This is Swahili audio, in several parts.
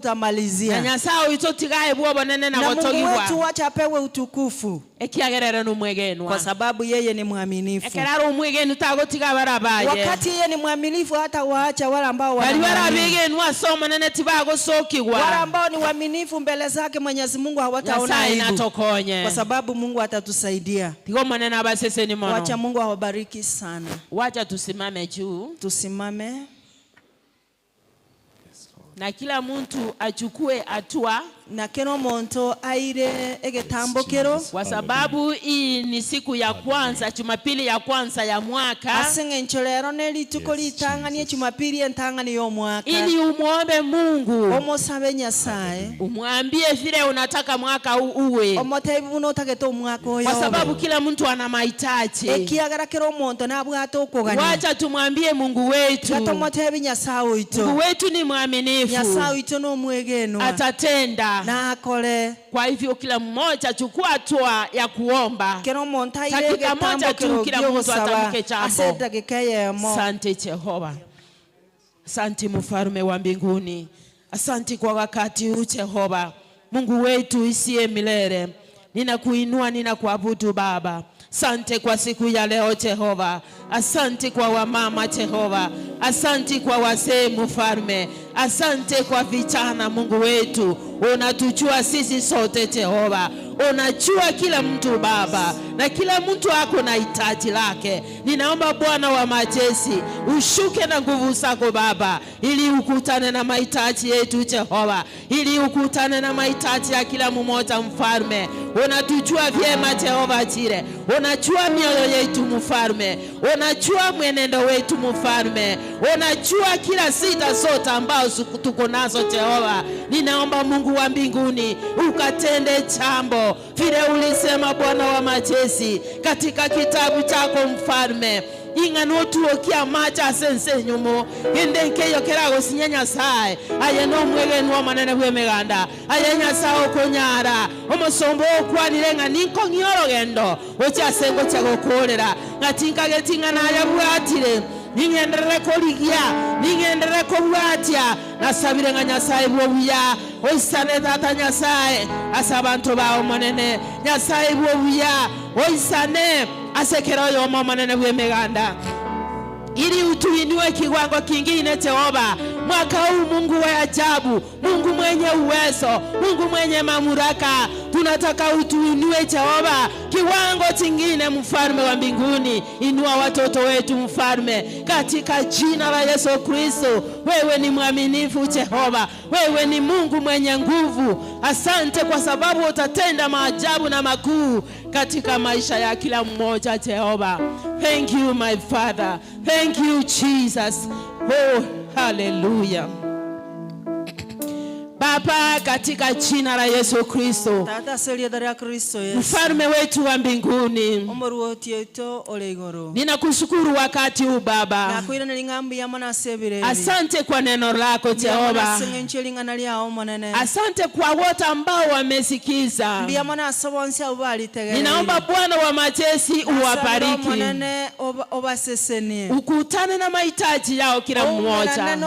Tutamalizia. Na Mungu wetu wacha apewe utukufu. Kwa sababu yeye ni mwaminifu. Wakati yeye ni mwaminifu hata waacha wale ambao wale ambao ni waaminifu mbele zake Mwenyezi Mungu hawataona aibu. Kwa sababu Mungu atatusaidia. Wacha Mungu awabariki sana. Wacha tusimame juu. Tusimame. Na kila mtu achukue hatua na keno monto aire egetambokero, kwa sababu hii ni siku ya kwanza, Jumapili ya kwanza ya mwaka. Asinge ncholero neli tukolitangania Jumapili entangani yo mwaka. Ili umuombe Mungu, omosabe Nyasaye, umwambie vile unataka mwaka uwe. Omotebu unotageto mwaka oyo. Kwa sababu kila mtu ana mahitaji. Ekiagara kero monto nabwato okogania. Wacha tumwambie Mungu wetu. Gatomotebi Nyasaye ito. Mungu wetu ni mwaminifu. Nyasaye ito no mwegeno. Atatenda. Na akole. Kwa hivyo kila mmoja chukua hatua ya kuomba. Dakika moja tu kila mtu atamke jambo. Asante Jehova. Asante Mfalme wa mbinguni. Asante kwa wakati huu Jehova. Mungu wetu isiye milele. Ninakuinua, ninakuabudu Baba. Asante kwa siku ya leo Jehova. Asante kwa wamama Jehova. Asante kwa wazee Mfalme. Asante kwa vijana Mungu wetu. Unatujua sisi sote Jehova. Unajua kila mtu Baba. Na kila mtu ako na hitaji lake. Ninaomba Bwana wa majeshi ushuke na nguvu zako Baba, ili ukutane na mahitaji yetu Jehova, ili ukutane na mahitaji ya kila mmoja Mfalme. Unatujua vyema Jehova Jire. Unajua mioyo yetu Mfalme. Unajua mwenendo wetu Mfalme. Unajua kila sita zote ambazo tuko nazo Jehova. Ninaomba Mungu wa mbinguni ukatende jambo vile ulisema Bwana wa majeshi katika kitabu chako Mfalme. Ingano tuokia macha sense nyumo ndenke yokera gosinya sai ayeno mwege nwa manene bwe meganda ayenya sao konyara omosombo okwanire nga ninko ngioro gendo ocha sengo chago kolera ngatinka getingana ya bwatire ningendere koligia ningendere kobwatia nasabire nga Nyasaye bwobuya oisane tata Nyasaye asabantu bawo manene Nyasaye bwobuya oisane asekero yo manene bwe meganda ili utuinue kiwango kingine Jehova. Mwaka huu Mungu wa ajabu, Mungu mwenye uwezo, Mungu mwenye mamlaka, tunataka utuinue Jehova kiwango kingine Mfalme wa mbinguni. Inua watoto wetu Mfalme katika jina la Yesu Kristo. Wewe ni mwaminifu Jehova, wewe ni Mungu mwenye nguvu. Asante kwa sababu utatenda maajabu na makuu katika maisha ya kila mmoja Jehova. Thank you my Father. Thank you Jesus. Oh, hallelujah. Baba katika jina la Yesu Kristo. Mfalme wetu wa mbinguni. Ninakushukuru wakati huu Baba. Asante kwa neno lako Jehova. Asante kwa wote ambao wamesikiza. Ninaomba Bwana wa majeshi uwabariki. Ukutane na mahitaji yao kila mmoja.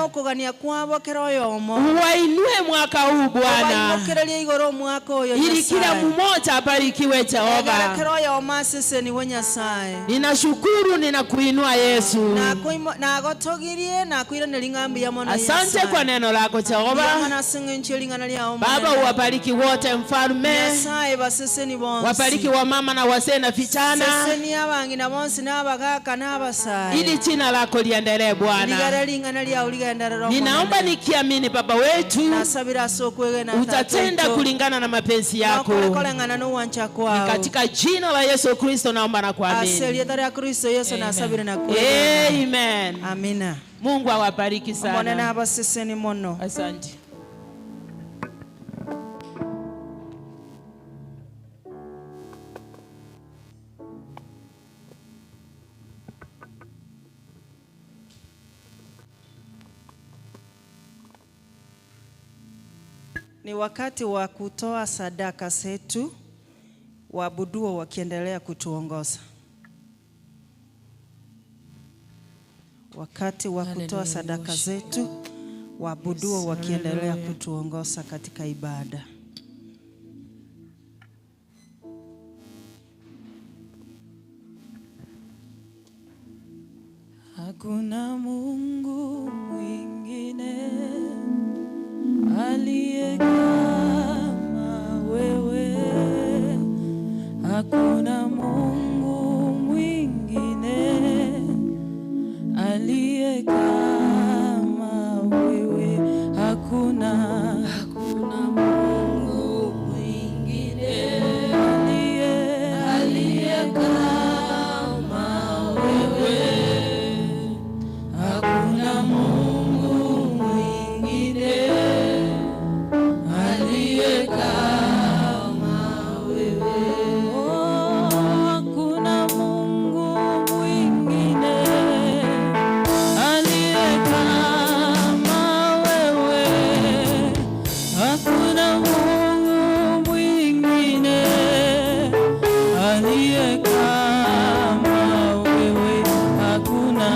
Uwainue mwaka huu Bwana, ili kila mmoja abarikiwe Jehova. Ninashukuru, ninakuinua Yesu. Asante kwa neno lako Jehova. Baba uwabariki wote Mfalme. Wabariki wa mama na wazee na vijana, ili jina lako liendelee Bwana. Ninaomba nikiamini Baba wetu utatenda kulingana na mapenzi yako. Katika jina la Yesu Kristo naomba na kuamini. Amen. Amina. Mungu awabariki sana. Asante. Ni wakati wa kutoa sadaka zetu, waabuduo wakiendelea kutuongoza. Wakati wa kutoa sadaka zetu, waabuduo wakiendelea kutuongoza katika ibada. Hakuna Mungu mwingine aliye kama wewe. Hakuna Mungu mwingine aliye kama wewe. Hakuna Mungu mwingine aliye kama wewe. Hakuna Mungu mwingine aliye kama wewe. Hakuna Mungu mwingine aliye kama wewe. Hakuna Mungu mwingine aliye kama wewe. Hakuna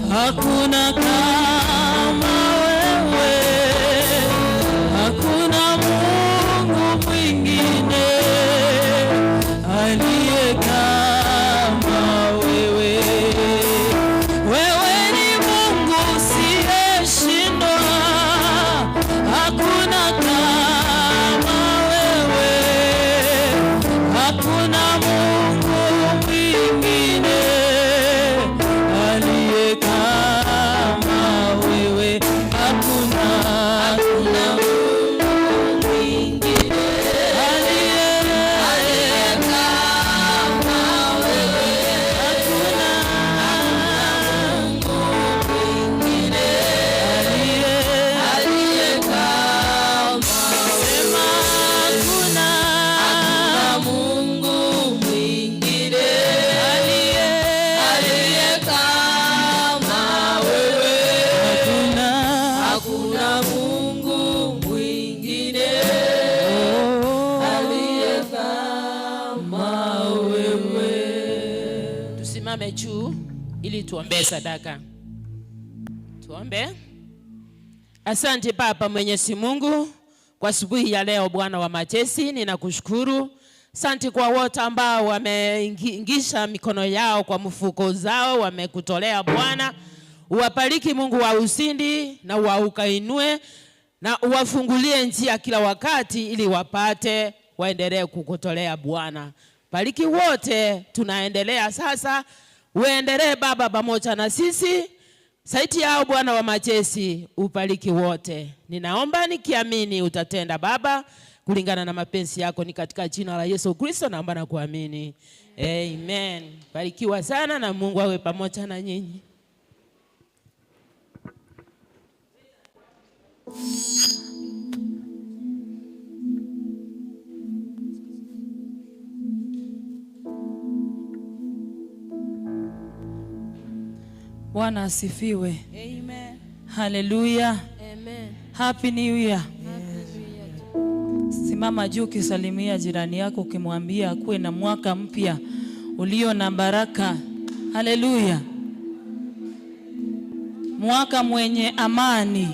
hakuna kama wewe. Hakuna Mungu mwingine aliye kama wewe. Wewe ni Mungu usiyeshindwa. Hakuna kama wewe. Hakuna Mungu mwingine aliye kama wewe. Hakuna Mungu mwingine aliye kama wewe. Hakuna Mungu mwingine aliye kama sema. Hakuna Mungu mwingine aliye kama wewe. Hakuna Mungu mwingine aliye kama wewe. Tusimame juu ili tuombe sadaka. Tuombe. Asante Baba Mwenyezi Mungu kwa asubuhi ya leo, Bwana wa majeshi, ninakushukuru. Asante kwa wote ambao wameingisha mikono yao kwa mfuko zao, wamekutolea Bwana. Uwabariki Mungu wa usindi na uwaukainue na uwafungulie njia kila wakati ili wapate waendelee kukutolea Bwana. Bariki wote tunaendelea sasa. Uendelee Baba pamoja na sisi. Saiti yao Bwana wa majeshi, ubariki wote. Ninaomba nikiamini utatenda Baba kulingana na mapenzi yako, ni katika jina la Yesu Kristo naomba na kuamini. Amen. Barikiwa sana na Mungu awe pamoja na nyinyi. Bwana asifiwe. Amen. Hallelujah. Amen. Happy New Year. Yes. Simama juu kisalimia jirani yako ukimwambia akuwe na mwaka mpya ulio na baraka. Hallelujah. Mwaka mwenye amani.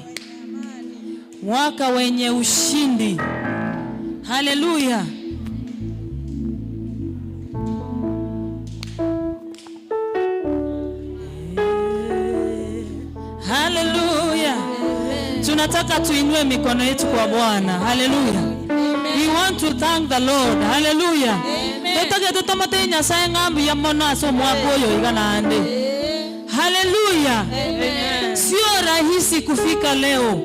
Mwaka wenye ushindi. Hallelujah. Hallelujah. Tunataka tuinue mikono yetu kwa Bwana. Hallelujah. We want to thank the Lord. Hallelujah. Tutake tutamate nyasaye ngambi ya mona aso mwakoyo igana ande. Hallelujah. Sio rahisi kufika leo.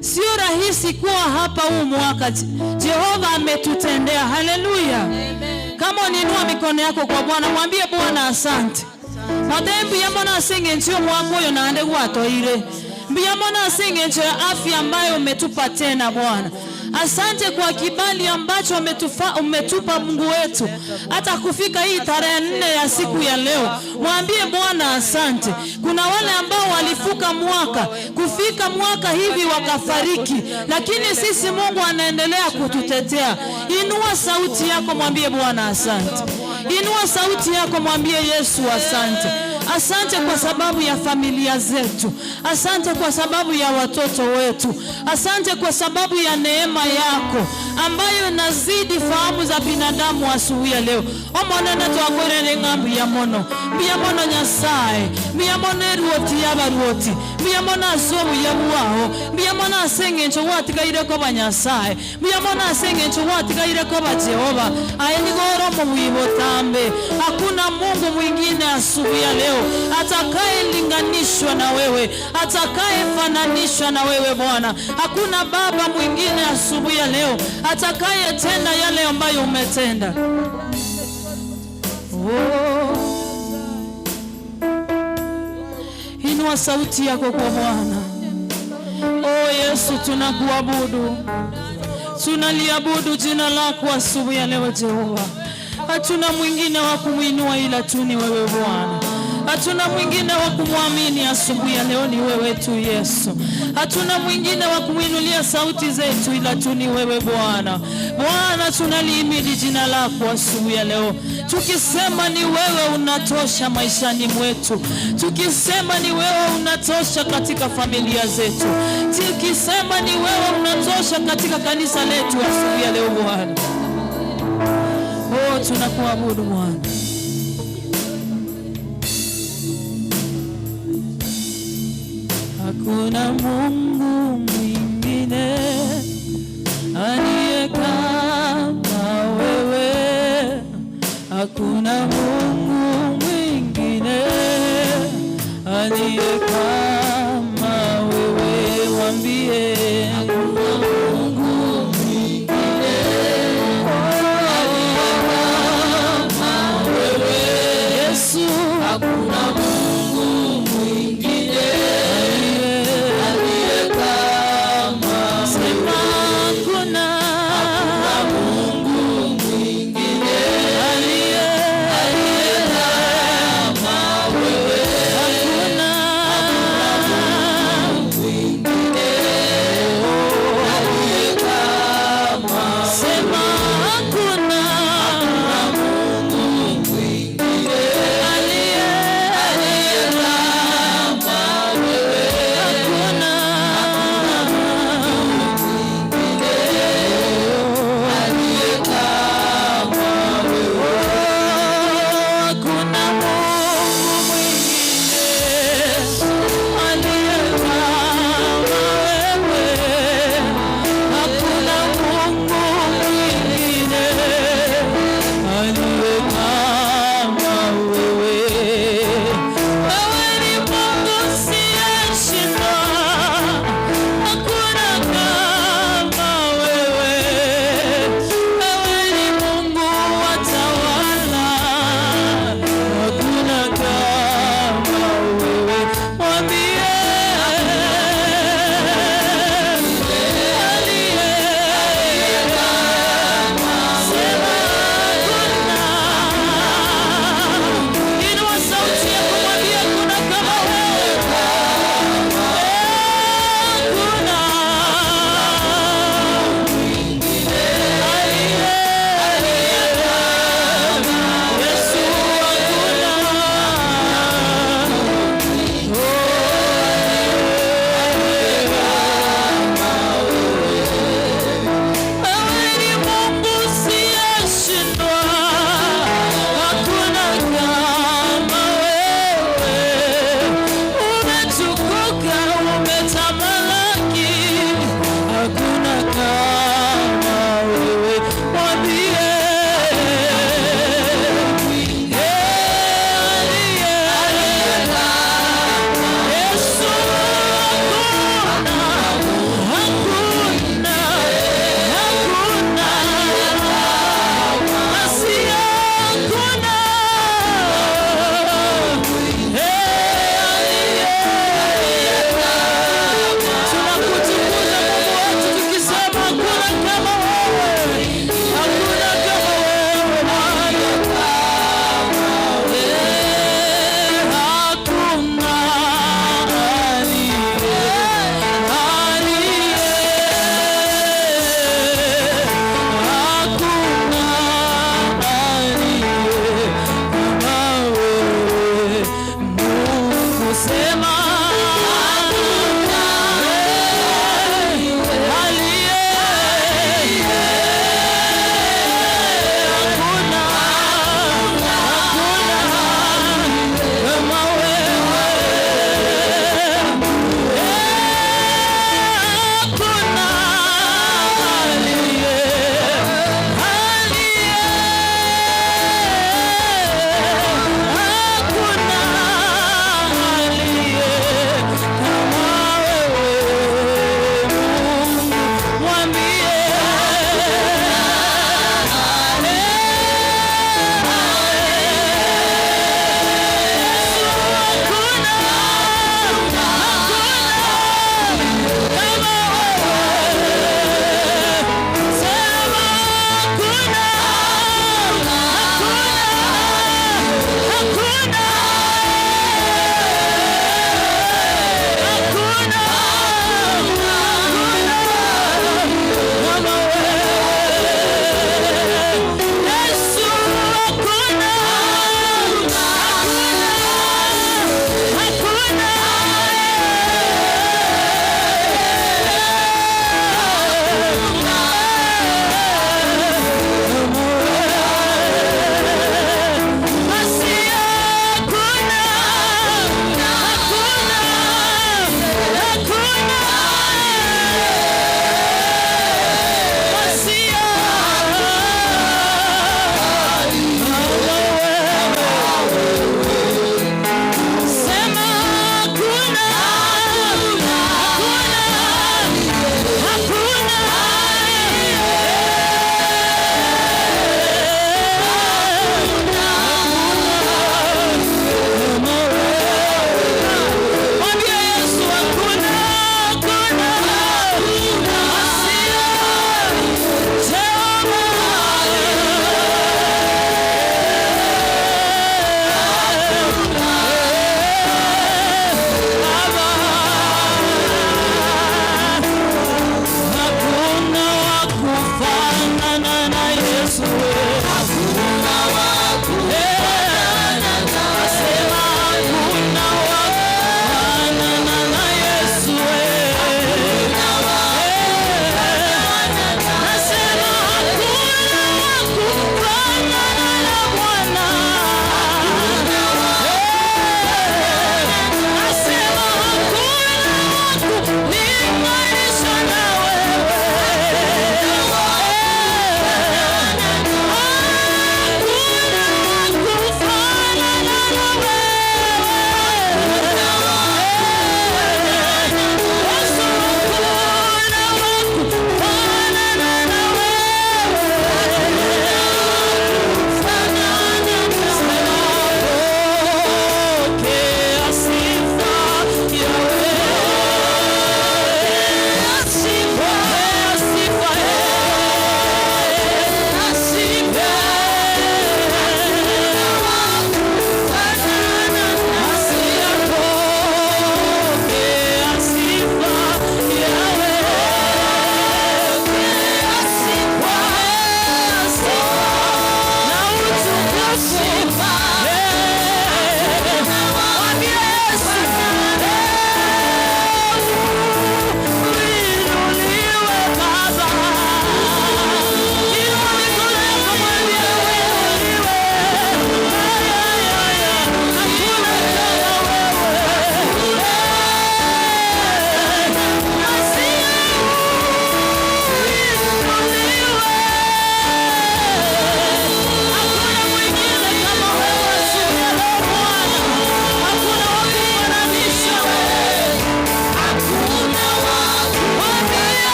Sio rahisi kuwa hapa huu mwaka. Jehova ametutendea. Hallelujah. Kama uninua mikono yako kwa Bwana, mwambie Bwana asante. Madembi ya mwana asinge nchio mwako na ande watoire. Mbia mwana asinge nchio afya ambayo umetupa tena Bwana. Asante kwa kibali ambacho umetupa Mungu wetu. Hata kufika hii tarehe 4 ya siku ya leo. Mwambie Bwana asante. Kuna wale ambao walifuka mwaka. Kufika mwaka hivi wakafariki. Lakini sisi Mungu anaendelea kututetea. Inua sauti yako mwambie Bwana asante. Inua sauti yako mwambie Yesu asante. Asante kwa sababu ya familia zetu. Asante kwa sababu ya watoto wetu. Asante kwa sababu ya neema yako ambayo nazidi fahamu za binadamu asubuhi ya leo. Omonene twakorere ngambi ya mono. Bia mono Nyasaye. Bia mono ruoti ya baruoti. Bia mono asobu ya buaho. Bia mono asenge ncho watikaire ko banyasaye. Bia mono asenge ncho watikaire ko ba Jehova. Aeni goro mu wibotambe. Hakuna Mungu mwingine asubuhi ya leo atakaye linganishwa na wewe, atakaye fananishwa na wewe Bwana. Hakuna baba mwingine asubuhi ya leo atakaye tenda yale ambayo umetenda. Oh. Inua sauti yako kwa Bwana. Oh Yesu, tunakuabudu. Tunaliabudu jina lako asubuhi ya leo Jehova. Hatuna mwingine wa kumuinua ila tu ni wewe Bwana. Hatuna mwingine wa kumwamini asubuhi ya leo ni wewe tu Yesu. Hatuna mwingine wa kumuinulia sauti zetu ila tu ni wewe Bwana. Bwana, tunalihimidi jina lako asubuhi ya leo. Tukisema ni wewe unatosha maishani mwetu. Tukisema ni wewe unatosha katika familia zetu. Tukisema ni wewe unatosha katika kanisa letu asubuhi ya leo Bwana. Oh, tunakuabudu Bwana. Hakuna Mungu mwingine aliye kama wewe. Hakuna Mungu mwingine aliye kama wewe. Waambie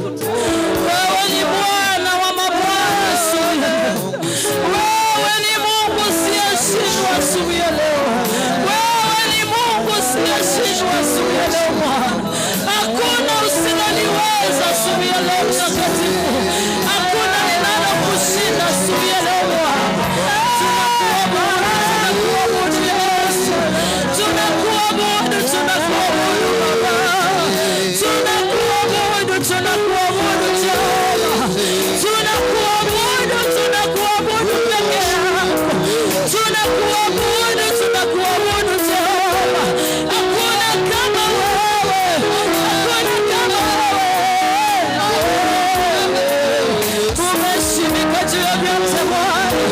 Wewe ni Bwana wa mabwana asubuhi ya leo. Wewe ni Mungu usiyeshindwa asubuhi ya leo. Wewe ni Mungu usiyeshindwa asubuhi ya leo Bwana. Hakuna usiloliweza asubuhi ya leo mtakatifu. Hakuna linalokushinda asubuhi ya leo Bwana. Tunakuabudu Yesu. Tunakuabudu, tunakuabudu Baba. Tunakuabudu, tunakuabudu Jehova. Tunakuabudu, tunakuabudu peke yako. Tunakuabudu, tunakuabudu Jehova. Hakuna kama wewe. Hakuna kama wewe. Umeshimika juu ya vyote Bwana.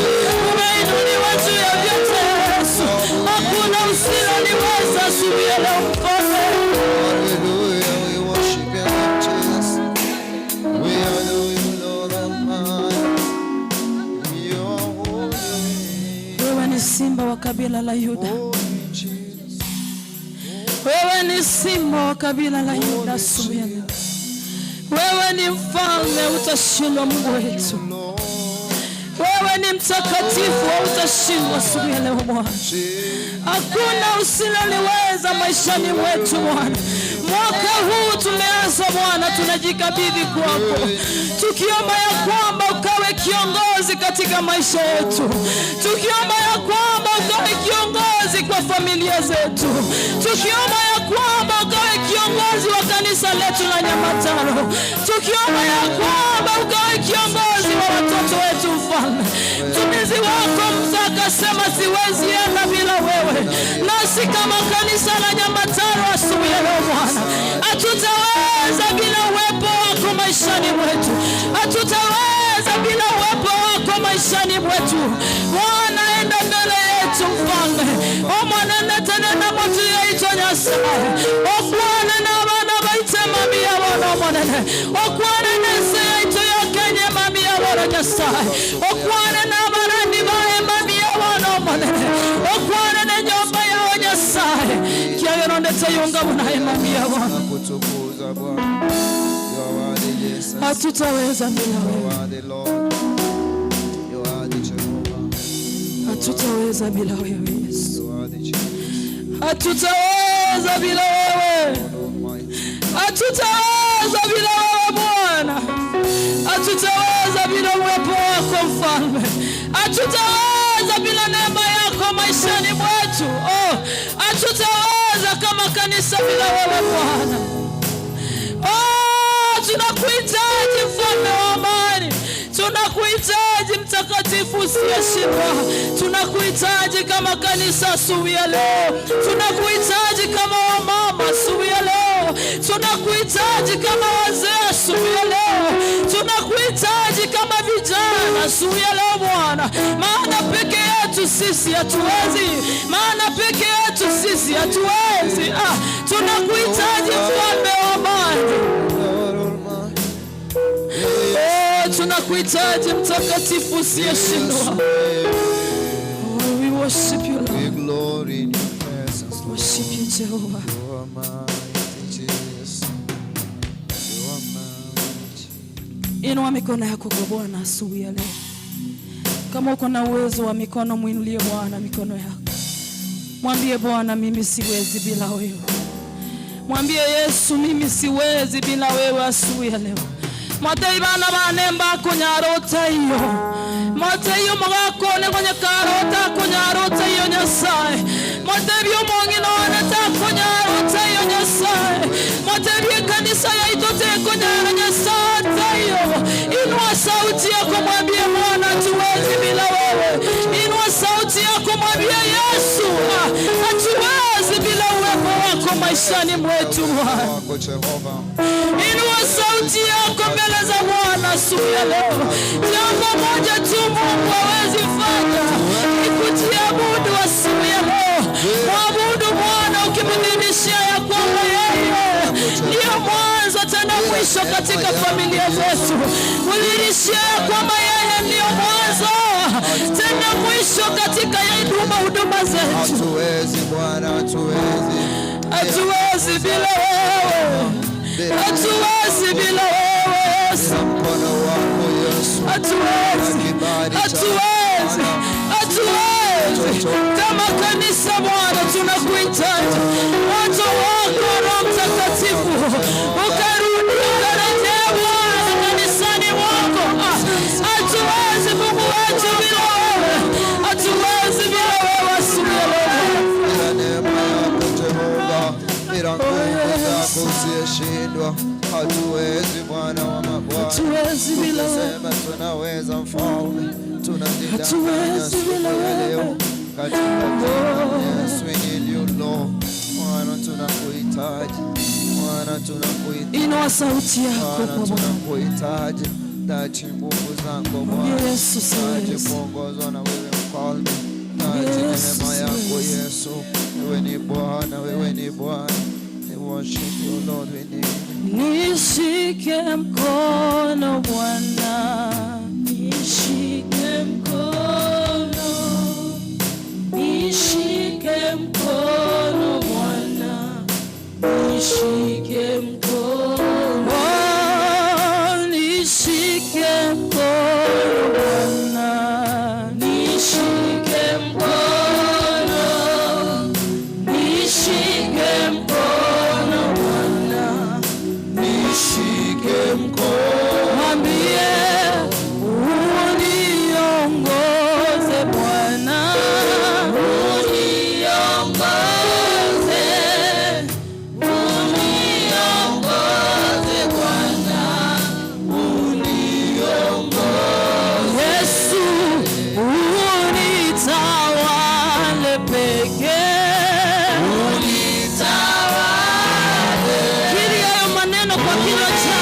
Umeinuliwa juu ya vyote Yesu. Hakuna usiloliweza asubuhi ya leo Mfalme. Hallelujah, we worship you, Jesus. We adore you, Lord Almighty. You are holy. Wewe ni simba wa kabila la Yuda. Holy Jesus. Wewe ni simba wa kabila la Yuda asubuhi ya leo. Wewe ni mfalme, utashindwa Mungu wetu. Lord Wewe ni mtakatifu, utashindwa asubuhi ya leo Bwana. Hakuna usiloliweza maishani mwetu Bwana. Mwaka huu tumeanza Bwana, tunajikabidhi kwako, tukiomba ya kwamba ukawe kiongozi katika maisha yetu, tukiomba ya kwamba ukawe kiongozi kwa familia zetu, tukiomba ya kwamba ukawe kiongozi wa kanisa letu la Nyamataro, tukiomba ya kwamba ukawe kiongozi wa watoto wetu Mfalme. Mtumishi wako Musa akasema siwezi enda bila wewe, nasi kama kanisa la Nyamataro asubuhi ya leo Bwana, hatutaweza bila uwepo wako maishani mwetu, hatutaweza bila uwepo wako maishani mwetu Bwana. Enda mbele yetu Mfalme. O Mwana tena na mtu yaitwa Nyasaye. O Bwana na bana baita mami ya wana Mwana. O Bwana nese yaitwa yakenye mami ya wana Nyasaye. O Bwana na bana ni bae mami ya wana Mwana. O Bwana na nyumba ya Nyasaye. Kia yoronde tayunga mnaye mami ya wana. kutukuza Bwana. You are worthy, Jesus. Hatutaweza bila You wewe. are worthy, Lord. You are worthy, Jehovah. Hatutaweza bila wewe Yesu. You are worthy, Jesus. Hatutaweza bila wewe. Almighty. Hatutaweza bila wewe Bwana. Hatutaweza bila uwepo wako Mfalme. Hatutaweza bila neema yako maishani mwetu. Hatutaweza kama kanisa bila wewe Bwana. Tunakuhitaji Mfalme wa amani. Tunakuhitaji mtakatifu usiyeshindwa. Tunakuhitaji kama kanisa asubuhi ya leo. Tunakuhitaji kama wamama asubuhi ya leo. Tunakuhitaji kama wazee asubuhi ya leo. Tunakuhitaji kama vijana asubuhi ya leo Bwana. Maana peke yetu sisi hatuwezi. Maana peke yetu sisi hatuwezi. Tunakuhitaji Mfalme wa amani. Tunakuhitaji mtakatifu usiyeshindwa. We worship you, We Lord. glory in your presence, Lord. Worship you, Jehovah. You are mighty, Jesus. You are mighty. Inua mikono yako kwa Bwana asubuhi ya leo. Kama uko na uwezo wa mikono, muinulie Bwana mikono yako. Mwambie Bwana, mimi siwezi bila wewe. Mwambie Yesu, mimi siwezi bila wewe asubuhi ya leo. Matei bana banemba kunyarota iyo. Matei yo magako ne kwenye karota kunyarota iyo Nyasaye. Matei yo mongino anata kunyarota iyo Nyasaye. Matei kanisa ya itote kunyara Nyasaye iyo. Inua sauti yako mwambie Bwana, hatuwezi bila wewe. Inua sauti yako mwambie Yesu, hatuwezi bila uwepo wako maishani mwetu Bwana. Wako Jehovah. Inua sauti yako mbele za Bwana asubuhi ya leo. Jambo moja tu Mungu hawezi fanya ni kujiabudu asubuhi ya leo. Mwabudu Bwana ukimdhihirishia ya kwamba yeye ndiyo mwanzo tena mwisho katika familia zetu. Mdhihirishia ya kwamba yeye ndiyo mwanzo tena mwisho katika huduma zetu. Hatuwezi Bwana, hatuwezi. Hatuwezi bila wewe. Hatuwezi bila wewe. Yesu. mkono wako Yesu. Hatuwezi, hatuwezi, hatuwezi. Kama kanisa Bwana tunakuhitaji. Moto wako Roho Mtakatifu ukarudi ukarejea Bwana kanisani mwako. Hatuwezi Mungu wetu bila wewe. Hatuwezi bila wewe asubuhi ya leo. Bila neema yako Jehova, bila nguvu zako usiyeshindwa, hatuwezi Bwana wa mabwana. Hatuwezi bila wewe. Sema tunaweza Mfalme, tunajidanganya siku ya leo katika jina la Yesu. We need you Lord. Bwana tunakuhitaji, Bwana tunakuhitaji. Inua sauti yako Bwana tunakuhitaji. Taji nguvu zako Bwana, Yesu, taji kuongozwa na wewe Mfalme, taji neema yako Yesu. Wewe ni Bwana, wewe ni Bwana. We worship you Lord, we need you. Nishike mkono Bwana, nishike mkono, nishike mkono Bwana, nishike mkono, nishike mkono Bwana, nishike mkono, nishike mkono Bwana, nishike mkono, mwambie uniongoze Bwana, uniongoze Bwana, Yesu unitawale pekee, unitawale. Kiri hayo maneno kwa kinywa chako.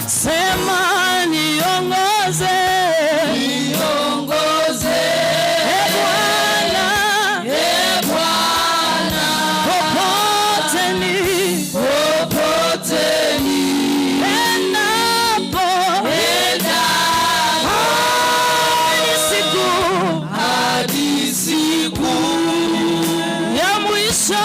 Sema niongoze, niongoze Bwana, popote ni endapo hadi siku ya mwisho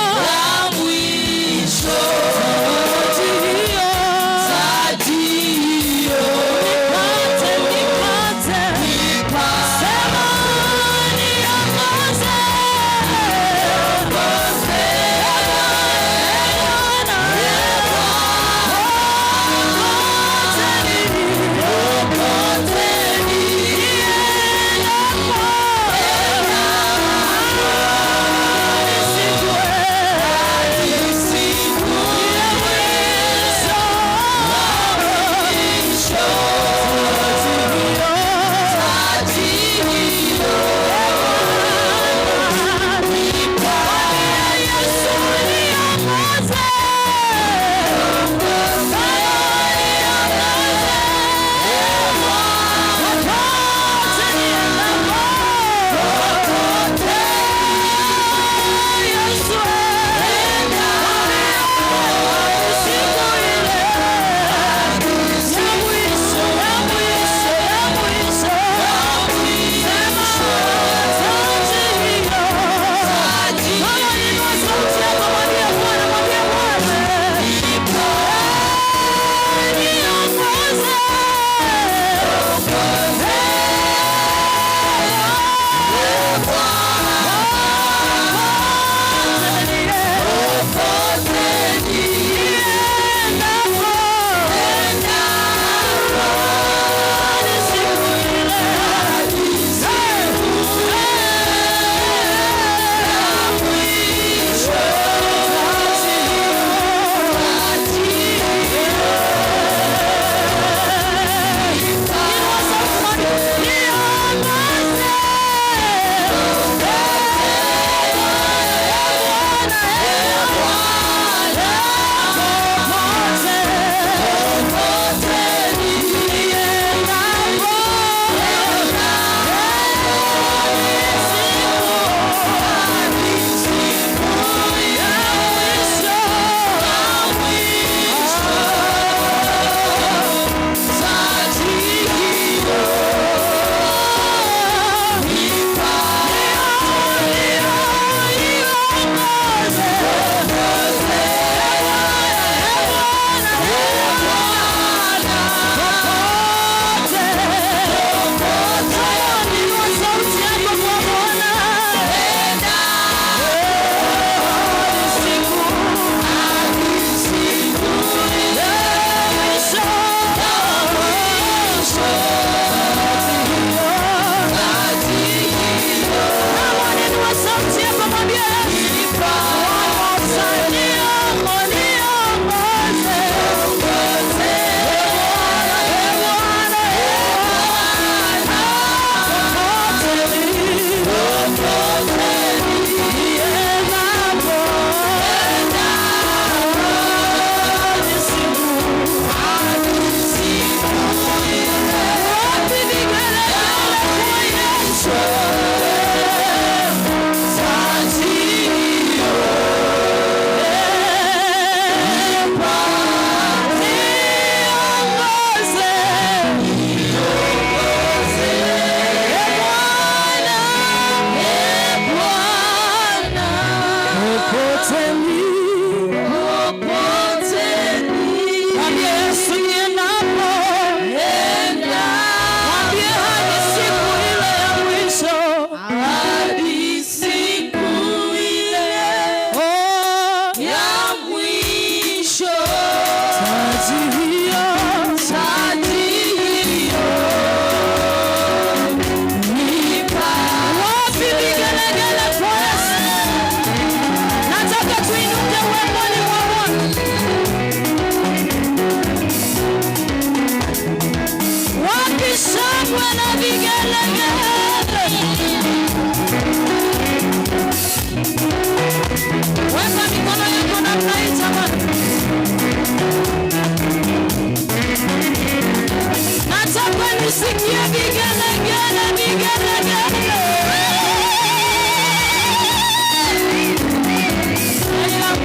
Sikia vigelegele, vigelegele.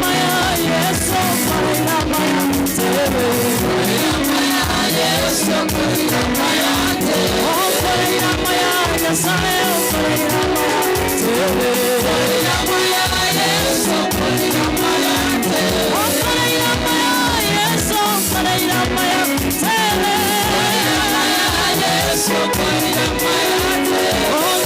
Maya Yesu, Maya Tebe. Yesu, Maya Tebe. Oh, Maya Yesaya, Maya Tebe. Maya Yesu, Maya Tebe. Oh, Maya Yesu, Maya Tebe. Yesu, Maya Tebe. Oh,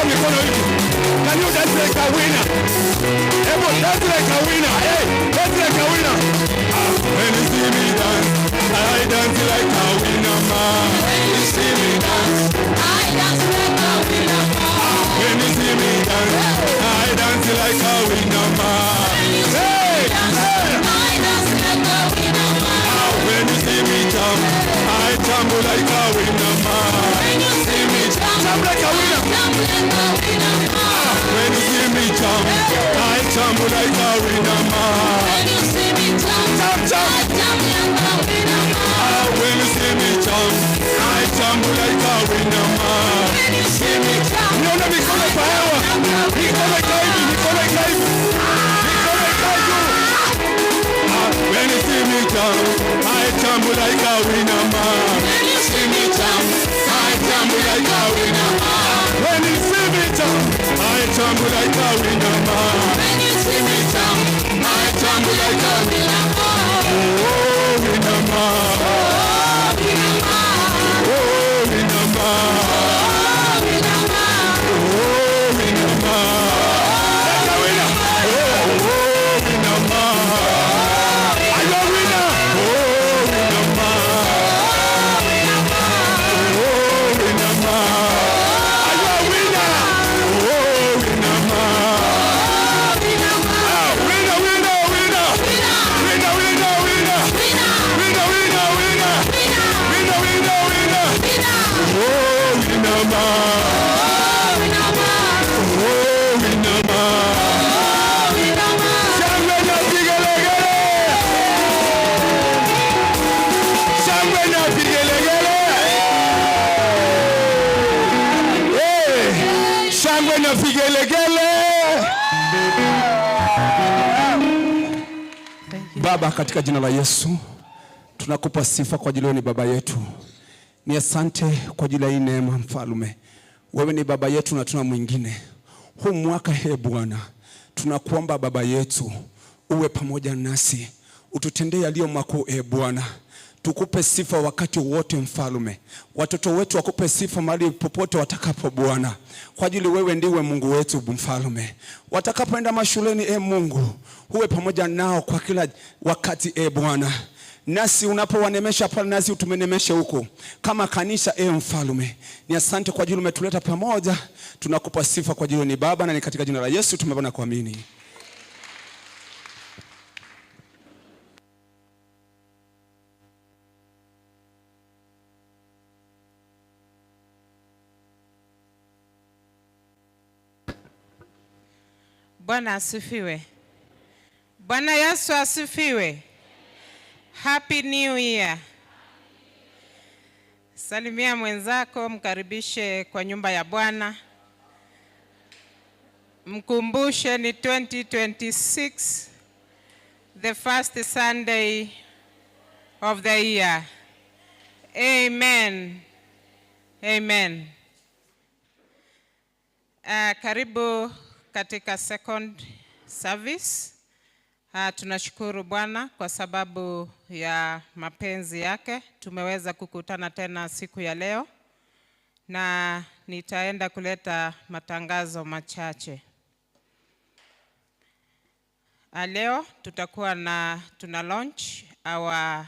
Can you dance like a winner? Everyone dance like a winner. Hey, dance like a winner. When you see me dance, I dance like a winner, man. When you see me dance, I dance like a winner, man. When you see me dance, I dance like a winner, man. Hey, I dance like a winner, man. When you see me tumble like a winner man. When you see me jump like a winner. When you see me jump, I tumble like a winner man. When you see me jump, I tumble like a winner man. When you see me jump, I tumble like a winner man. When you see me jump, no, no, mikono kwa hewa, mikono kaibu, mikono kaibu, mikono kaibu. When you see me jump, I tumble like a winner man. When you see me jump, I tumble like a winner man. When you see me jump, I tumble like a winner man. When you see me jump, I tumble like a winner man. Oh, winner man. Oh, winner man. Oh, winner man. Oh, winner man. Oh, winner man. Like a winner. Oh, winner man. Are you a winner? Oh, winner man. Oh, winner man. Are you a winner? Oh, winner man. Winner, winner, winner. Winner, winner, winner. Winner, winner, winner. Winner, winner, winner. Oh, winner man. Oh, winner man. Shangwe na vigelegele. Shangwe na vigelegele. Hey, shangwe na vigelegele. Baba, katika jina la Yesu tunakupa sifa kwa ajili ni baba yetu. Ni asante kwa ajili ya hii neema mfalme. Wewe ni baba yetu na tuna mwingine. Huu mwaka Bwana, tunakuomba baba yetu uwe pamoja nasi. Ututendee yaliyo makuu Bwana. Tukupe sifa wakati wote mfalme. Watoto wetu wakupe sifa mahali popote watakapo Bwana. Kwa ajili wewe ndiwe Mungu wetu mfalme. Watakapoenda mashuleni Mungu, uwe pamoja nao kwa kila wakati Bwana. Nasi unapowanemesha pale nasi utumenemeshe huko kama kanisa mfalme. Ni asante kwa ajili umetuleta pamoja. Tunakupa sifa kwa ajili ni baba, na ni katika jina la Yesu tumeomba na kuamini. Bwana asifiwe. Bwana Yesu asifiwe. Happy New Year. Salimia mwenzako, mkaribishe kwa nyumba ya Bwana. Mkumbushe ni 2026, the first Sunday of the year. Amen. Amen. Karibu katika second service. Tunashukuru Bwana kwa sababu ya mapenzi yake. Tumeweza kukutana tena siku ya leo, na nitaenda kuleta matangazo machache. Leo tutakuwa tuna launch our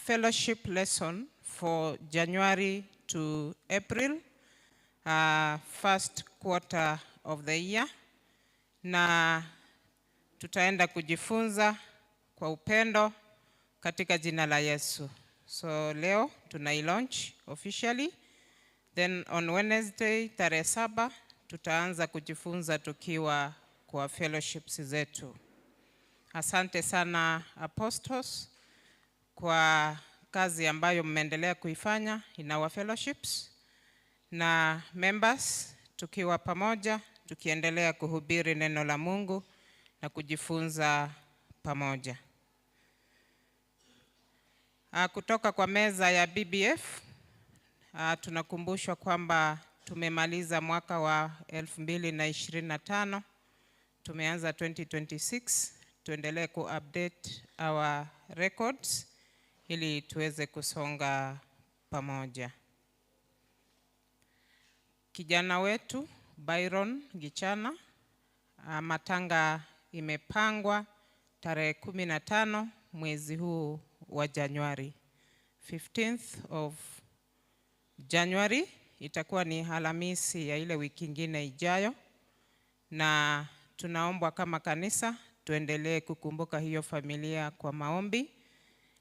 fellowship lesson for January to April, first quarter of the year, na tutaenda kujifunza kwa upendo katika jina la Yesu. So leo tunai-launch officially, then on Wednesday tarehe 7 tutaanza kujifunza tukiwa kwa fellowships zetu. Asante sana apostles kwa kazi ambayo mmeendelea kuifanya in our fellowships, na members tukiwa pamoja tukiendelea kuhubiri neno la Mungu na kujifunza pamoja. Kutoka kwa meza ya BBF tunakumbushwa kwamba tumemaliza mwaka wa 2025, tumeanza 2026. Tuendelee ku-update our records ili tuweze kusonga pamoja. Kijana wetu Byron Gichana, matanga imepangwa tarehe 15 mwezi huu wa Januari. 15th of January itakuwa ni Alhamisi ya ile wiki nyingine ijayo, na tunaomba kama kanisa tuendelee kukumbuka hiyo familia kwa maombi.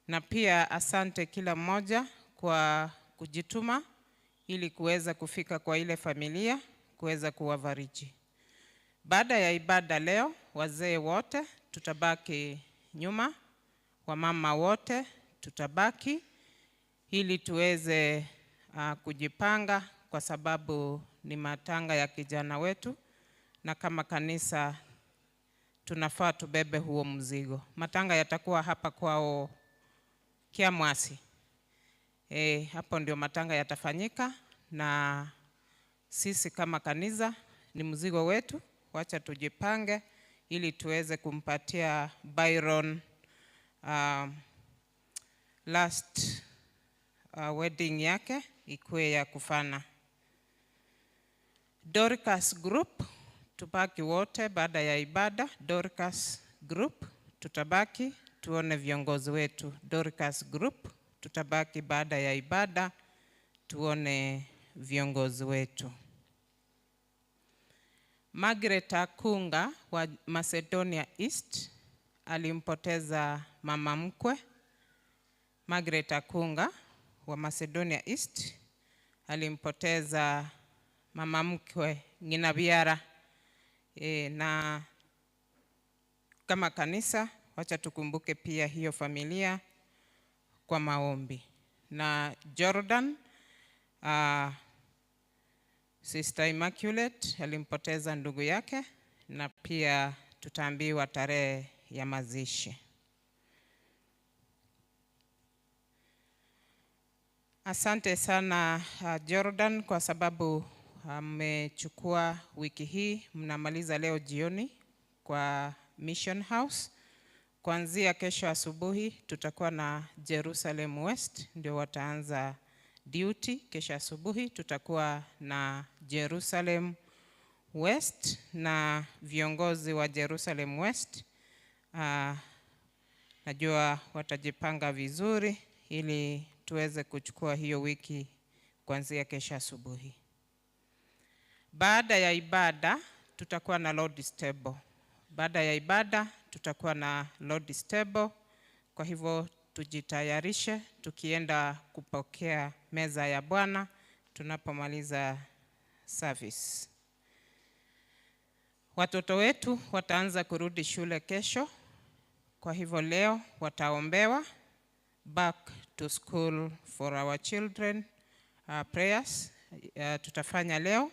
Na pia asante kila mmoja kwa kujituma ili kuweza kufika kwa ile familia, kuweza kuwafariji. Baada ya ibada leo, wazee wote tutabaki nyuma, wamama wote tutabaki ili tuweze kujipanga, kwa sababu ni matanga ya kijana wetu, na kama kanisa tunafaa tubebe huo mzigo. Matanga yatakuwa hapa kwao Kiamwasi. Hapo ndio matanga yatafanyika, na sisi kama kanisa ni mzigo wetu. Wacha tujipange ili tuweze kumpatia Byron last wedding yake ikuwe ya kufana. Dorcas Group tubaki wote baada ya ibada. Dorcas Group tutabaki tuone viongozi wetu. Dorcas Group tutabaki baada ya ibada tuone viongozi wetu. Margaret Akunga wa Macedonia East alimpoteza mama mkwe. Margaret Akunga wa Macedonia East alimpoteza mama mkwe Nginabiara. Na kama kanisa wacha tukumbuke pia hiyo familia kwa maombi. Na Jordan, Sister Immaculate alimpoteza ndugu yake, na pia tutaambiwa tarehe ya mazishi. Asante sana Jordan, kwa sababu mmechukua wiki hii, mnamaliza leo jioni kwa Mission House. Kuanzia kesho asubuhi tutakuwa na Jerusalem West, ndio wataanza duty. Kesho asubuhi tutakuwa na Jerusalem West na viongozi wa Jerusalem West. Najua watajipanga vizuri ili tuweze kuchukua hiyo wiki kuanzia kesho asubuhi. Baada ya ibada tutakuwa na Lord's Table. Baada ya ibada tutakuwa na Lord's Table. Kwa hivyo tujitayarishe tukienda kupokea meza ya Bwana tunapomaliza service. Watoto wetu wataanza kurudi shule kesho. Kwa hivyo leo wataombewa back to school for our children prayers. Tutafanya leo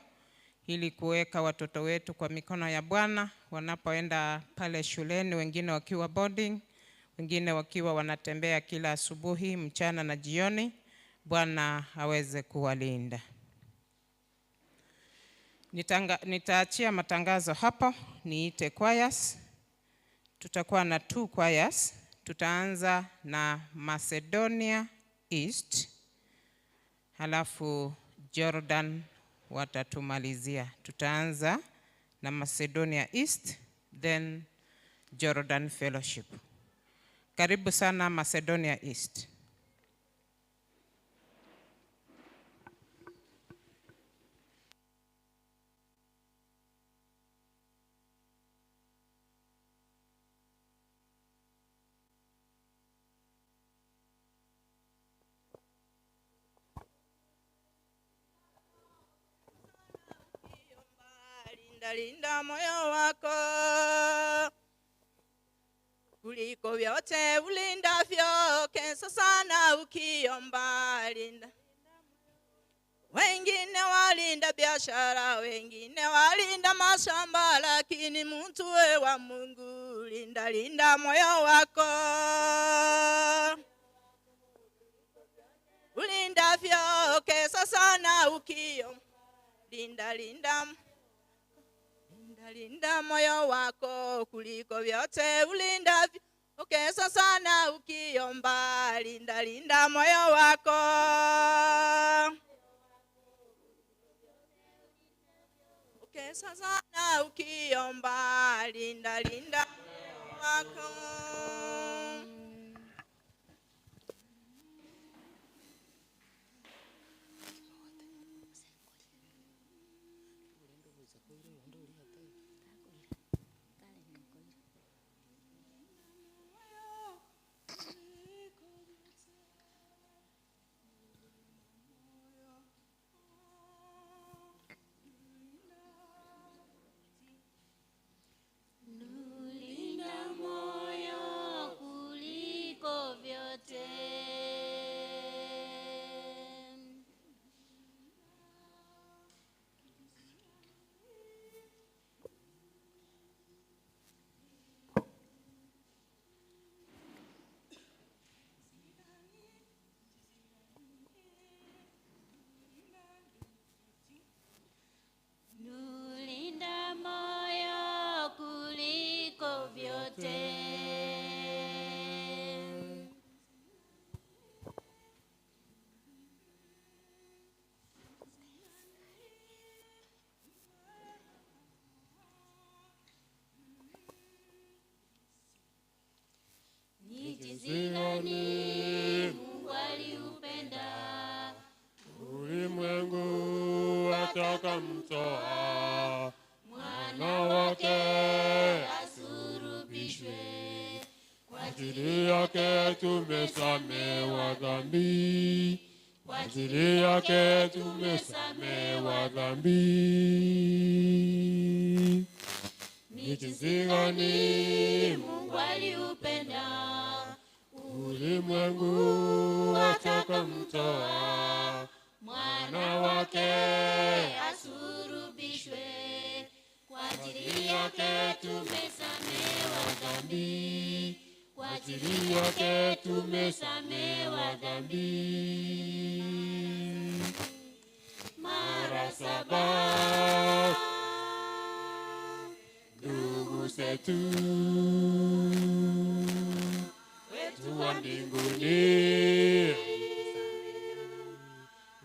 ili kuweka watoto wetu kwa mikono ya Bwana wanapoenda pale shuleni, wengine wakiwa boarding, wengine wakiwa wanatembea kila asubuhi, mchana na jioni. Bwana aweze kuwalinda. Nitaachia matangazo hapo, niite choirs. Tutakuwa na 2 choirs. Tutaanza na Macedonia East, halafu Jordan watatumalizia. Tutaanza na Macedonia East, then Jordan Fellowship. Karibu sana Macedonia East. Linda moyo wako kuliko vyote ulindavyo, kesho sana ukiomba. Linda. Wengine walinda biashara, wengine walinda mashamba, lakini mtu wa Mungu linda moyo wako ulindavyo, kesho sana ukiomba. Linda moyo wako kuliko vyote ulindavyo, kesho sana ukiomba. Linda moyo wako kesho sana ukiomba. Linda moyo wako. akamtoa mwana wake asulubishwe. Kwa ajili yake tumesamewa dhambi, kwa ajili yake tumesamewa dhambi. Ni jinsi gani Mungu aliupenda ulimwengu hata akamtoa mwana wake asulubishwe. Kwa ajili yake tumesamewa dhambi, kwa ajili yake tumesamewa dhambi. Mara 7 ndugu zetu wetu wa mbinguni,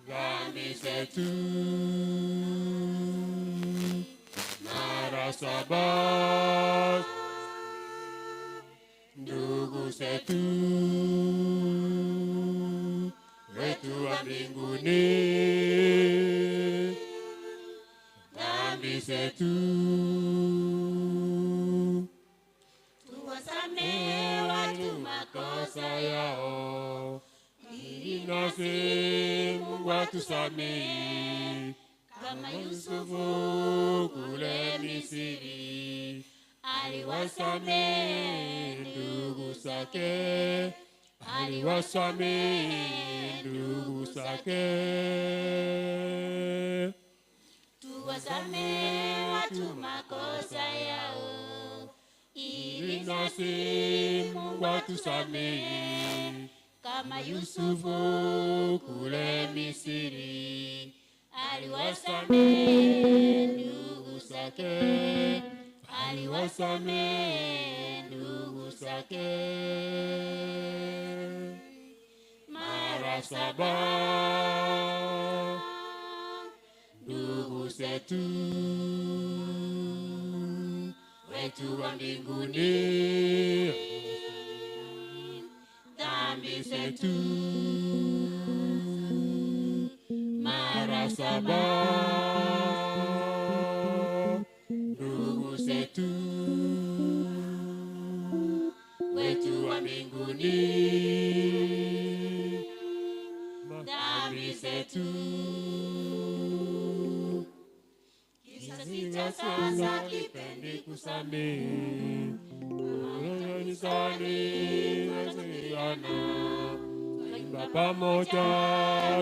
dhambi zetu. Mara 7 ndugu zetu wetu wa mbinguni, dhambi zetu. Tuwasamehe watu makosa yao, ili nasi Mungu atusamehe, kama Yusufu kule Misri aliwasamehe ndugu zake, aliwasamehe ndugu zake. Tuwasamehe watu makosa yao, ili nasi Mungu atusamehe, kama Yusufu kule Misri aliwasamehe ndugu zake, aliwasamehe ndugu zake. Mara 7 ndugu zetu wetu wa mbinguni, dhambi zetu. Mara 7 ndugu zetu wetu wa mbinguni, dhambi zetu. Kizazi cha sasa kipendi kusamehe, kanisani tunasaidiana, tunaimba pamoja,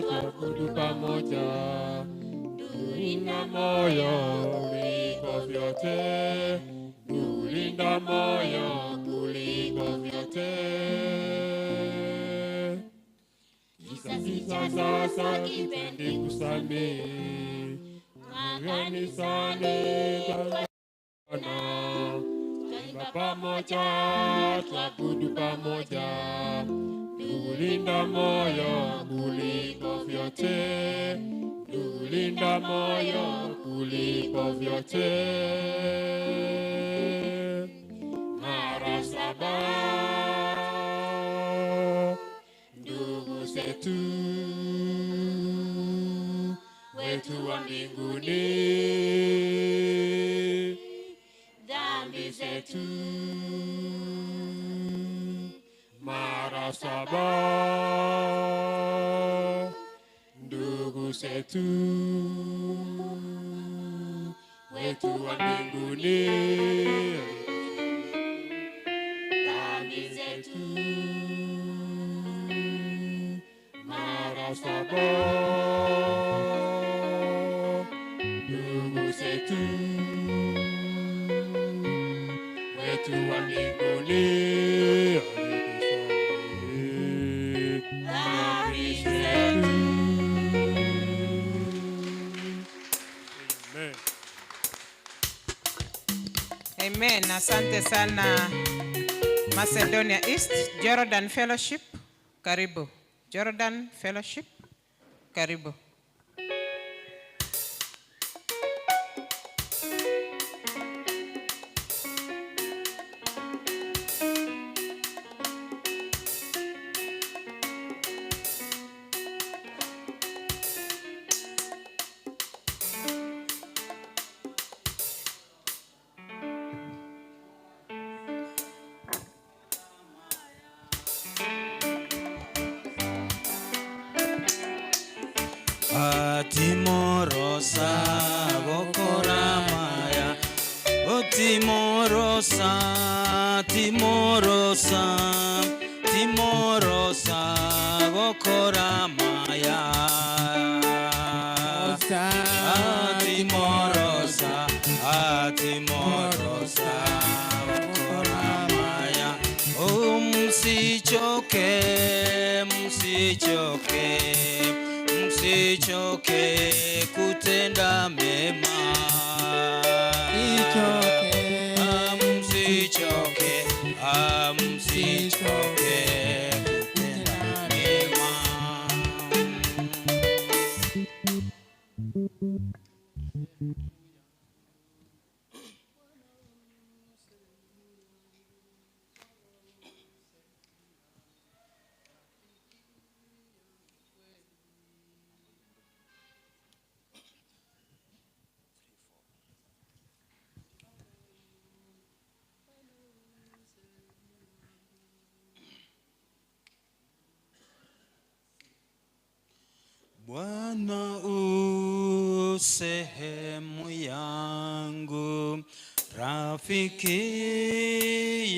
tuabudu pamoja, tulinda moyo kuliko vyote, tulinda moyo kuliko vyote. Kizazi cha sasa kipendi kusamehe, kanisani tunasaidiana, tunaimba pamoja, tuabudu pamoja, tulinda moyo kuliko vyote, tulinda moyo kuliko vyote. Mara 7 ndugu zetu wetu wa mbinguni, dhambi zetu. Mara 7 ndugu zetu wetu wa mbinguni, dhambi zetu. Mara 7 ndugu zetu wetu wa mbinguni, dhambi zetu. Amen. Asante sana Macedonia East, Jordan Fellowship. Karibu. Jordan Fellowship. Karibu. Timorosa Bokoramaya, oh Timorosa, Timorosa, Timorosa Bokoramaya, Timorosa, Timorosa Bokoramaya, oh msichoke, msichoke, msichoke kutenda mema, msichoke, msichoke kutenda mema. Bwana u sehemu yangu, rafiki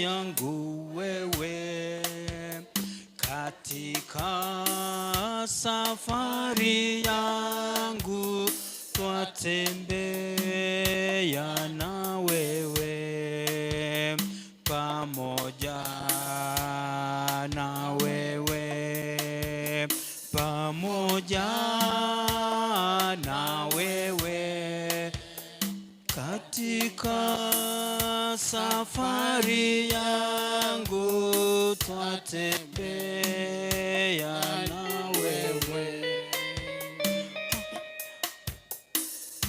yangu wewe, katika safari yangu twatembea na wewe, pamoja na wewe, pamoja na wewe, katika safari yangu twatembea na wewe,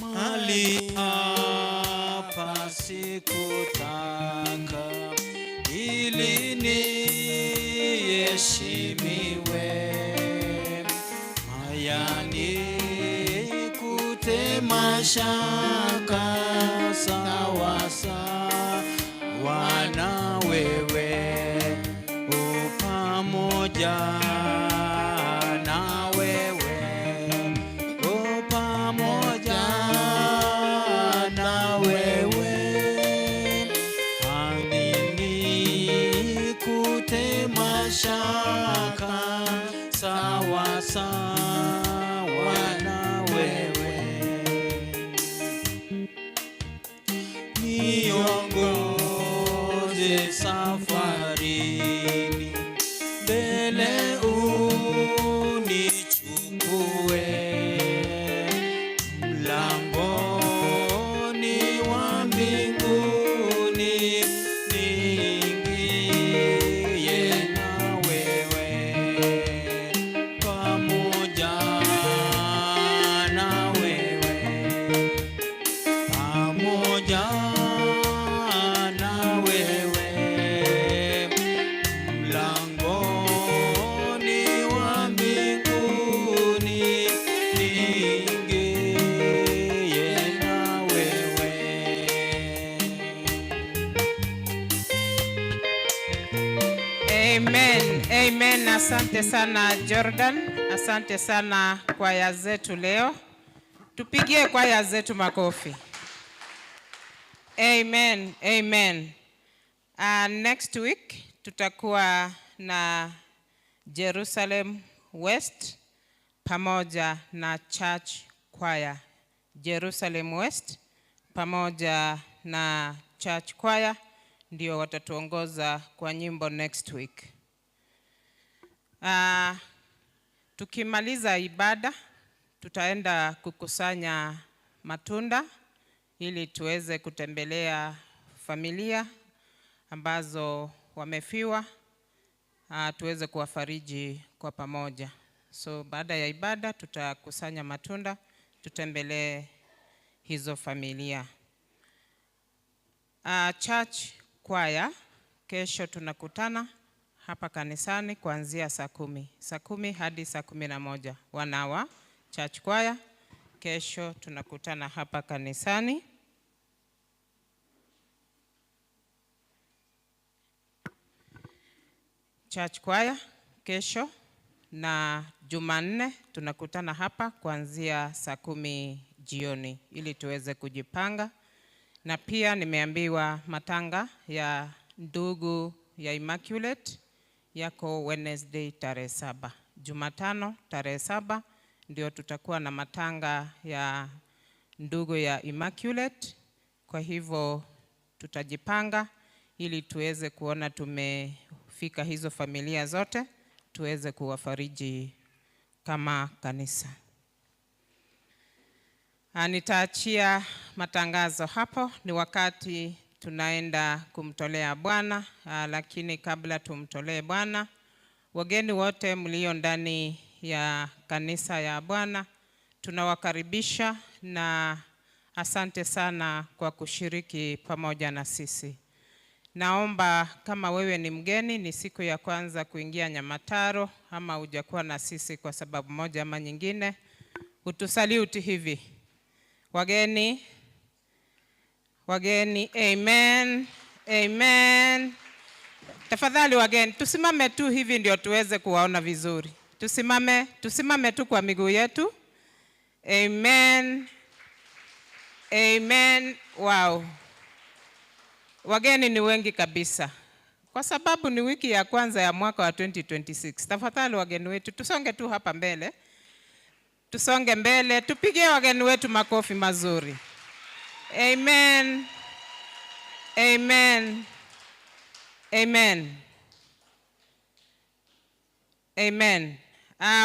mahali hapa sikutaka ili niheshimiwe, nikute shaka sawa sawa na wewe, pamoja na wewe, pamoja na wewe, nikute shaka sawa sawa na wewe, niongoze safarini, mbele unichukue, mlangoni wa mbinguni niingie na wewe, pamoja na wewe, pamoja na wewe, mlangoni wa mbinguni niingie na wewe. Amen. Amen. Asante sana Jordan. Asante sana kwaya zetu leo. Tupigie kwaya zetu makofi. Amen. Amen. Next week tutakuwa na Jerusalem West pamoja na Church Choir. Jerusalem West pamoja na Church Choir ndio watatuongoza kwa nyimbo next week. Tukimaliza ibada tutaenda kukusanya matunda ili tuweze kutembelea familia ambazo wamefiwa, tuweze kuwafariji kwa pamoja. So baada ya ibada tutakusanya matunda, tutembelee hizo familia. Church Choir kesho tunakutana hapa kanisani kuanzia saa 10 hadi saa 11. Wanawa Church Choir kesho tunakutana hapa kanisani. Church Choir kesho na Jumanne tunakutana hapa kuanzia saa 10 jioni ili tuweze kujipanga. Na pia nimeambiwa matanga ya ndugu ya Immaculate yako Wednesday tarehe 7. Jumatano tarehe 7 ndio tutakuwa na matanga ya ndugu ya Immaculate. Kwa hivyo tutajipanga ili tuweze kuona tumefika hizo familia zote, tuweze kuwafariji kama kanisa. Nitaachia matangazo hapo, ni wakati tunaenda kumtolea Bwana, lakini kabla tumtolee Bwana, wageni wote mlio ndani ya kanisa ya Bwana tunawakaribisha na asante sana kwa kushiriki pamoja na sisi. Naomba kama wewe ni mgeni, ni siku ya kwanza kuingia Nyamataro ama hujakuwa na sisi kwa sababu moja ama nyingine, utusaliuti hivi. Wageni, wageni, amen, amen. Tafadhali wageni, tusimame tu hivi ndio tuweze kuwaona vizuri. Tusimame tu kwa miguu yetu. Amen, amen, wow. Wageni ni wengi kabisa. Kwa sababu ni wiki ya kwanza ya mwaka wa 2026. Tafadhali wageni wetu, tusonge tu hapa mbele. Tusonge mbele, tupige wageni wetu makofi mazuri. Amen. Amen. Amen. Amen.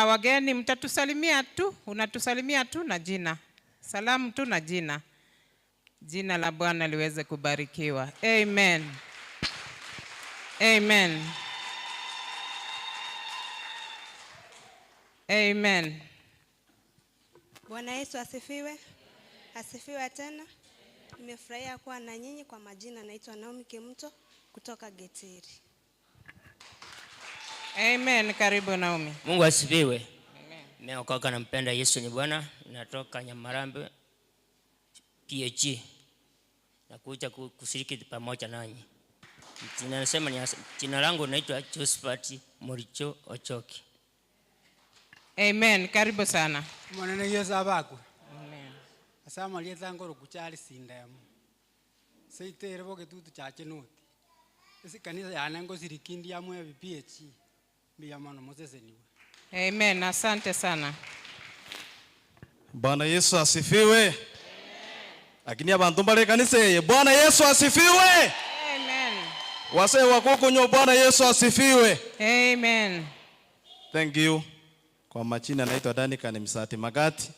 Wageni mtatusalimia tu, unatusalimia tu na jina. Salamu tu na jina. Jina la Bwana liweze kubarikiwa. Amen. Amen. Amen. Bwana Yesu asifiwe. Asifiwe tena. Nimefurahia kuwa na nyinyi. Kwa majina naitwa Naomi Kimto kutoka Getiri. Amen. Karibu Naomi. Mungu asifiwe. Amen. Nimeokoka na mpenda Yesu ni Bwana. Natoka Nyamarambe PH. Nakuja kushiriki pamoja nanyi. Jina langu naitwa Josephat Moricho Ochoki. Amen. Karibu sana. Mwana Yesu abakwe. Amen. Asama lieta ngoro kuchali sindemo. Seitere boke tutu chache noti. Esi kanisa yana ngo sirikindi ya mwe PH. Mbia mwana Moses niwe. Amen. Asante sana. Bwana Yesu asifiwe. Amen. Lakini abantu mbale kanisa ye Bwana Yesu asifiwe. Amen. Wase wako nyo Bwana Yesu asifiwe. Amen. Thank you. Kwa majina naitwa Danica Msati Magati.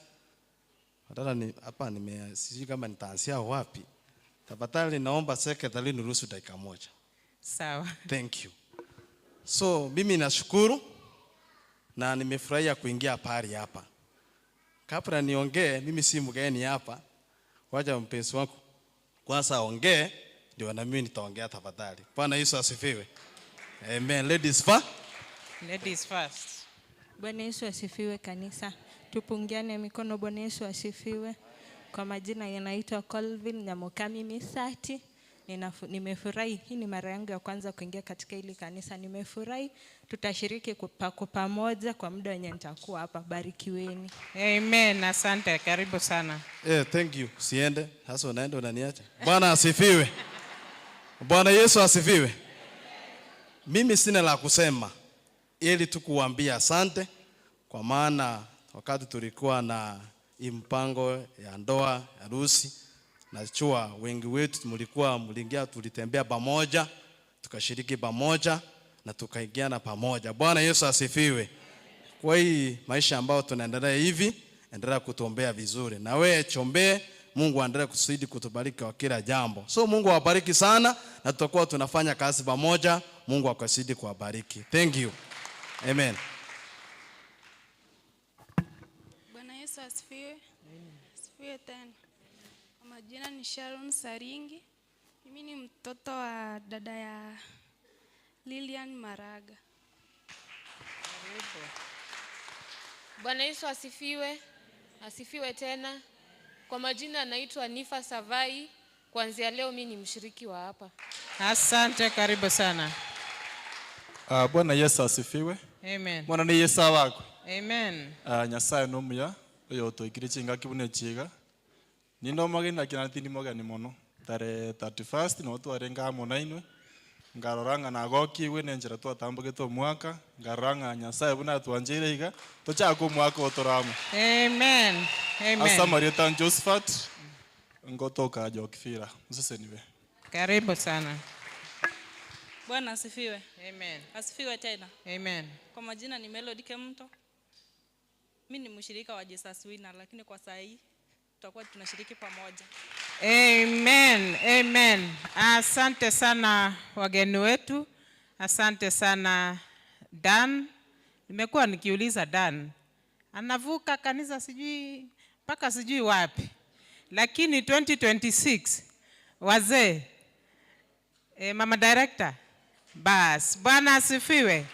Hata ni hapa sijui kama nitaanzia wapi. Tafadhali naomba secretary niruhusu dakika moja. Sawa. Thank you. So mimi nashukuru na nimefurahia kuingia pari hapa. Kabla niongee, mimi si mgeni hapa. Wacha mpenzi wangu kwanza aongee ndio na mimi nitaongea tafadhali. Bwana Yesu asifiwe. Amen. Ladies first. Ladies first. Bwana Yesu asifiwe kanisa. Tupungiane mikono. Bwana Yesu asifiwe. Kwa majina yanaitwa Colvin Nyamokami Misati. Nimefurahi. Hii ni mara yangu ya kwanza kuingia katika hili kanisa. Nimefurahi. Tutashiriki kwa pamoja kwa muda wenye nitakuwa hapa. Barikiweni. Amen. Asante. Karibu sana. Thank you. Siende. Hasa unaenda unaniacha. Bwana asifiwe. Bwana Yesu asifiwe. Mimi sina la kusema. Ili tukuambia asante kwa maana wakati tulikuwa na mpango ya ndoa, harusi, najua wengi wetu mliingia tulitembea pamoja, tukashiriki pamoja na tukaingiana pamoja. Bwana Yesu asifiwe. Kwa hii maisha ambayo tunaendelea hivi, endelea kutuombea vizuri. Na wewe chombee Mungu aendelee kusudi kutubariki kwa kila jambo. So Mungu awabariki sana na tutakuwa tunafanya kazi pamoja. Mungu akazidi kuwabariki. Thank you. Amen. Bwana Yesu asifiwe. Asifiwe tena. Kwa majina ni Sharon Saringi. Mimi ni mtoto wa dada ya Lilian Maraga. Bwana Yesu asifiwe. Asifiwe tena. Kwa majina naitwa Nifa Savai. Kuanzia leo mimi ni mshiriki wa hapa. Asante, karibu sana. Bwana Yesu asifiwe. Amen. Mwana ni Yesu wako. Amen. Nyasaye no muya oyo to ikiricinga kibune chiga. Nindo magina kinatini mogani mono. Tare 31st no to arenga monainwe. Ngaroranga na goki we nenjera to atambuke to mwaka. Ngaranga Nyasaye buna tuanjire iga. To chako mwaka otoramu. Amen. Amen. Asa Marieta Josephat. Ngotoka jokifira. Msiseniwe. Karibu sana. Bwana asifiwe. Amen. Asifiwe tena. Amen. Kwa majina ni Melody Kemto. Mimi ni mshirika wa Jesus Winner, lakini kwa saa hii tutakuwa tunashiriki pamoja. Amen. Amen. Asante sana wageni wetu. Asante sana Dan. Nimekuwa nikiuliza Dan. Anavuka kanisa sijui mpaka sijui wapi. Lakini 2026 wazee mama director bas. Bwana asifiwe.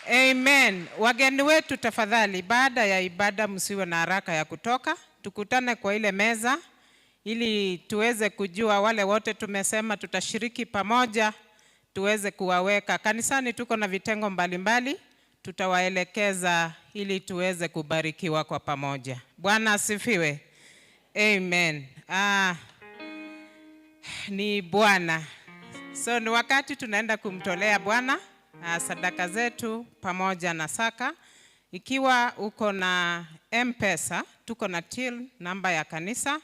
Amen. Wageni wetu tafadhali, baada ya ibada msiwe na haraka ya kutoka. Tukutane kwa ile meza ili tuweze kujua wale wote tumesema tutashiriki pamoja, tuweze kuwaweka. Kanisani tuko na vitengo mbalimbali, tutawaelekeza ili tuweze kubarikiwa kwa pamoja. Bwana asifiwe. Amen. Ni Bwana. So ni wakati tunaenda kumtolea Bwana sadaka zetu pamoja na saka. Ikiwa uko na M-Pesa, tuko na till namba ya kanisa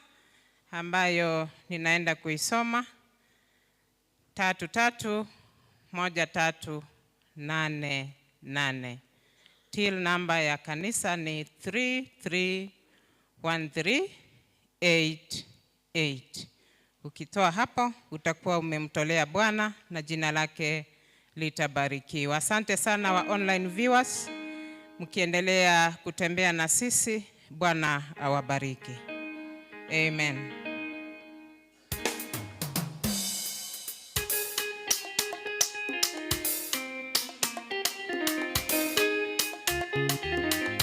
ambayo ninaenda kuisoma 331388. Till namba ya kanisa ni 331388. Ukitoa hapo utakuwa umemtolea Bwana na jina lake litabarikiwa. Asante sana wa online viewers, mkiendelea kutembea na sisi. Bwana awabariki. Amen.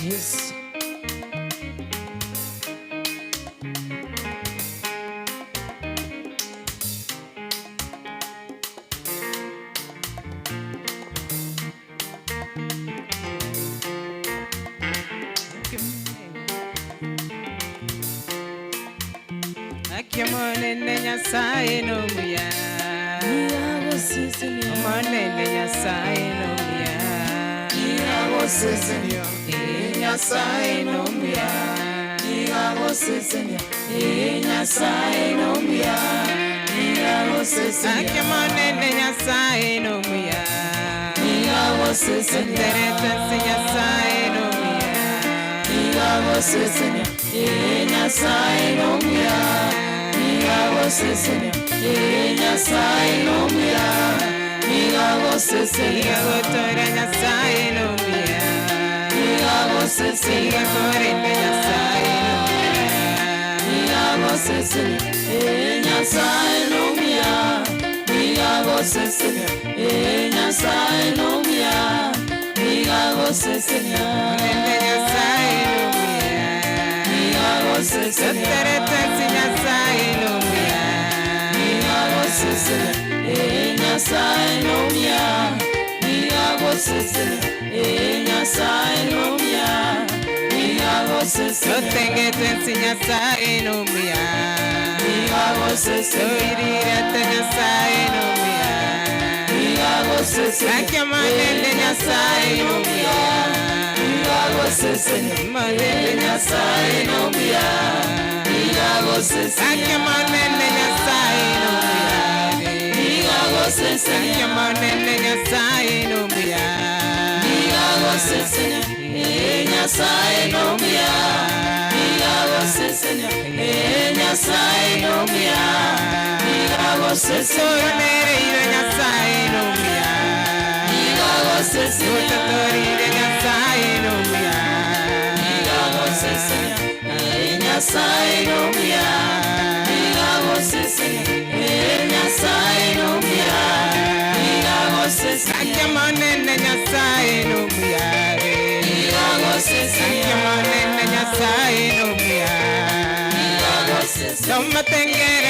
Yes. Monene Nyasaye no muya. Monene Nyasaye no muya. Nyasaye no muya. Nyasaye no muya. Monene Nyasaye no muya. Tereta Nyasaye no muya.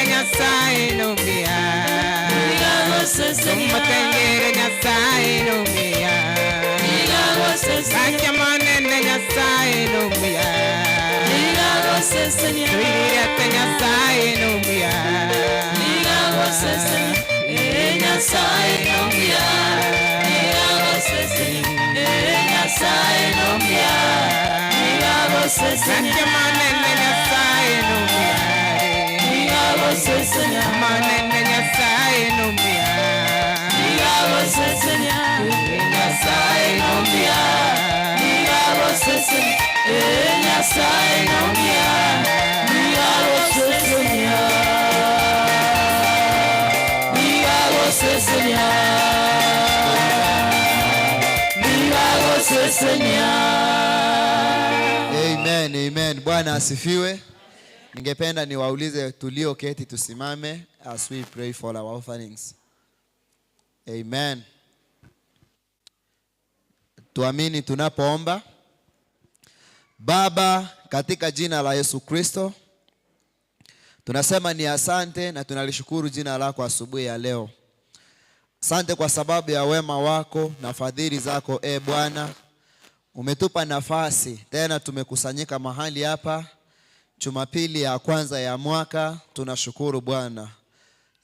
Nyasaye no muya. Nyasaye no muya. Sake manene nyasaye numuya. Nigago sesenya. Tuirete nyasaye numuya. Nigago sesenya. Nyasaye numuya. Nigago sesenya. Nyasaye numuya. Nigago sesenya. Sake manene nyasaye numuya. Nigago sesenya. Manene nyasaye numuya. Nigago sesenya. Nyasaye numuya. Nigago sesenya. Nyasaye numuya. Nigago sesenya. Nigago sesenya. Nigago sesenya. Amen, amen. Bwana asifiwe. Ningependa niwaulize tulioketi tusimame as we pray for our offerings. Amen. Tuamini tunapoomba. Baba, katika jina la Yesu Kristo, tunasema ni asante na tunalishukuru jina lako asubuhi ya leo. Asante kwa sababu ya wema wako na fadhili zako, Bwana. Umetupa nafasi tena tumekusanyika mahali hapa Jumapili ya kwanza ya mwaka. Tunashukuru Bwana.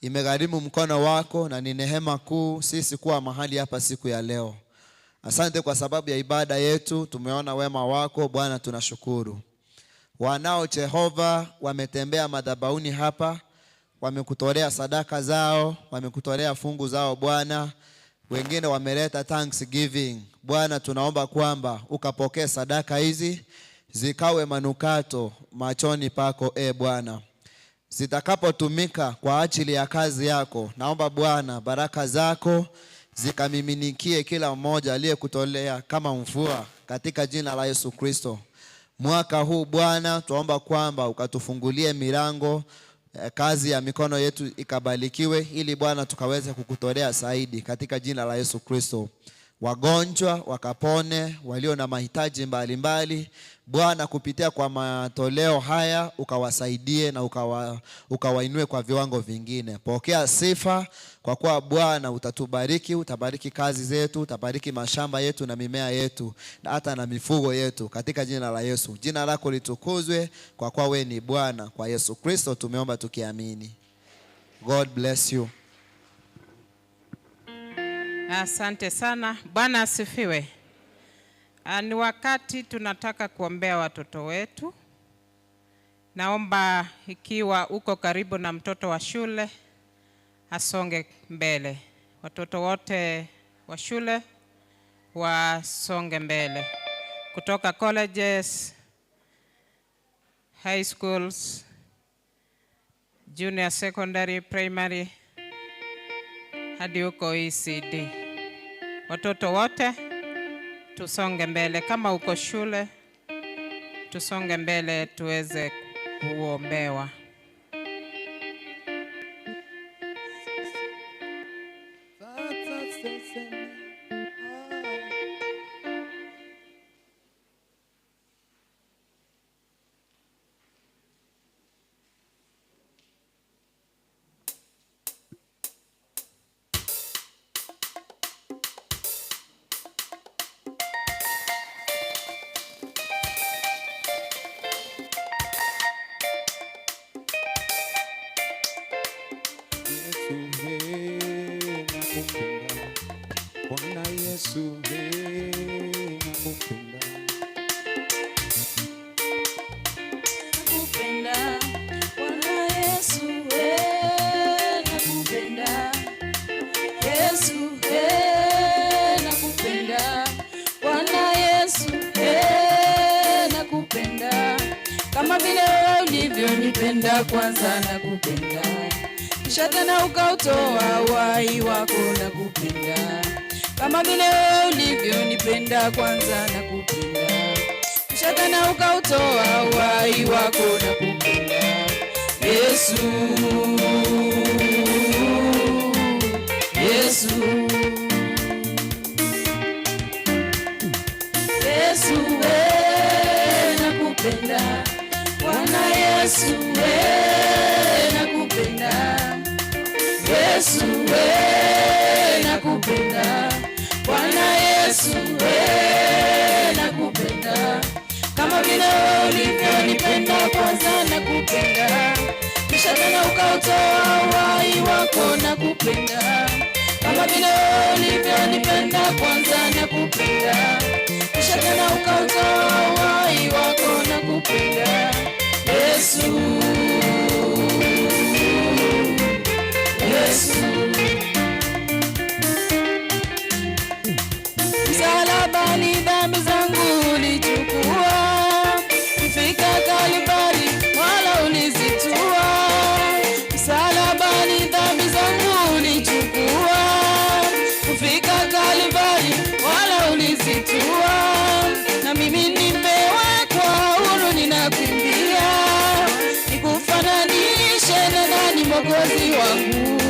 Imegharimu mkono wako na ni neema kuu sisi kuwa mahali hapa siku ya leo. Asante kwa sababu ya ibada yetu, tumeona wema wako Bwana, tunashukuru. Wanao Jehova wametembea madhabahuni hapa, wamekutolea sadaka zao, wamekutolea fungu zao Bwana. Wengine wameleta thanksgiving. Bwana, tunaomba kwamba ukapokee sadaka hizi zikawe manukato machoni pako Bwana. Zitakapotumika kwa ajili ya kazi yako, naomba Bwana baraka zako zikamiminikie kila mmoja aliyekutolea kama mvua katika jina la Yesu Kristo. Mwaka huu Bwana, tuomba kwamba ukatufungulie milango, kazi ya mikono yetu ikabarikiwe ili Bwana tukaweze kukutolea zaidi katika jina la Yesu Kristo. Wagonjwa wakapone, walio na mahitaji mbalimbali Bwana, kupitia kwa matoleo haya ukawasaidie na ukawainue kwa viwango vingine. Pokea sifa kwa kuwa Bwana utatubariki, utabariki kazi zetu, utabariki mashamba yetu na mimea yetu na hata na mifugo yetu katika jina la Yesu. Jina lako litukuzwe kwa kuwa wewe ni Bwana. Kwa Yesu Kristo tumeomba tukiamini. God bless you. Asante sana. Bwana asifiwe. Ni wakati tunataka kuombea watoto wetu. Naomba ikiwa uko karibu na mtoto wa shule asonge mbele. Watoto wote wa shule wasonge mbele. Kutoka colleges, high schools, junior secondary, primary hadi huko ECD. Watoto wote tusonge mbele. Kama uko shule tusonge mbele tuweze kuombewa. Bwana Yesu nakupenda. Nakupenda Bwana Yesu nakupenda. Yesu nakupenda. Bwana Yesu nakupenda. Kama vile ulivyonipenda kwanza nakupenda. Kisha tena ukautoa uhai wako nakupenda. Kama vile ulivyonipenda kwanza nakupenda. Kisha tena ukautoa uhai wako nakupenda. Yesu, Yesu, Yesu nakupenda. Bwana Yesu nakupenda. Yesu nakupenda. Bwana Yesu ukautoa uhai wako na kupenda, kama vile ulivyonipenda kwanza na kupenda, kisha tena ukautoa uhai wako na kupenda. Yesu, Yesu, msalabani dhambi zangu ulichukua, kufika Kalvari wala ulizitua. Msalabani dhambi zangu ulichukua, kufika Kalvari wala ulizitua. Na mimi nimewekwa huru, ninakimbia nikufananishe na nani Mwokozi wangu.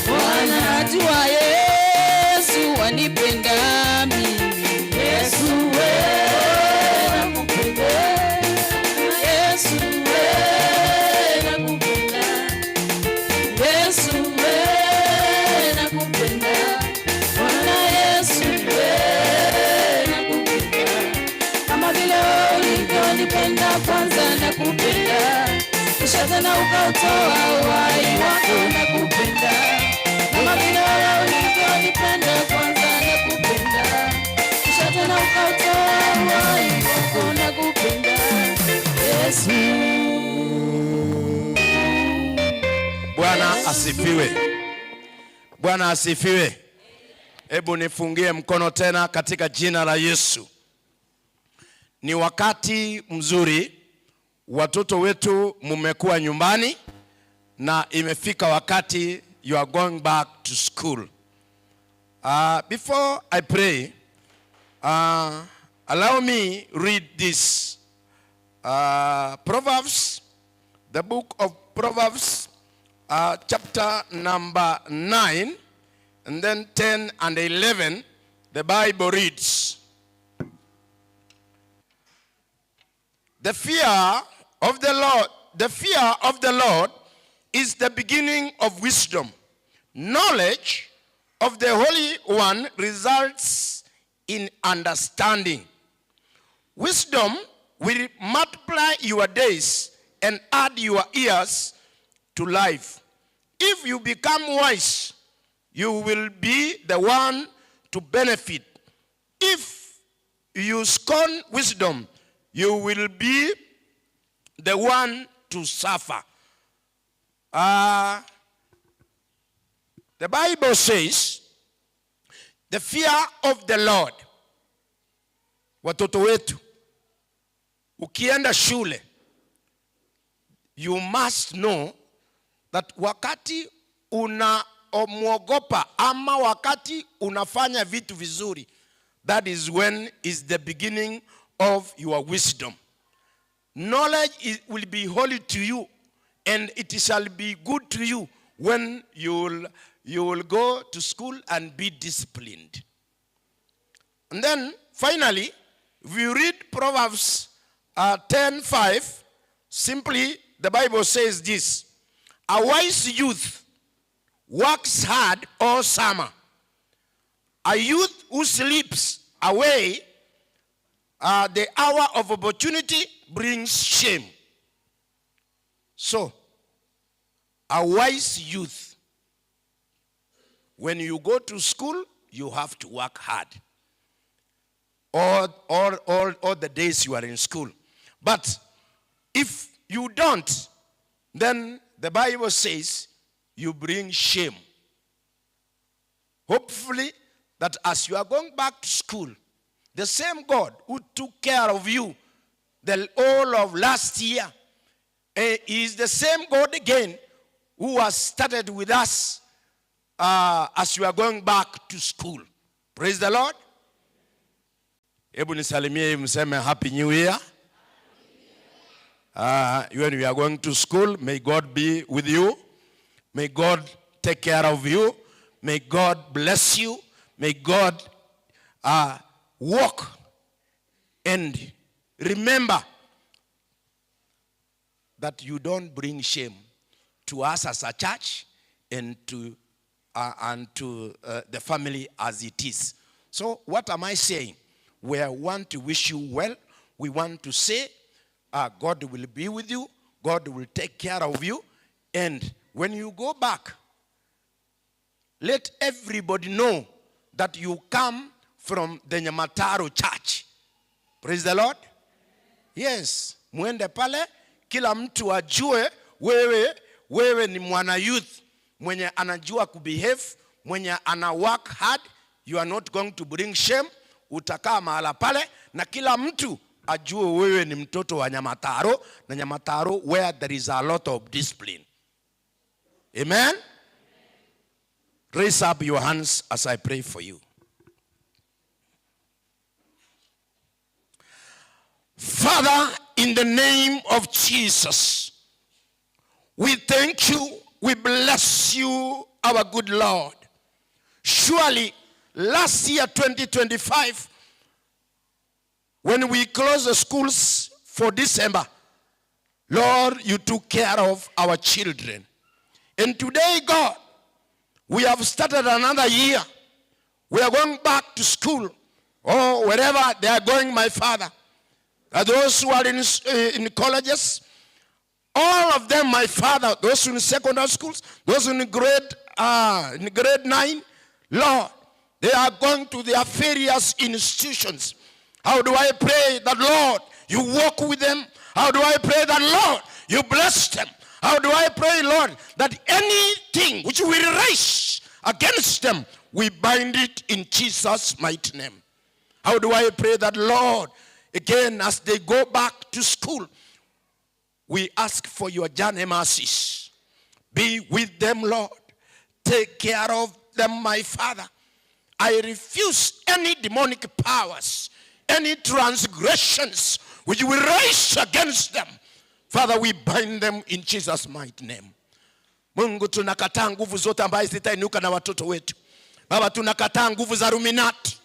Bwana ajua Yesu wanipenda mimi. Yesu wewe nakupenda, Yesu wewe nakupenda, Yesu wewe nakupenda, Bwana Yesu wewe nakupenda, kama vile ulivyonipenda kwanza nakupenda, kisha tena ukautoa uhai wako nakupenda, kama vile ulivyonipenda kwanza nakupenda, kisha tena ukautoa uhai wako nakupenda. Yesu. Bwana asifiwe. Bwana asifiwe. Hebu nifungie mkono tena katika jina la Yesu. Ni wakati mzuri, watoto wetu mmekuwa nyumbani na imefika wakati you are going back to school. Before I pray, allow me read this Proverbs, the book of Proverbs, chapter number 9, and then 10 and 11. The Bible reads, the fear of the Lord is the beginning of wisdom. Knowledge of the Holy One results in understanding. Wisdom will multiply your days and add your years to life. If you become wise, you will be the one to benefit. If you scorn wisdom, you will be the one to suffer. The Bible says, the fear of the Lord. Watoto wetu, ukienda shule, you must know that wakati unamwogopa ama wakati unafanya vitu vizuri, that is when is the beginning of your wisdom. Knowledge will be holy to you, and it shall be good to you when you will go to school and be disciplined. And then finally, if you read Proverbs 10:5, simply the Bible says this: a wise youth works hard all summer. A youth who sleeps away the hour of opportunity brings shame. So, a wise youth, when you go to school, you have to work hard. All the days you are in school. But if you don't, then the Bible says you bring shame. Hopefully, that as you are going back to school, the same God who took care of you the whole of last year is the same God again who has started with us as you are going back to school. Praise the Lord. Ebu nisalimie mseme Happy New Year. When you are going to school, may God be with you. May God take care of you. May God bless you. May God walk. And remember that you don't bring shame to us as a church and to the family as it is. So what am I saying? We want to wish you well. We want to say God will be with you. God will take care of you. And when you go back, let everybody know that you come from the Nyamataro church. Praise the Lord. Yes. Muende pale, kila mtu ajue wewe ni mwana youth mwenye anajua kubehave, mwenye ana work hard. You are not going to bring shame. Utakaa mahala pale na kila mtu ajue wewe ni mtoto wa Nyamataro, na Nyamataro where there is a lot of discipline. Amen. Raise up your hands as I pray for you. Father, in the name of Jesus, we thank you, we bless you, our good Lord. Surely, last year, 2025, when we closed the schools for December, Lord, you took care of our children. And today, God, we have started another year. We are going back to school, or wherever they are going, my Father. Those who are in colleges, all of them, my Father, those in secondary schools, those in grade 9, Lord, they are going to their various institutions. How do I pray that, Lord, you walk with them? How do I pray that, Lord, you bless them? How do I pray, Lord, that anything which we raise against them, we bind it in Jesus' mighty name? How do I pray that, Lord, again, as they go back to school, we ask for your journey mercies. Be with them, Lord. Take care of them, my Father. I refuse any demonic powers, any transgressions which we raise against them. Father, we bind them in Jesus' mighty name. Mungu, tunakataa nguvu zote ambazo zitainuka na watoto wetu. Baba, tunakataa nguvu za Ruminati.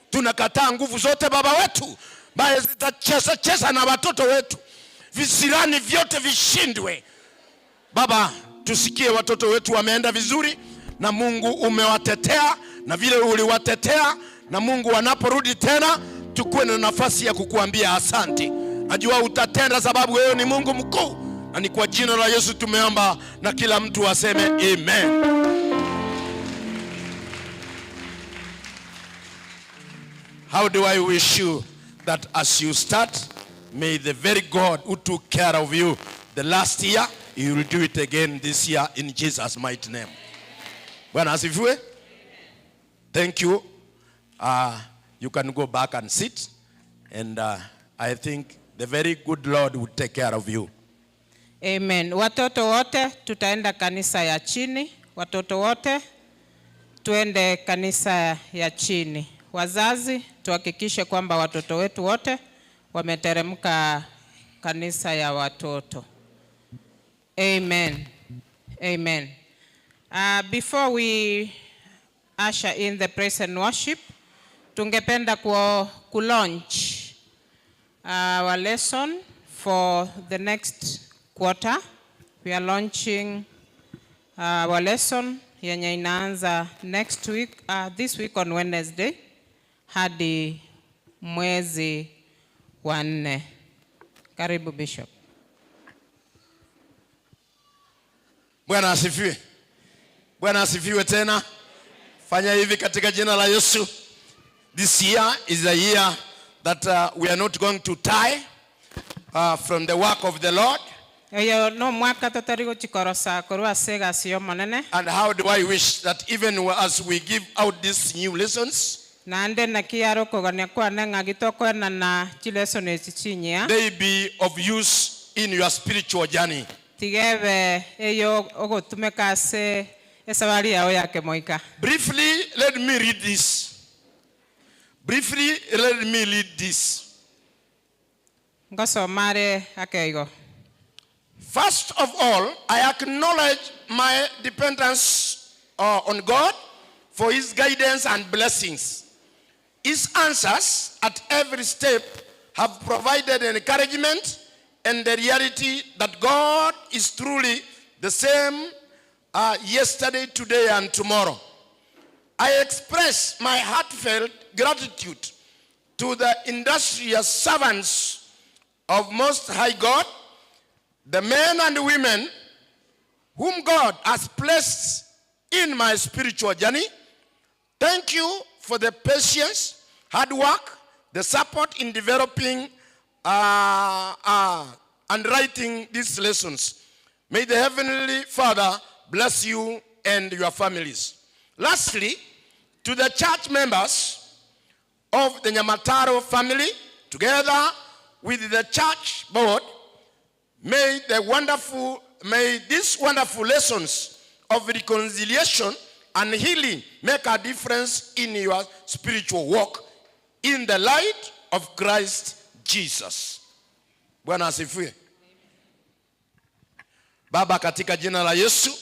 Tunakataa nguvu zote, Baba wetu, ambazo zitacheza na watoto wetu. Visirani vyote vishindwe. Baba, tusikie watoto wetu wameenda vizuri, na Mungu umewatetea, na vile uliwatetea, na Mungu wanaporudi tena, tukue na nafasi ya kukuambia asante. Najua utatenda sababu wewe ni Mungu mkuu, na ni kwa jina la Yesu tumeomba, na kila mtu aseme amen. How do I wish you that as you start, may the very God who took care of you the last year, he will do it again this year in Jesus' mighty name. Bwana asifiwe. Thank you. You can go back and sit, and I think the very good Lord will take care of you. Amen. Watoto wote tutaenda kanisa ya chini. Watoto wote tuende kanisa ya chini. Wazazi tuhakikishe kwamba watoto wetu wote wameteremka kanisa ya watoto. Amen. Amen. Before we usher in the praise and worship, tungependa ku-launch our lesson for the next quarter. We are launching our lesson yenye inaanza next week, this week on Wednesday, hadi mwezi wa 4. Karibu Bishop. Bwana asifiwe. Bwana asifiwe tena. Fanya hivi katika jina la Yesu. This year is a year that we are not going to tie from the work of the Lord. And how do I wish that even as we give out these new lessons, they be of use in your spiritual journey. Briefly, let me read this. First of all, I acknowledge my dependence on God for his guidance and blessings. His answers at every step have provided encouragement and the reality that God is truly the same yesterday, today, and tomorrow. I express my heartfelt gratitude to the industrious servants of Most High God, the men and women whom God has placed in my spiritual journey. Thank you for the patience, hard work, the support in developing and writing these lessons. May the Heavenly Father bless you and your families. Lastly, to the church members of the Nyamataro family, together with the church board, may these wonderful lessons of reconciliation and healing make a difference in your spiritual walk in the light of Christ Jesus. Bwana asifiwe. Baba, katika jina la Yesu,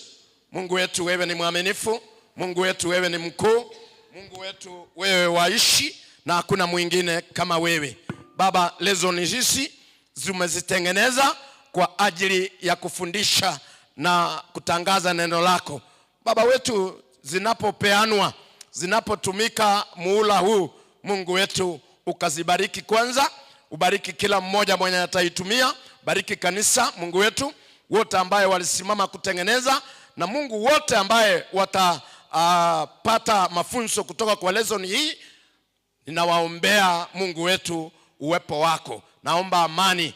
Mungu wetu wewe ni mwaminifu, Mungu wetu wewe ni mkuu, Mungu wetu wewe waishi na hakuna mwingine kama wewe. Baba, lesson hizi zumezitengeneza kwa ajili ya kufundisha na kutangaza neno lako. Baba wetu, zinapopeanwa, zinapotumika muhula huu, Mungu wetu ukazibariki kwanza, ubariki kila mmoja mwenye ataitumia, bariki kanisa, Mungu wetu, wote ambaye walisimama kutengeneza, na Mungu wote ambaye watapata mafunzo kutoka kwa lesson hii, ninawaombea Mungu wetu uwepo wako. Naomba amani.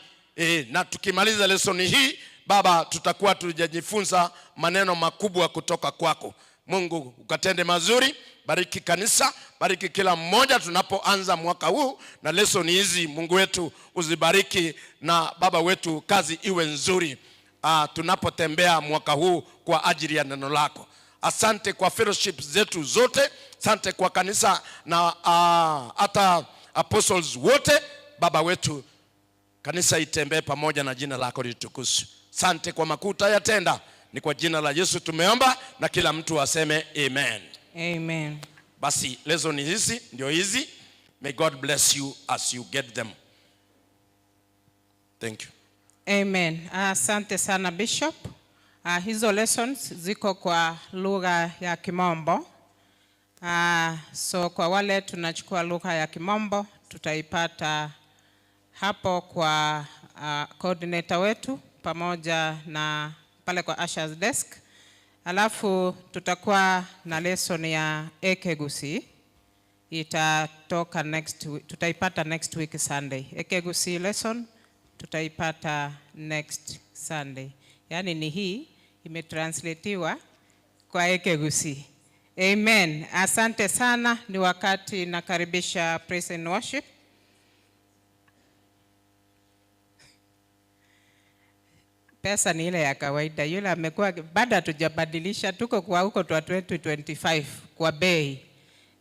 Na tukimaliza lesson hii, Baba, tutakuwa tujajifunza maneno makubwa kutoka kwako. Mungu ukatende mazuri, bariki kanisa, bariki kila mmoja tunapoanza mwaka huu na lesson hizi. Mungu wetu uzibariki, na Baba wetu kazi iwe nzuri tunapotembea mwaka huu kwa ajili ya neno lako. Asante kwa fellowship zetu zote, asante kwa kanisa na hata apostles wote. Baba wetu, kanisa itembee pamoja na jina lako litukuzwe. Asante kwa makuta yatenda, ni kwa jina la Yesu tumeomba, na kila mtu aseme amen. Amen. Basi lesson hizi ndio hizi. May God bless you as you get them. Thank you. Amen. Asante sana Bishop. Hizo lessons ziko kwa lugha ya Kimombo. So kwa wale tunachukua lugha ya Kimombo, tutaipata hapo kwa coordinator wetu pamoja na pale kwa Asha's desk. Alafu tutakuwa na lesson ya Ekegusi. Itatoka tutaipata next week Sunday. Ekegusi lesson tutaipata next Sunday. Yani ni hii imetranslatiwa kwa Ekegusi. Amen. Asante sana. Ni wakati nakaribisha praise and worship. Pesa ni ile ya kawaida. Yule amekuwa bado hatujabadilisha, tuko kwa huko 2025 kwa bei.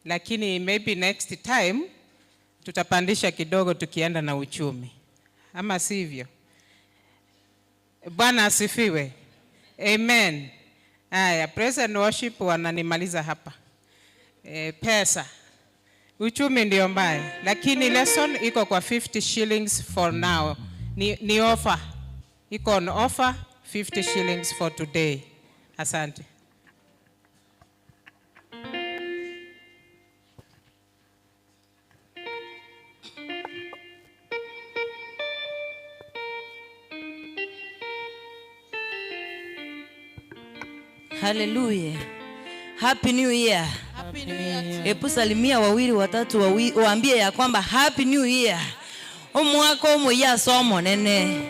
Lakini maybe next time tutapandisha kidogo tukienda na uchumi. Ama sivyo? Bwana asifiwe. Amen. Haya, praise and worship wananimaliza hapa. Pesa. Uchumi ndio mbaya. Lakini lesson iko kwa 50 shillings for now. Ni offer. Iko on offer 50 shillings for today. Asante. Hallelujah. Happy New Year. Happy New Year. Epu salimia wawili watatu waambie ya kwamba Happy New Year. Omwaka omuya somo nene.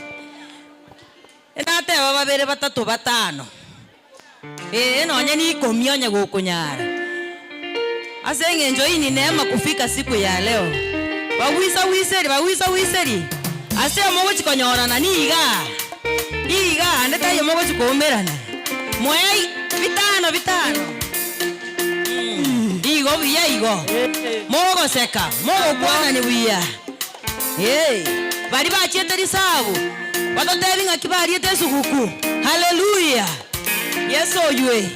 Enate babere batatu batano. Nonya ni komionya gukunyara. Asenge enjoy ni neema kufika siku ya leo. Bawisa wiseri. Ase omogo chikonyora na niga. Iga ndeta yomogo chikomerana. Mwai vitano. Igo biya igo. Mogo seka, mogo kwana ni biya. Bari bacheteri sabu. Watotevi ngakibari ete sukuku. Hallelujah. Yesu oyue.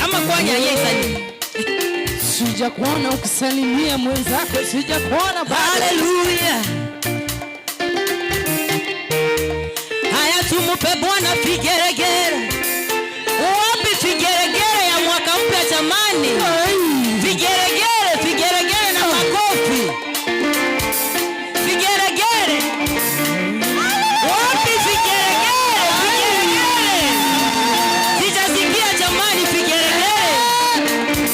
Ama kwanya yesani. Sijakuona ukisalimia mwenzako, sijakuona bado. Hallelujah. Haya tumu Mpe Bwana vigeregere. Wapi vigeregere ya mwaka mpya jamani? Vigeregere, vigeregere na makofi. Vigeregere. Wapi vigeregere? Vigeregere. Sijasikia jamani vigeregere.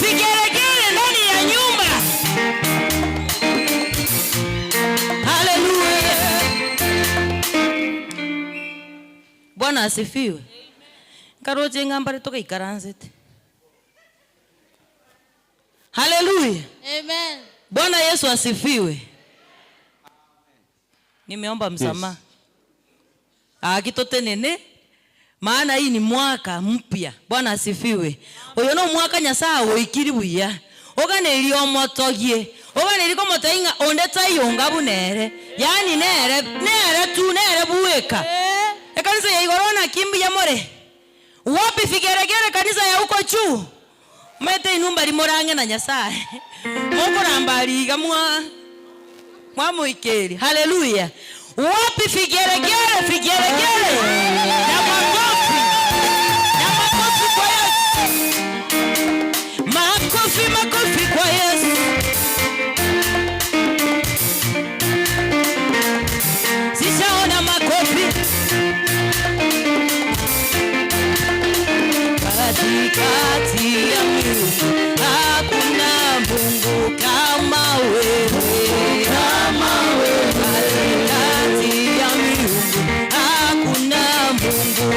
Vigeregere ndani ya nyumba. Hallelujah. Bwana asifiwe. Karoje ngambare toka ikaranzete. Hallelujah. Amen. Bwana Yesu asifiwe. Nimeomba msamaha. Akitote nene. Maana hii ni mwaka mpya. Bwana asifiwe. Oyo no mwaka Nyasaye oikiri buya. Ogane iliyo motogie. Ogane iliko motainga ondeta yonga bunere. Yani nere tu nere buweka. Kanisa ya igorona kimbi ya more. Wapi vigeregere kanisa ya huko juu? Mete inumba limorange na Nyasaye. Mungu nambaliga mwa muikeri. Hallelujah. Wapi vigeregere, vigeregere. Na makofi. Na makofi kwa Yesu. Makofi, makofi kwa Yesu. Sishaona makofi. Katikati ya miungu hakuna Mungu kama wewe, kama wewe. Katikati ya miungu hakuna Mungu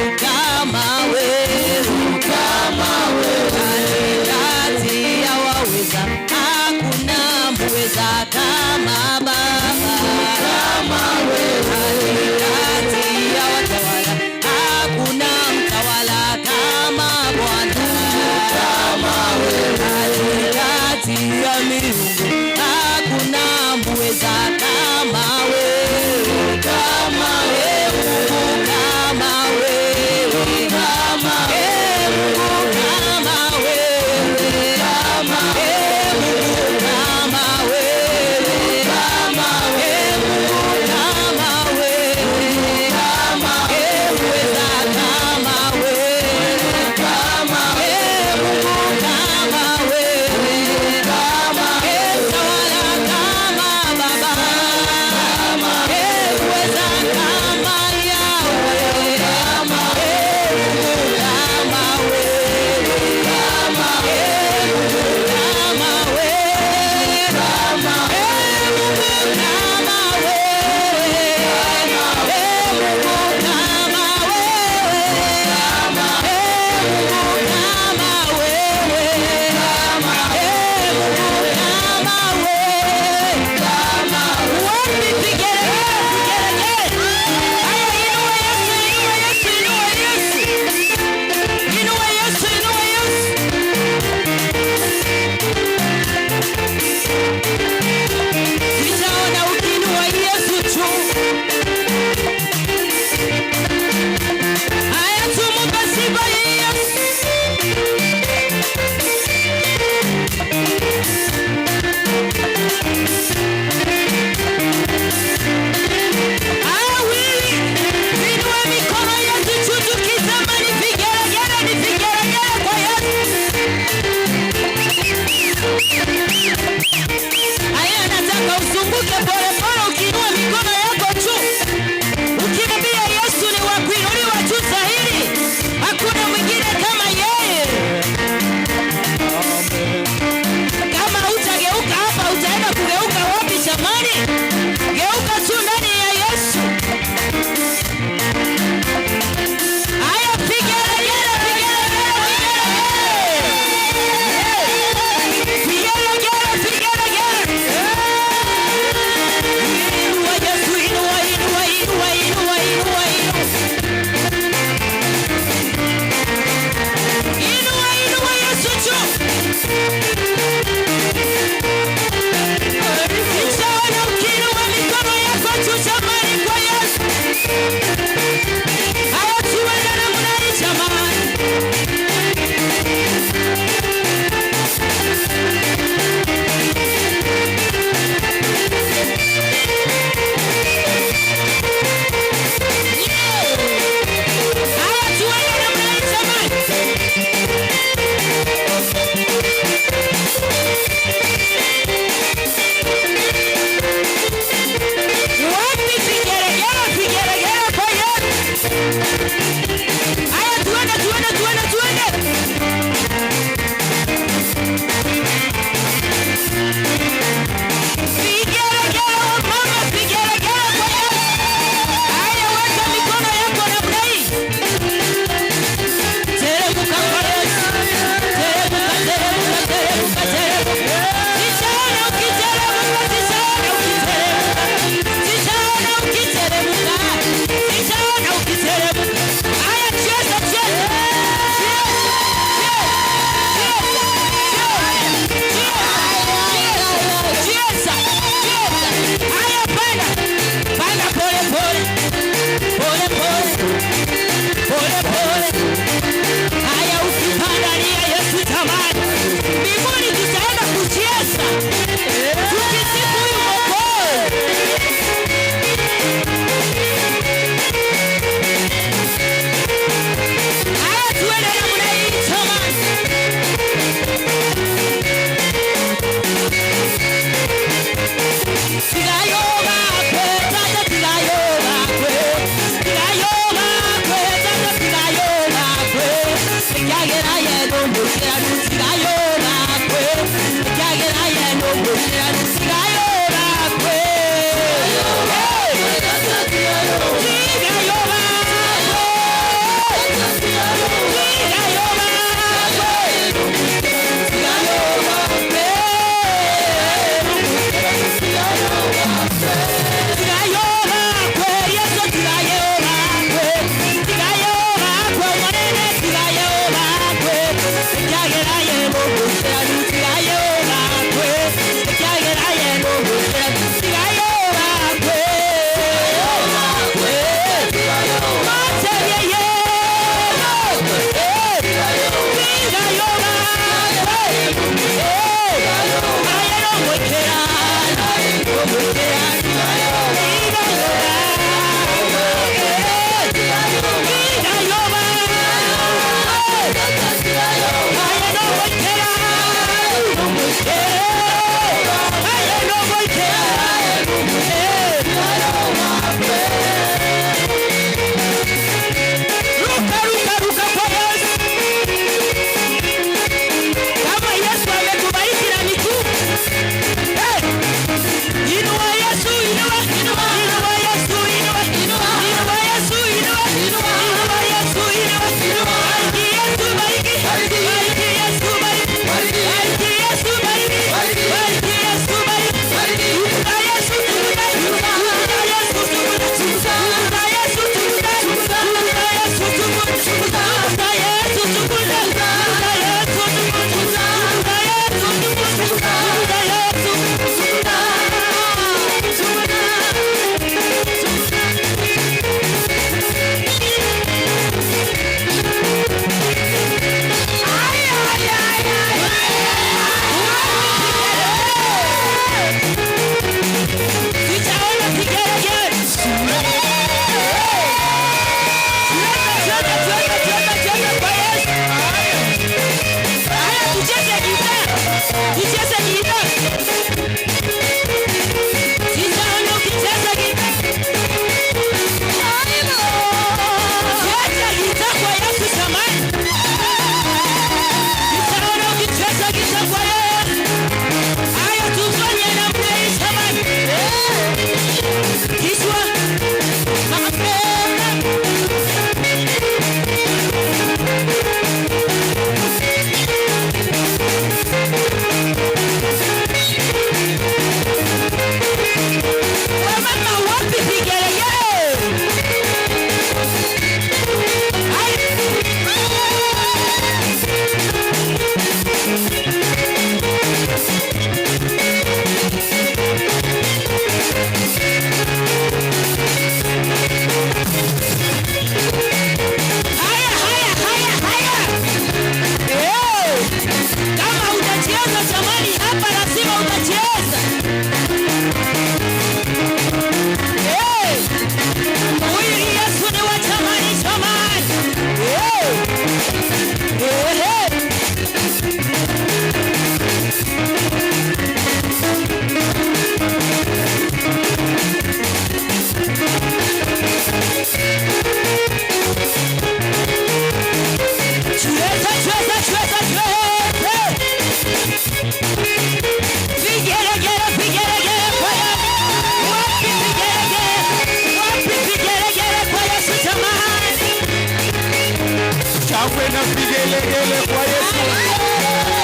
shangwe na vigelegele kwa Yesu.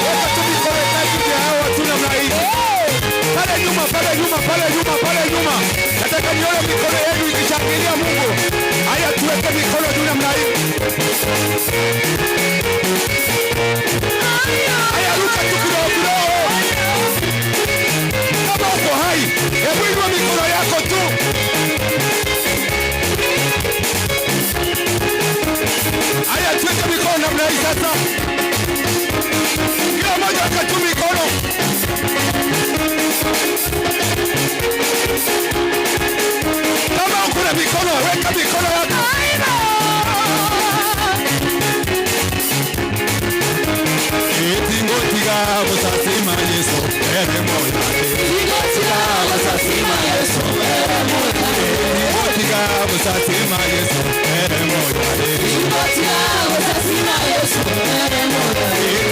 Weka tu mikono kati ya hao watu namna hii. Pale nyuma, pale nyuma, pale nyuma, pale nyuma. Nataka nione mikono yenu ikishangilia Mungu. Haya, tuweke mikono juu namna hii. Haya, ruka tu kidogo. Kama uko hai, hebu inua mikono yako tu. Haya, tuweke mikono namna hii sasa. Kila mmoja weka tu mikono. Kama uko na mikono, weka mikono yako. Tingotiga busasima Yesu ere moya. Tingotiga busasima Yesu ere moya. Tingotiga busasima Yesu ere moya. Tingotiga busasima Yesu ere moya.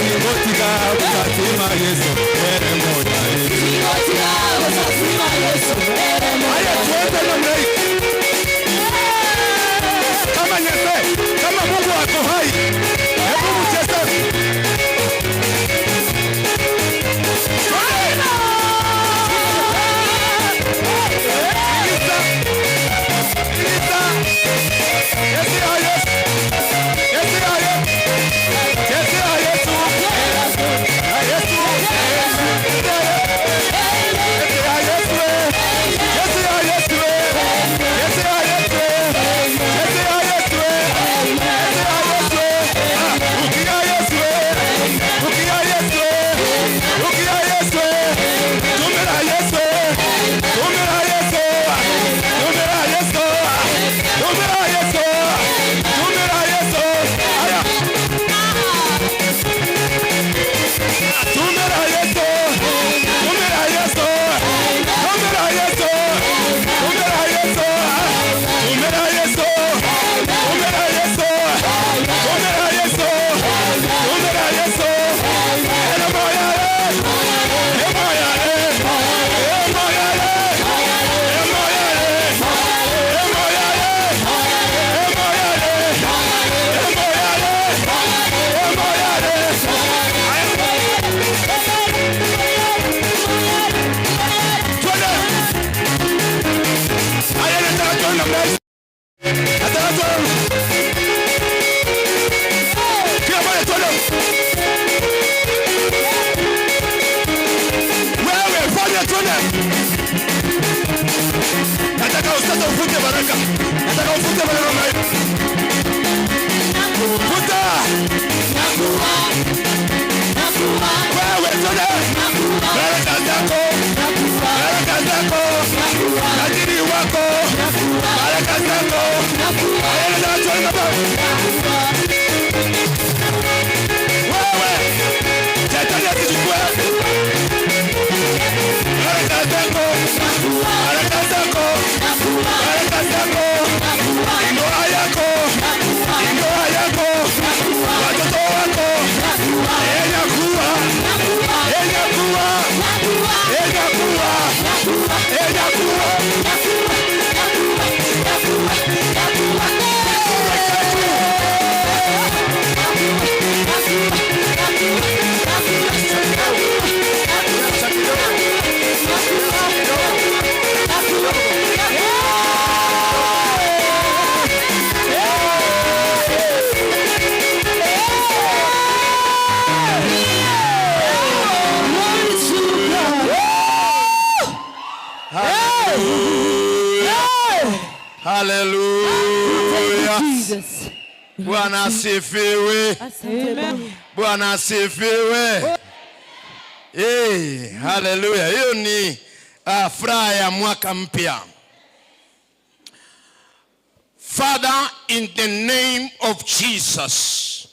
Tingotiga busasima Yesu ere moya. Tingotiga busasima Yesu ere moya. Haya tuende namna hii. Kama nyese, kama Mungu ako hai. Hebu mcheze. Hallelujah. Bwana asifiwe. Bwana asifiwe. Hallelujah. Hiyo ni furaha ya mwaka mpya. Father, in the name of Jesus,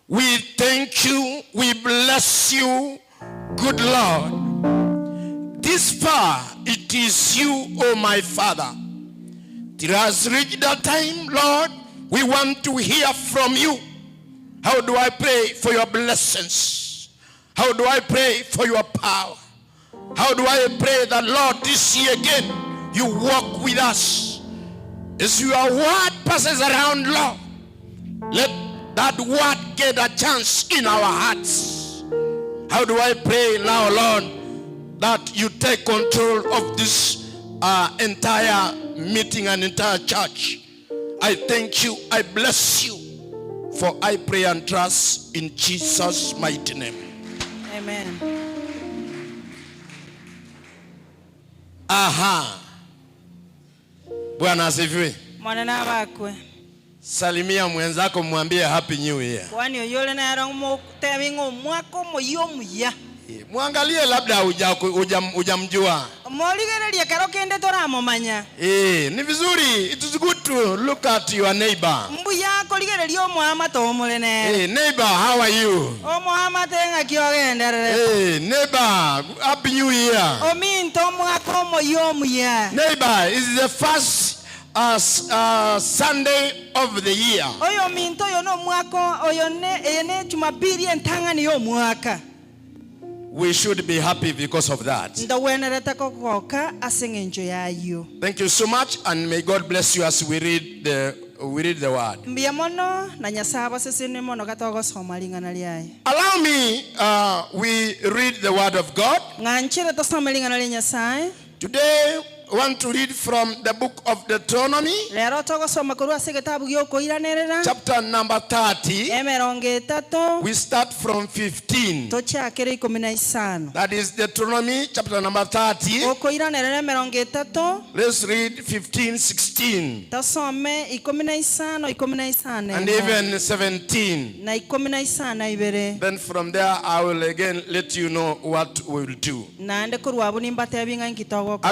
we thank you, we bless you, good Lord. This far, it is you, oh my Father. It has reached that time, Lord, we want to hear from you. How do I pray for your blessings? How do I pray for your power? How do I pray that, Lord, this year again, you walk with us? As your word passes around, Lord, let that word get a chance in our hearts. How do I pray now, Lord, that you take control of this entire meeting and entire church? I thank you, I bless you, for I pray and trust in Jesus' mighty name. Amen. Aha. Bwana asifiwe. Mwana bakwe. Salimia mwenzako, mwambie happy new year. Kwani oyole na yarangu tebingo mwako moyomuya. Mwangalie labda hujamjua. Moligerelia karo kende toramomanya. Ni vizuri. It is good to look at your neighbor. Mbuya ko ligerelia omwama to mulene. Neighbor, how are you? Omwama tenga kyogendere. Neighbor, happy new year. Ominto mwako moyomuya. Neighbor, is the first Sunday of the year. Oyo minto yo no mwako oyo ne Jumapili entangani yo mwaka. We should be happy because of that. Thank you so much, and may God bless you as we read the word. Allow me, we read the word of God. Today, I want to read from the book of Deuteronomy, chapter number 30. We start from 15. That is Deuteronomy chapter number 30. Let's read 15, 16, and even 17. Then from there I will again let you know what we will do. I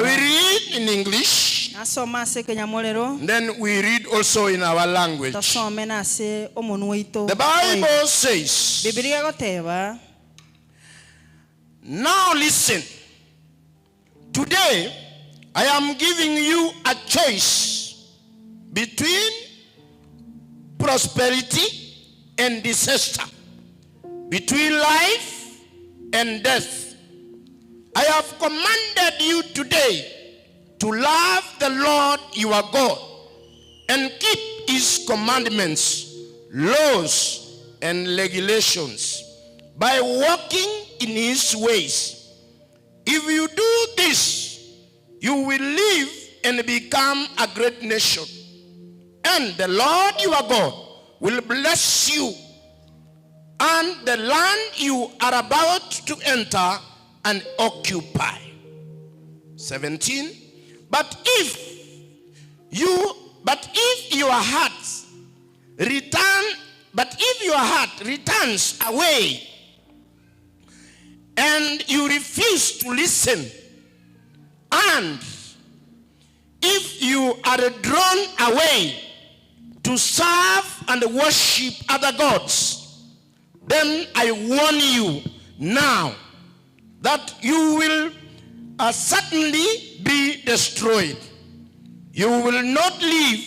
will read in English, then we read also in our language. The Bible says, now listen, today I am giving you a choice between prosperity and disaster, between life and death. I have commanded you today to love the Lord your God and keep his commandments, laws, and regulations by walking in his ways. If you do this, you will live and become a great nation. And the Lord your God will bless you and the land you are about to enter and occupy. 17. But if your heart returns away and you refuse to listen, and if you are drawn away to serve and worship other gods, then I warn you now that you will certainly be destroyed. You will not live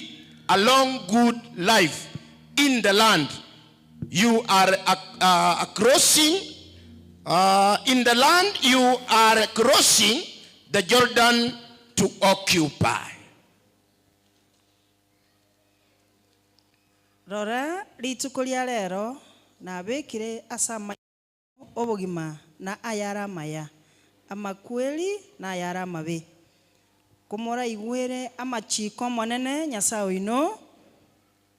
a long good life in the land you are crossing. In the land you are crossing the Jordan to occupy. Rora rituko lya lero na bekire asama obogima na ayara maya amakweli na ayara mabe kumora igwere amachiko monene Nyasaye ino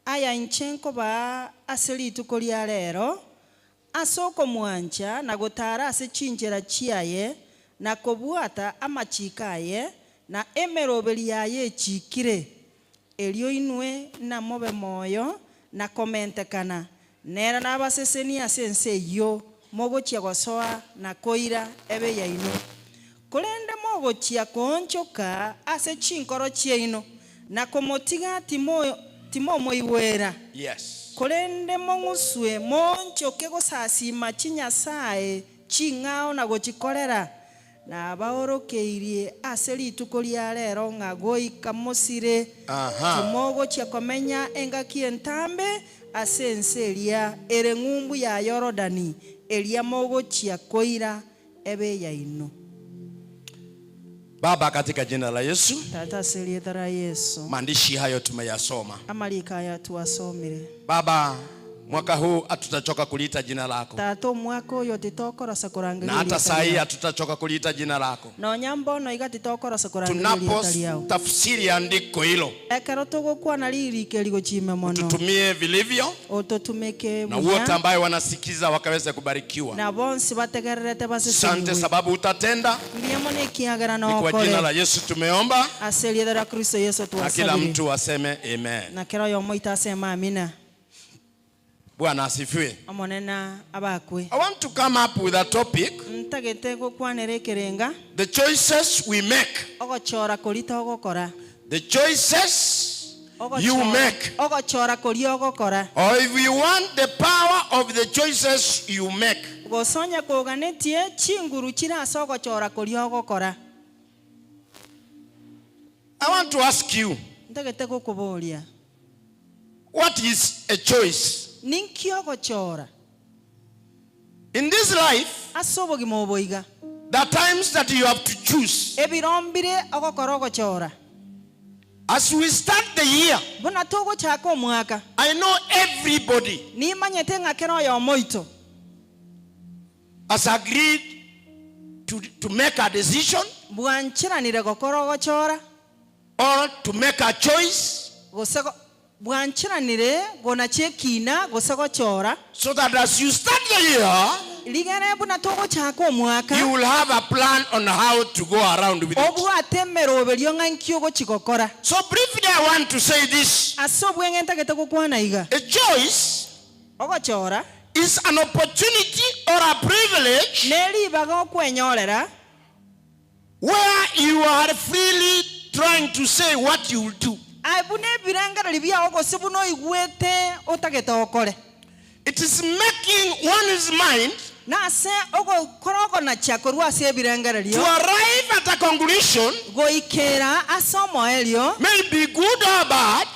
aya inchenko ba aseli rituko lya lero asoko mwancha na gotara ase chinjera chiaye na kobuata amachikaye na emerobeli yaye chikire elio inwe na mobe moyo na komentekana nera na baseseni asense yo mogochia gosoa na koira ebe yaino kolende mogochia konchoka ase chinkoro chieno na komotiga timo moiwera. Yes. Kolende monguswe monchoke gosasima chinyasaye chingao na gochikorera na baorokeirie ase rituko lya lero ngagoika mosire timogo chia komenya engaki entambe ase enseria ere ngumbu ya Yorodani elia mogo chia koira ebe ya ino. Baba, katika jina la Yesu, tata selietara Yesu, maandishi hayo tumeyasoma. amalika haya tuwasomire. Baba, Mwaka huu hatutachoka kuliita jina lako. Tato mwako yote tokora sakuranga. Na hata saa hii hatutachoka kuliita jina lako. Na nyambo no igati tokora sakuranga. Tunapotafsiri andiko hilo. Ekarotogo kwa naliri keligo chime mono. Tutumie vilivyo. Ototumeke na wote ambao wanasikiza wakaweze kubarikiwa. Na bonsi bategerete basi. Asante sababu utatenda. Ndiamone kiagara na okole. Kwa jina la Yesu tumeomba. Aseli ya Kristo Yesu tuwasali. Na kila mtu aseme amen. Na kila yomo itasema amina. Bwana asifiwe. Amonena abakwe. I want to come up with a topic. Ntagete ko kwanerekerenga. The choices we make. Ogochora kolita ogokora. The choices you make. Ogochora kolio ogokora. Or if you want the power of the choices you make. Gosonya koganetie chinguru chira sogochora kolio ogokora. I want to ask you. Ntagete ko kubolia. What is a choice? Ninkiogochora. In this life, asobogi moboiga. There are times that you have to choose. Ebirombire ogokorogochora. As we start the year, buna togo chako mwaka. I know everybody ni manyete ngakero ya moito has agreed to make a decision bwanchiranire gokorogochora or to make a choice gosego bwanchiranire gona chekina gosegochora so that as you start the year ligere buna togo chako mwaka you will have a plan on how to go around with it. Obwatemero belionga nkyogo chikokora. So briefly I want to say this. Asobwengenta getako kwana iga. A choice ogochora is an opportunity or a privilege neli bago kwenyorera where you are freely trying to say what you will do. Aibune biranga libia ogo sebuno igwete otageta okore. It is making one's mind to arrive at a conclusion, may be good or bad,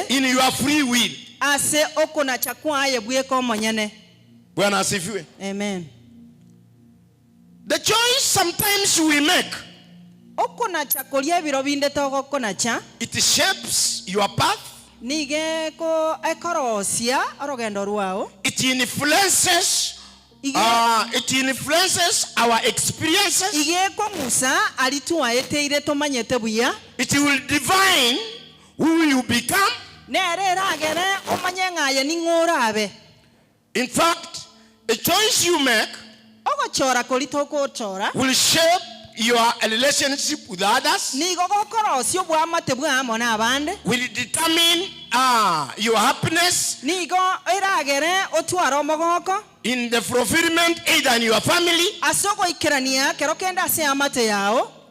in your free will. Amen. The choice sometimes we make, it shapes your path. It influences our experiences. It will define who you become. In fact, a choice you make will shape your relationship with others, will determine your happiness in the fulfillment either in your family,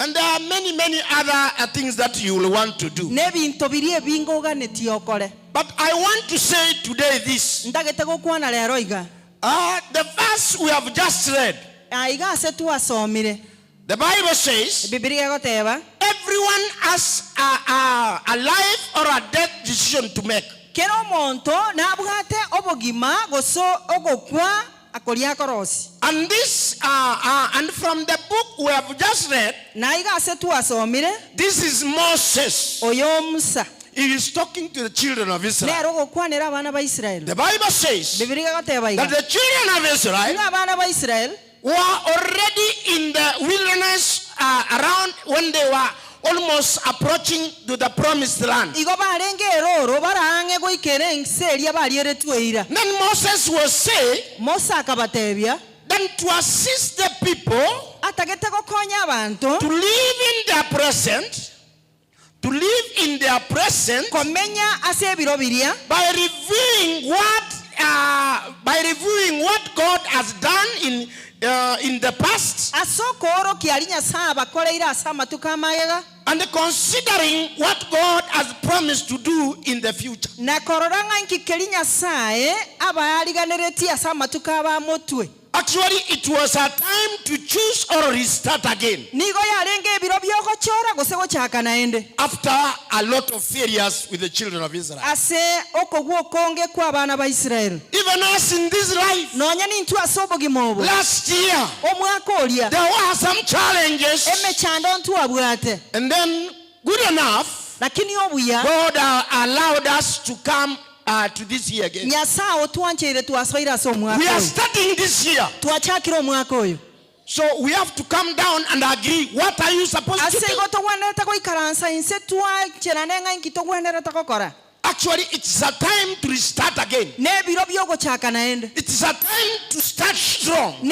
and there are many other things that you will want to do. But I want to say today this. The verse we have just read, the Bible says everyone has a life or a death decision to make. And this and from the book we have just read, this is Moses. He is talking to the children of Israel. The Bible says that the children of Israel were already in the wilderness around when they were almost approaching to the promised land. Then Moses was saying, then to assist the people to live in their present, by reviewing what God has done in the past, and considering what God has promised to do in the future. Actually, it was a time to choose or restart again. After a lot of failures with the children of Israel. Even us in this life, last year, there were some challenges. And then, good enough, God allowed us to come to this year again. We are starting this year. So we have to come down and agree. What are you supposed to do? Actually, it's a time to restart again. It is a time to start strong. It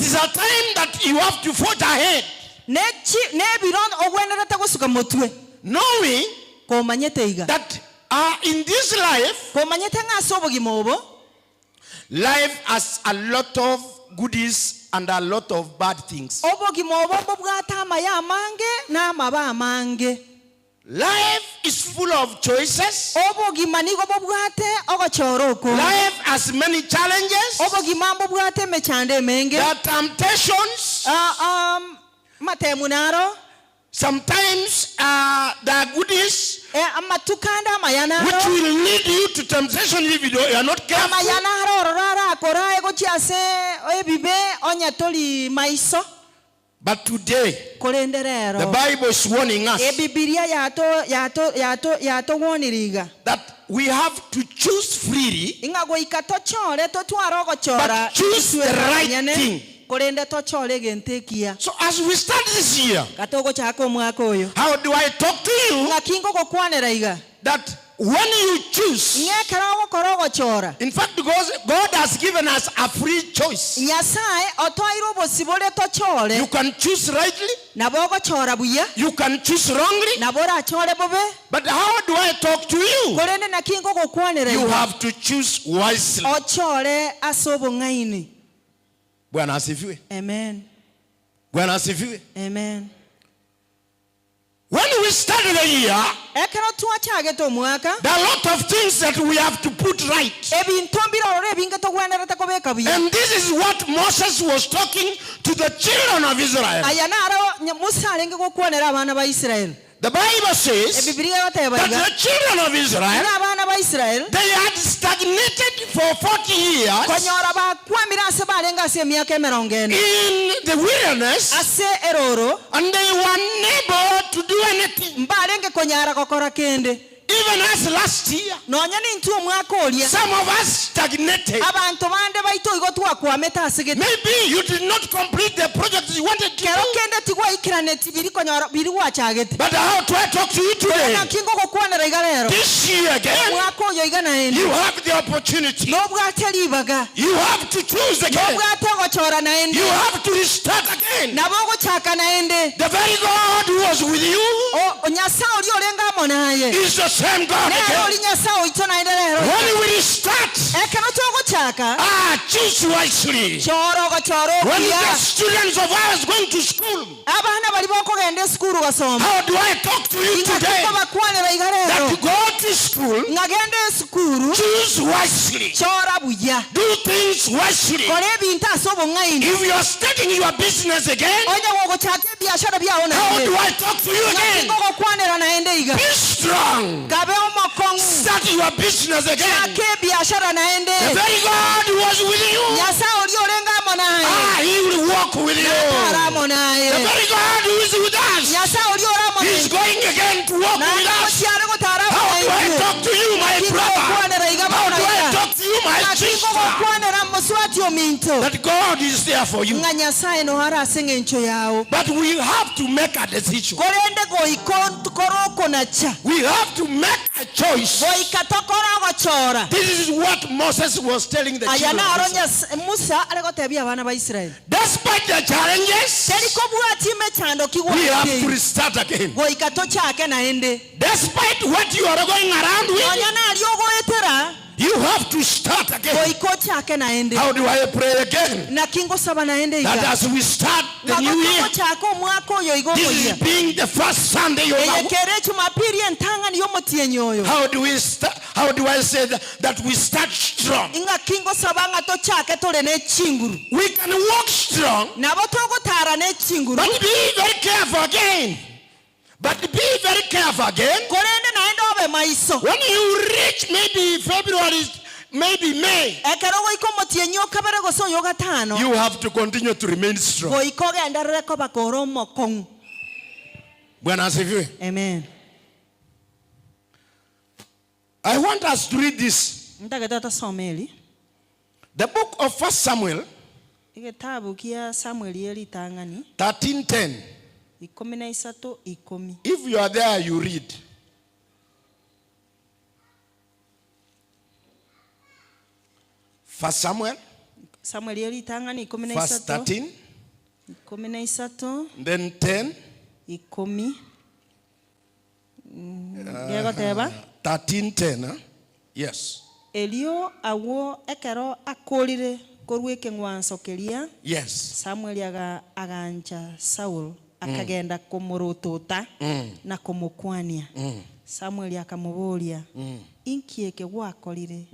is a time that you have to forge ahead. Knowing that in this life, life has a lot of goodies and a lot of bad things. Life is full of choices. Life has many challenges. There are temptations. Sometimes there are goodies which will lead you to temptation if you are not careful. But today, the Bible is warning us that we have to choose freely, but choose the right thing. So as we start this year, how do I talk to you that when you choose, in fact, because God has given us a free choice. You can choose rightly, you can choose wrongly, but how do I talk to you? You have to choose wisely. Bwana asifiwe. Amen. Bwana asifiwe. Amen. When we start the year, there are a lot of things that we have to put right. And this is what Moses was talking to the children of Israel. The Bible says that the children of Israel, they had stagnated for 40 years in the wilderness, and they were unable to do anything. Even as last year, some of us stagnated. Maybe you did not complete the project you wanted to do. But how do I talk to you today? This year again, you have the opportunity. You have to choose again. You have to restart again. The very God who was with you is the same God again. When we restart, choose wisely. When the students of ours going to school, how do I talk to you today? That you go to school, choose wisely. Do things wisely. If you are starting your business again, how do I talk to you again? Be strong. Start your business again. The very God who was with you, He will walk with you. The very God who is with us, He is going again to walk with us. How do I talk to you, my brother? How do I talk to you, my sister? That God is there for you. But we have to make a decision. We have to make a choice. This is what Moses was telling the children of Israel. Despite the challenges, we have to restart again. Despite what you are going around with, you have to start again. How do I pray again? That as we start the new year, this is being the first Sunday of our how do we start? How do I say that we start strong? We can walk strong, but be very careful again. But be very careful again. When you reach maybe February, maybe May, you have to continue to remain strong. Amen. I want us to read this. Ntakatata someli. The book of 1 Samuel. Igitabu kia Samueli elitangani. 13:10. 13:10. If you are there, you read. First Samuel. Samueli elitangani 13. Verse 13. 13. Then 10. 10. 13:10. Huh? Yes. Elio awo ekero akolire korweke ngwanso kelia. Yes. Samuel aganja Saul akagenda kumurutota na kumukwania. Samuel akamuburia inkieke gwakorire.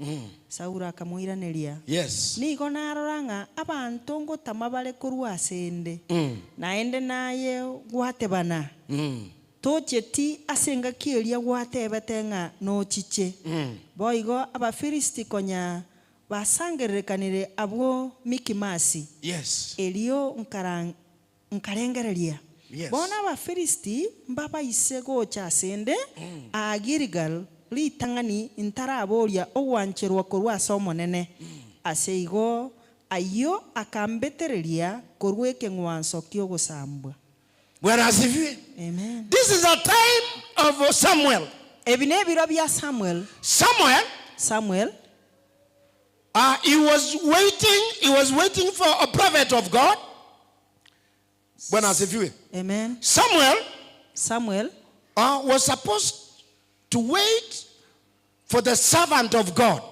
Saul akamuiraneria. Yes. Nigo naroranga abantu ngotama bare kurwa asende. Naende naye gwatebana. Tocheti asenga kielia gwatebetenga no chiche. Boigo abafilisti konya basangerekanire abwo Mikimasi. Yes. Elio nkarengereria. Yes. Bona abafilisti mbaba isego cha sende a Gilgal litangani intaraboria ogwancherwa korwa somonene. Aseigo ayo akambetereria korweke ngwanso kyo gusambwa. Bwana asifiwe. Amen. This is a time of Samuel. Ebinebiro bya Samuel. Samuel. He was waiting for a prophet of God. Bwana asifiwe. Amen. Samuel was supposed to wait for the servant of God.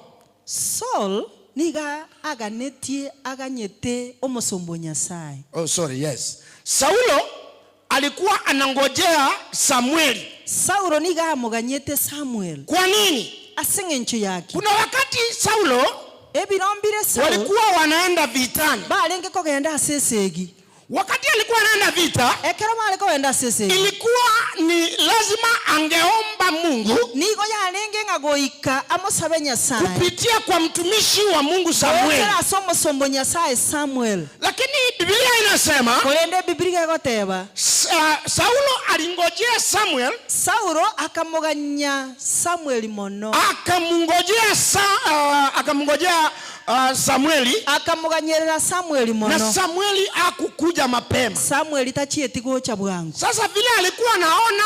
Saul niga aganetie aganyete omosombo Nyasaye. Oh, sorry, yes. Saulo alikuwa anangojea Samueli. Saulo niga amuganyete Samuel. Kwa nini? Asengencho yake. Kuna wakati Saulo ebirombire Saul walikuwa wanaenda vitani. Balenge kogenda asesegi. Wakati alikuwa anaenda vita, ilikuwa ni lazima angeomba Mungu kupitia kwa mtumishi wa Mungu Samuel. Lakini Biblia inasema Saulo alingojea Samuel. Saulo akamuganya Samuel mono. Akamungojea Samueli akamuganyerera Samueli mono. Na Samueli hakukuja mapema. Samueli tachieti gocha bwangu. Sasa vile alikuwa anaona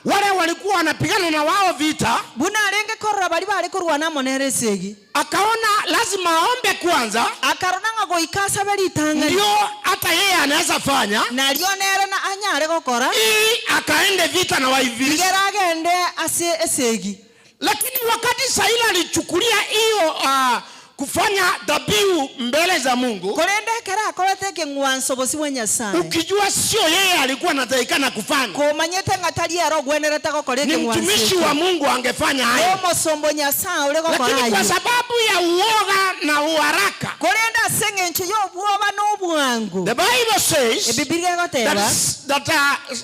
wale walikuwa wanapigana na wao vita, buna alenge korra bali bali kurwana moneresegi. Akaona lazima aombe kwanza. Akaronanga goikasa bali tanga. Ndio hata yeye anaweza fanya. Na lionere na anyare gokora. Akaende vita na Waifilisti. Geragende esegi. Lakini wakati Saila alichukulia hiyo kufanya dhabihu mbele za Mungu, ukijua sio yeye alikuwa anatakikana kufanya, ni mtumishi wa Mungu angefanya hayo. Lakini kwa sababu ya uoga na uharaka, the Bible says that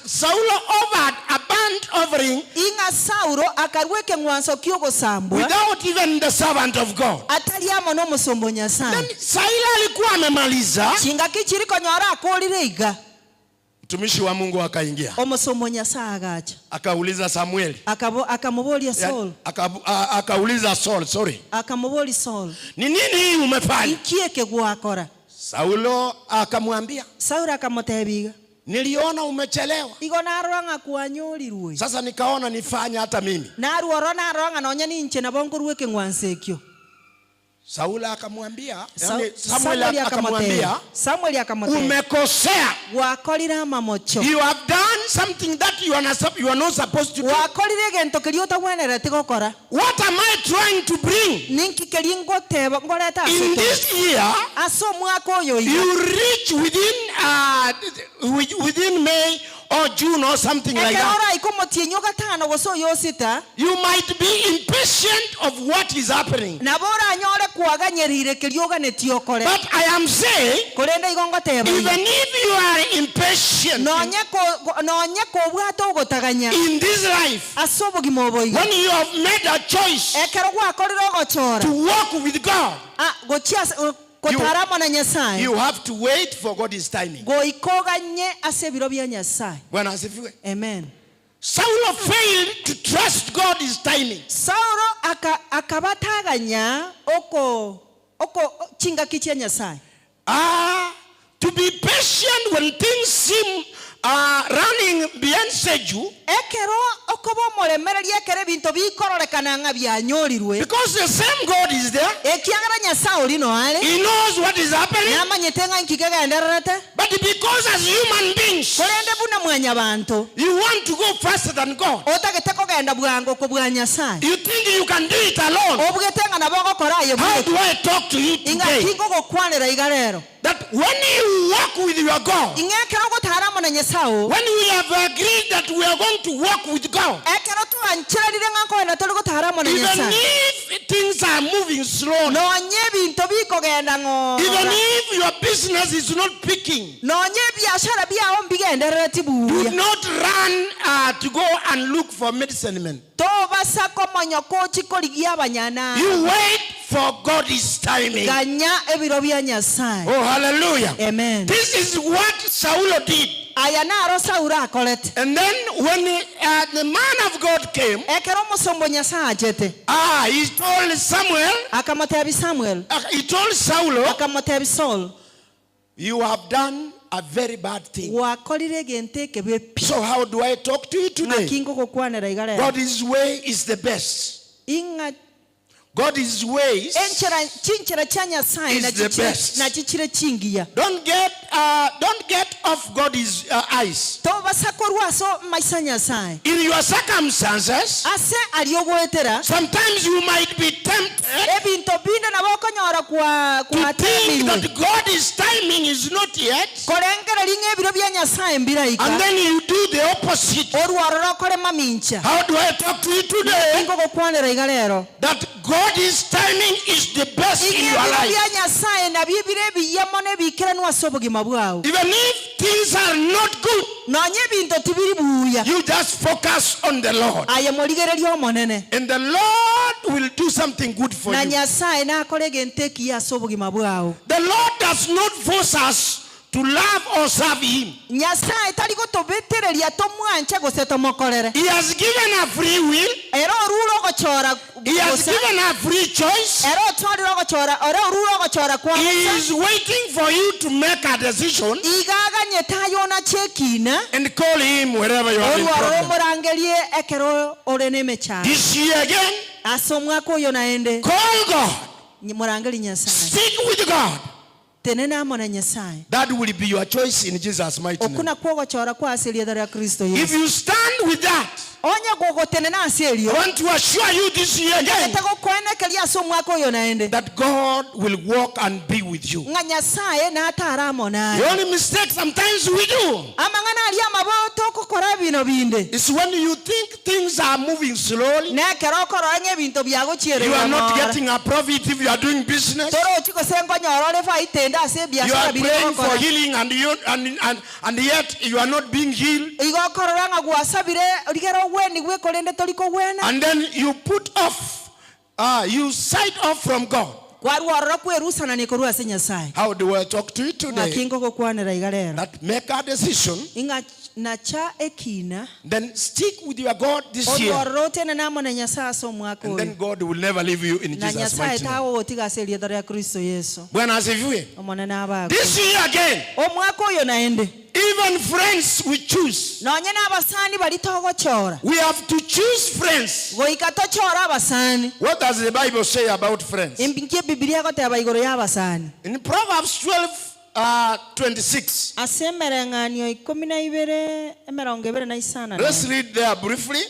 Saulo offered a burnt offering without even the servant of God. Mono musombo Nyasaye. Saila alikuwa amemaliza. Chinga kichiri konyora akolire iga. Mtumishi wa Mungu akaingia. Omosombo Nyasaye agacha. Akauliza Samueli. Akamubolia Saul. Akauliza Saul, sorry. Akamuboli Saul. Ni nini umefanya? Ikieke gwakora. Saulo akamwambia. Saul akamutebiga. Niliona umechelewa. Igo narwanga kuanyolirwe. Sasa nikaona nifanye hata mimi. Narwona nonya ni nche na bongoruweke ngwansekyo. Samuel akamwambia, umekosea. Wakolira mamocho. You have done something that you are not supposed to do. Wakolire gento kiliota mwenere tikokora. What am I trying to bring? Ninki kelingo teba ngoleta aseto. In this year, aso mwako oyo. You reach within May or June or something like that. You might be impatient of what is happening. But I am saying, even if you are impatient in this life, when you have made a choice to walk with God, you have to wait for God's timing. Bwana asifiwe. Amen. Saul failed to trust God's timing. Saulo akabataganya oko chinga kichya Nyasaye. To be patient when things seem running beyond schedule. Because the same God is there. He knows what is happening. But because as human beings, you want to go faster than God. You think you can do it alone. How do I talk to you today? That when you walk with your God, when we have agreed that we are going to walk with God, even if things are moving slowly, even if your business is not picking, do not run to go and look for medicine men. You wait for God's timing. Oh, hallelujah. Amen. This is what Saul did. And then when the man of God came, he told Samuel, he told Saul, you have done a very bad thing. So how do I talk to you today? God's way is the best. God's ways is the best. Don't get off God's eyes. In your circumstances, sometimes you might be tempted to think that God's timing is not yet, and then you do the opposite. How do I talk to you today? That God's timing is the best in your life. Even if things are not good, you just focus on the Lord. And the Lord will do something good for you. The Lord does not force us to love or serve Him. He has given a free will. He has given a free choice. He is waiting for you to make a decision and call Him wherever you are in problem. This year again, call God. Stick with God. That will be your choice in Jesus' mighty name. If you stand with that, I want to assure you this year again that God will walk and be with you. The only mistake sometimes we do is when you think things are moving slowly, you are not getting a profit if you are doing business. You are praying for healing and yet you are not being healed. And then you put off, you side off from God. How do I talk to you today? That make a decision, then stick with your God this year, and then God will never leave you in Jesus' mighty name. This year again, even friends we choose. We have to choose friends. What does the Bible say about friends? In Proverbs 12:26. Let's read there briefly.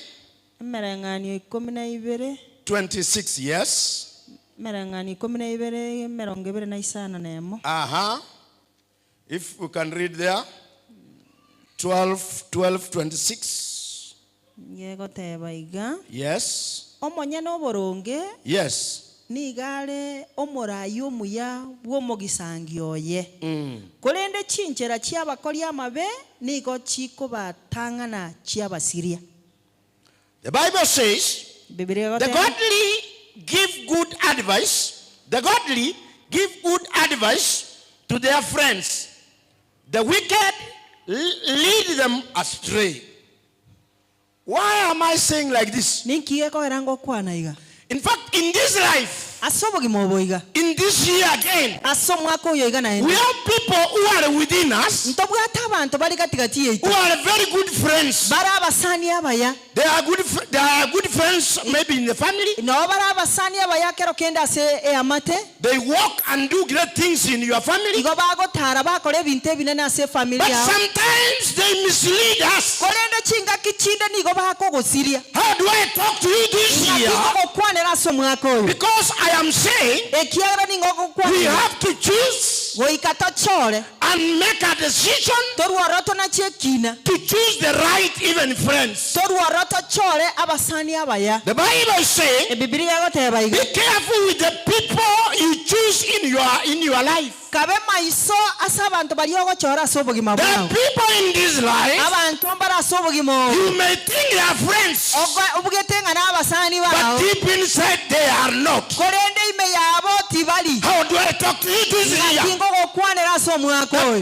26, yes. If we can read there. 12:26. Yes. Yes. Nigale omorayi omuya bw'omugisangi oye. Kolende chinchera chiabakoli amabe nigo chiko batangana chiabasiria. The Bible says the godly give good advice. The godly give good advice to their friends. The wicked lead them astray. Why am I saying like this? In fact, in this life, in this year again, we have people who are within us, who are very good friends. They are good friends maybe in the family. They walk and do great things in your family. But sometimes they mislead us. How do I talk to you this year? Because I am saying we have to choose and make a decision to choose the right even friends. The Bible is saying, be careful with the people you choose in your life. The people in this life, you may think they are friends, but deep inside they are not. How do I talk to you this year?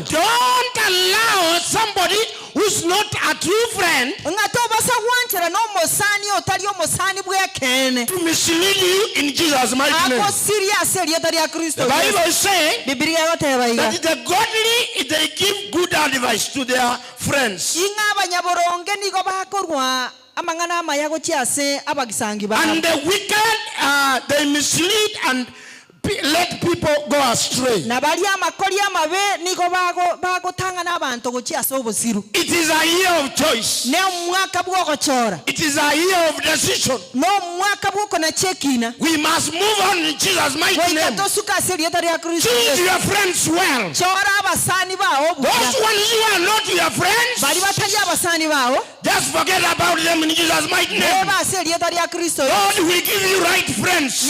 Don't allow somebody who's not a true friend to mislead you in Jesus' mighty name. The Bible is saying that the godly, they give good advice to their friends. And the wicked, they mislead and let people go astray. It is a year of choice. It is a year of decision. We must move on in Jesus' mighty name. Choose your friends well. Those ones who are not your friends, just forget about them in Jesus' mighty name. God will give you right friends.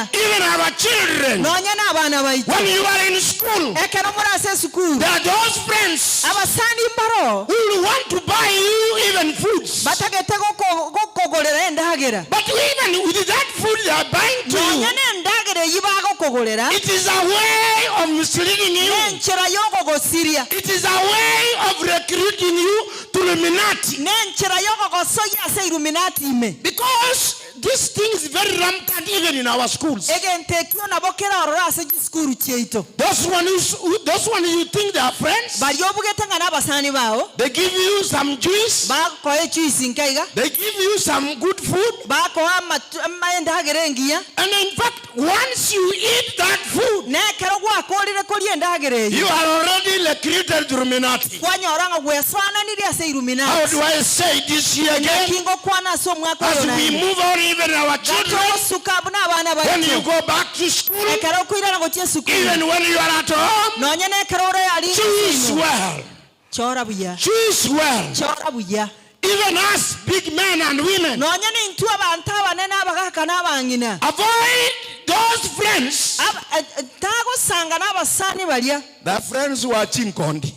Even our children, when you are in school, there are those friends who want to buy you even foods. But even with that food they are buying to you, it is a way of misleading you. It is a way of recruiting you to Illuminati. Because this thing is very rampant even in our schools. Those ones you think they are friends, they give you some juice, they give you some good food, and in fact once you eat that food, you are already recruited to Illuminati. How do I say this year again? As we move on even our children, when you go back to school, even when you are at home, choose well. Choose well. Even us big men and women, avoid those friends. The friends who are chinkondi.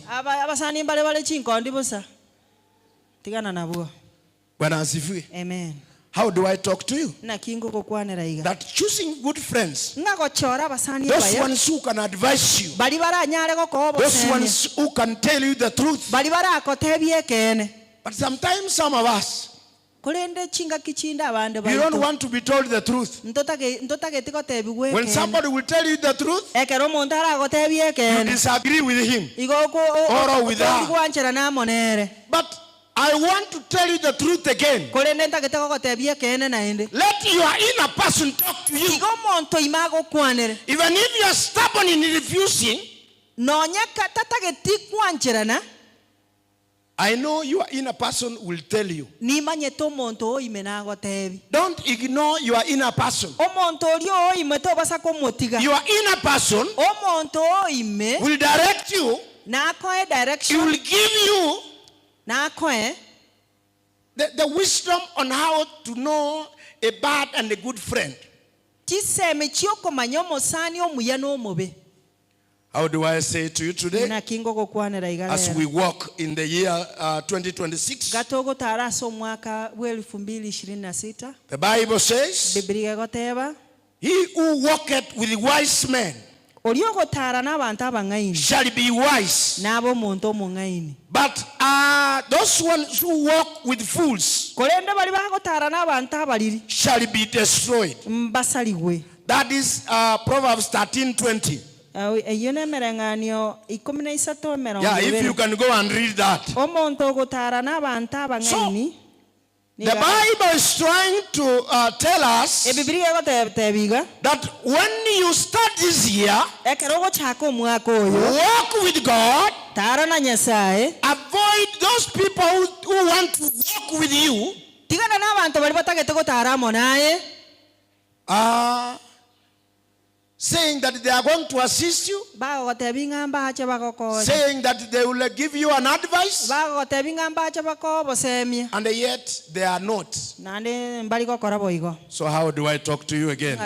Amen. How do I talk to you? That choosing good friends, those ones who can advise you, those ones who can tell you the truth. But sometimes some of us, we don't want to be told the truth. When somebody will tell you the truth, you disagree with him or with her. But I want to tell you the truth again. Let your inner person talk to you. Even if you are stubborn in refusing, I know your inner person will tell you. Don't ignore your inner person. Your inner person will direct you. He will give you the wisdom on how to know a bad and a good friend. How do I say to you today? As we walk in the year 2026, the Bible says, he who walketh with wise men shall be wise. But those those ones who walk with fools shall be destroyed. That is Proverbs 13:20. Yeah, if you can go and read that. So, the Bible is trying to tell us that when you start this year, walk with God, avoid those people who want to walk with you, saying that they are going to assist you, saying that they will give you an advice, and yet they are not. So how do I talk to you again?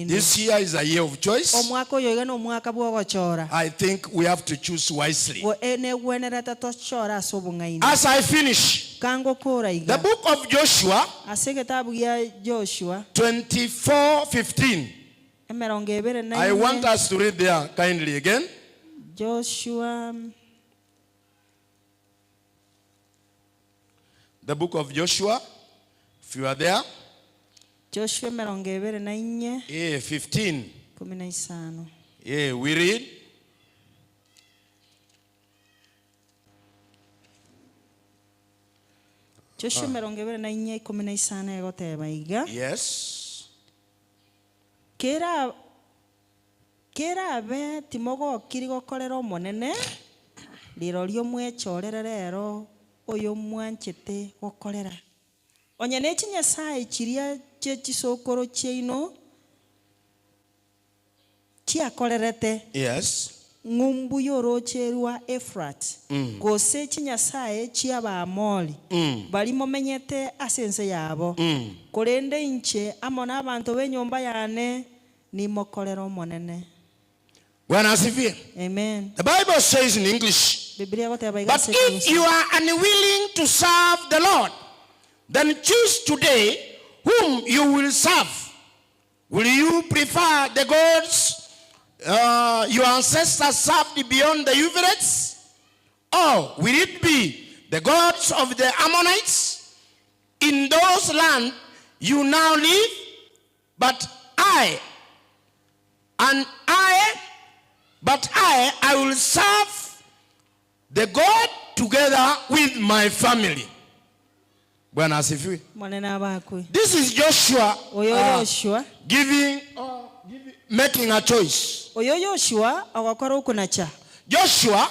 This year is a year of choice. I think we have to choose wisely. As I finish, the book of Joshua 24:15. I want us to read there kindly again. Joshua. The book of Joshua, if you are there. Joshua 15. Yeah, we read. Joshua 24:15. Yes. Kera be timogo kirigo kolero monene lirorio mwechorere rero oyo mwanchete gokorera onye ne Nyasaye chiria chisokoro cheino chiakorerete. Yes. Ngumbu yorocherwa Efrat gose Nyasaye chiaba Amori bali momenyete asense yabo korende inche amona abantu benyomba yane ni mokolero monene. Bwana asifiwe. Amen. The Bible says in English, but if you are unwilling to serve the Lord, then choose today whom you will serve. Will you prefer the gods your ancestors served beyond the Euphrates? Or will it be the gods of the Ammonites in those lands you now live? But I will serve the God together with my family. Bwana asifiwe. This is Joshua giving making a choice. Joshua,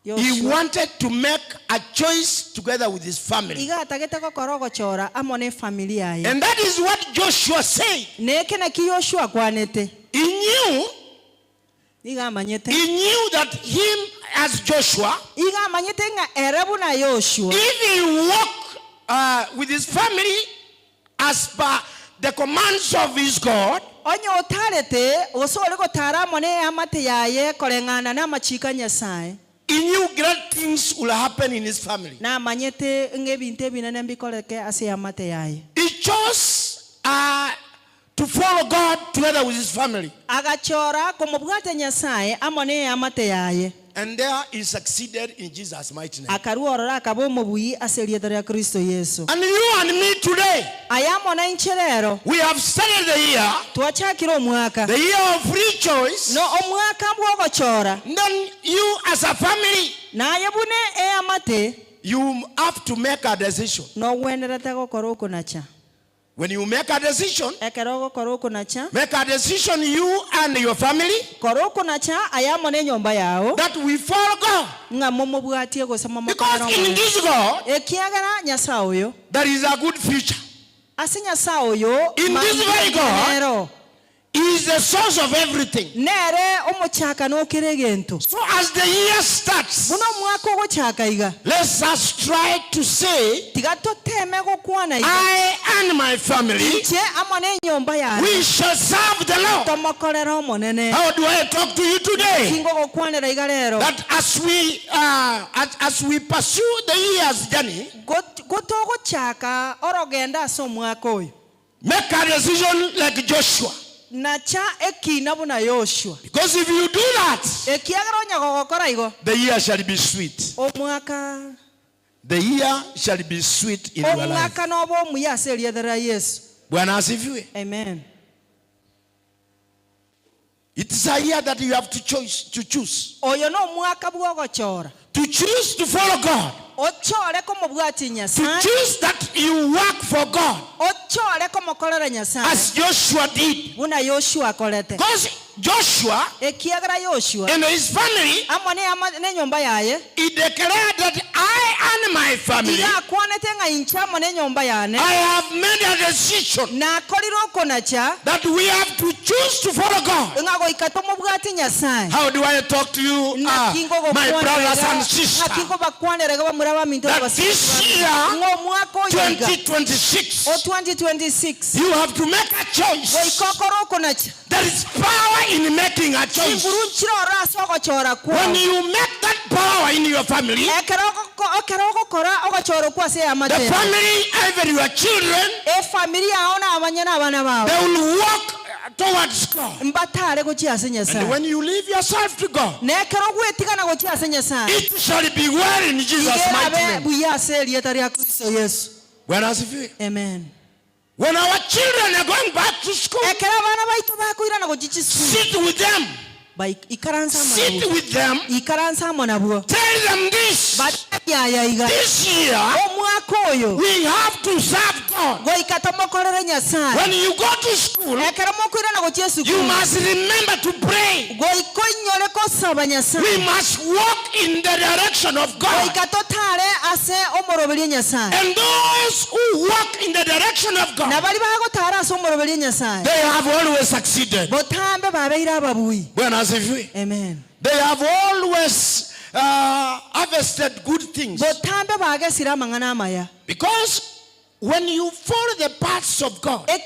he wanted to make a choice together with his family. And that is what Joshua said. He knew that him as Joshua, if he walk with his family as per the commands of his God, he knew great things will happen in his family. He chose to follow God together with his family. And there he succeeded in Jesus' mighty name. And you and me today, we have started the year of free choice. Then you as a family, you have to make a decision. When you make a decision, you and your family, that we follow God. Because in this God, there is a good future. In this very God, He is the source of everything. So as the year starts, let us try to say, I and my family, we shall serve the Lord. How do I talk to you today? That as we pursue the year's journey, make a decision like Joshua. nacha ekina buna Yoshua. Because if you do that, ekiagaronya gogokora igo, the year shall be sweet. Omwaka. The year shall be sweet in your life. Omwaka nobo muyase eliedera Yesu. Bwana asifiwe. Amen. It is a year that you have to choose. Oyo no mwaka bwogochora. To choose to follow God. Ochore komobwati Nyasaye. To choose that you work for God. Ochore komokorera Nyasaye. As Joshua did. Buna Yoshua kolete. Because Joshua ekiagara Yoshua and his family, amone nyomba yaye, he declared that I and my family, I have made a decision that we have to choose to follow God. How do I talk to you, my brothers and sisters? That this year, 2026, you have to make a choice. There is power in making a choice. When you make that power in your family, the family, even your children, they will walk towards God. And when you leave yourself to God, it shall be well in Jesus' mighty name. Amen. When our children are going back to school, sit with them. Sit with them. Tell them this. This year, we have to serve God. When you go to school, you must remember to pray. We must walk in the direction of God. And those who walk in the direction of God, they have always succeeded. Amen. They have always harvested good things. Because when you follow the paths of God, at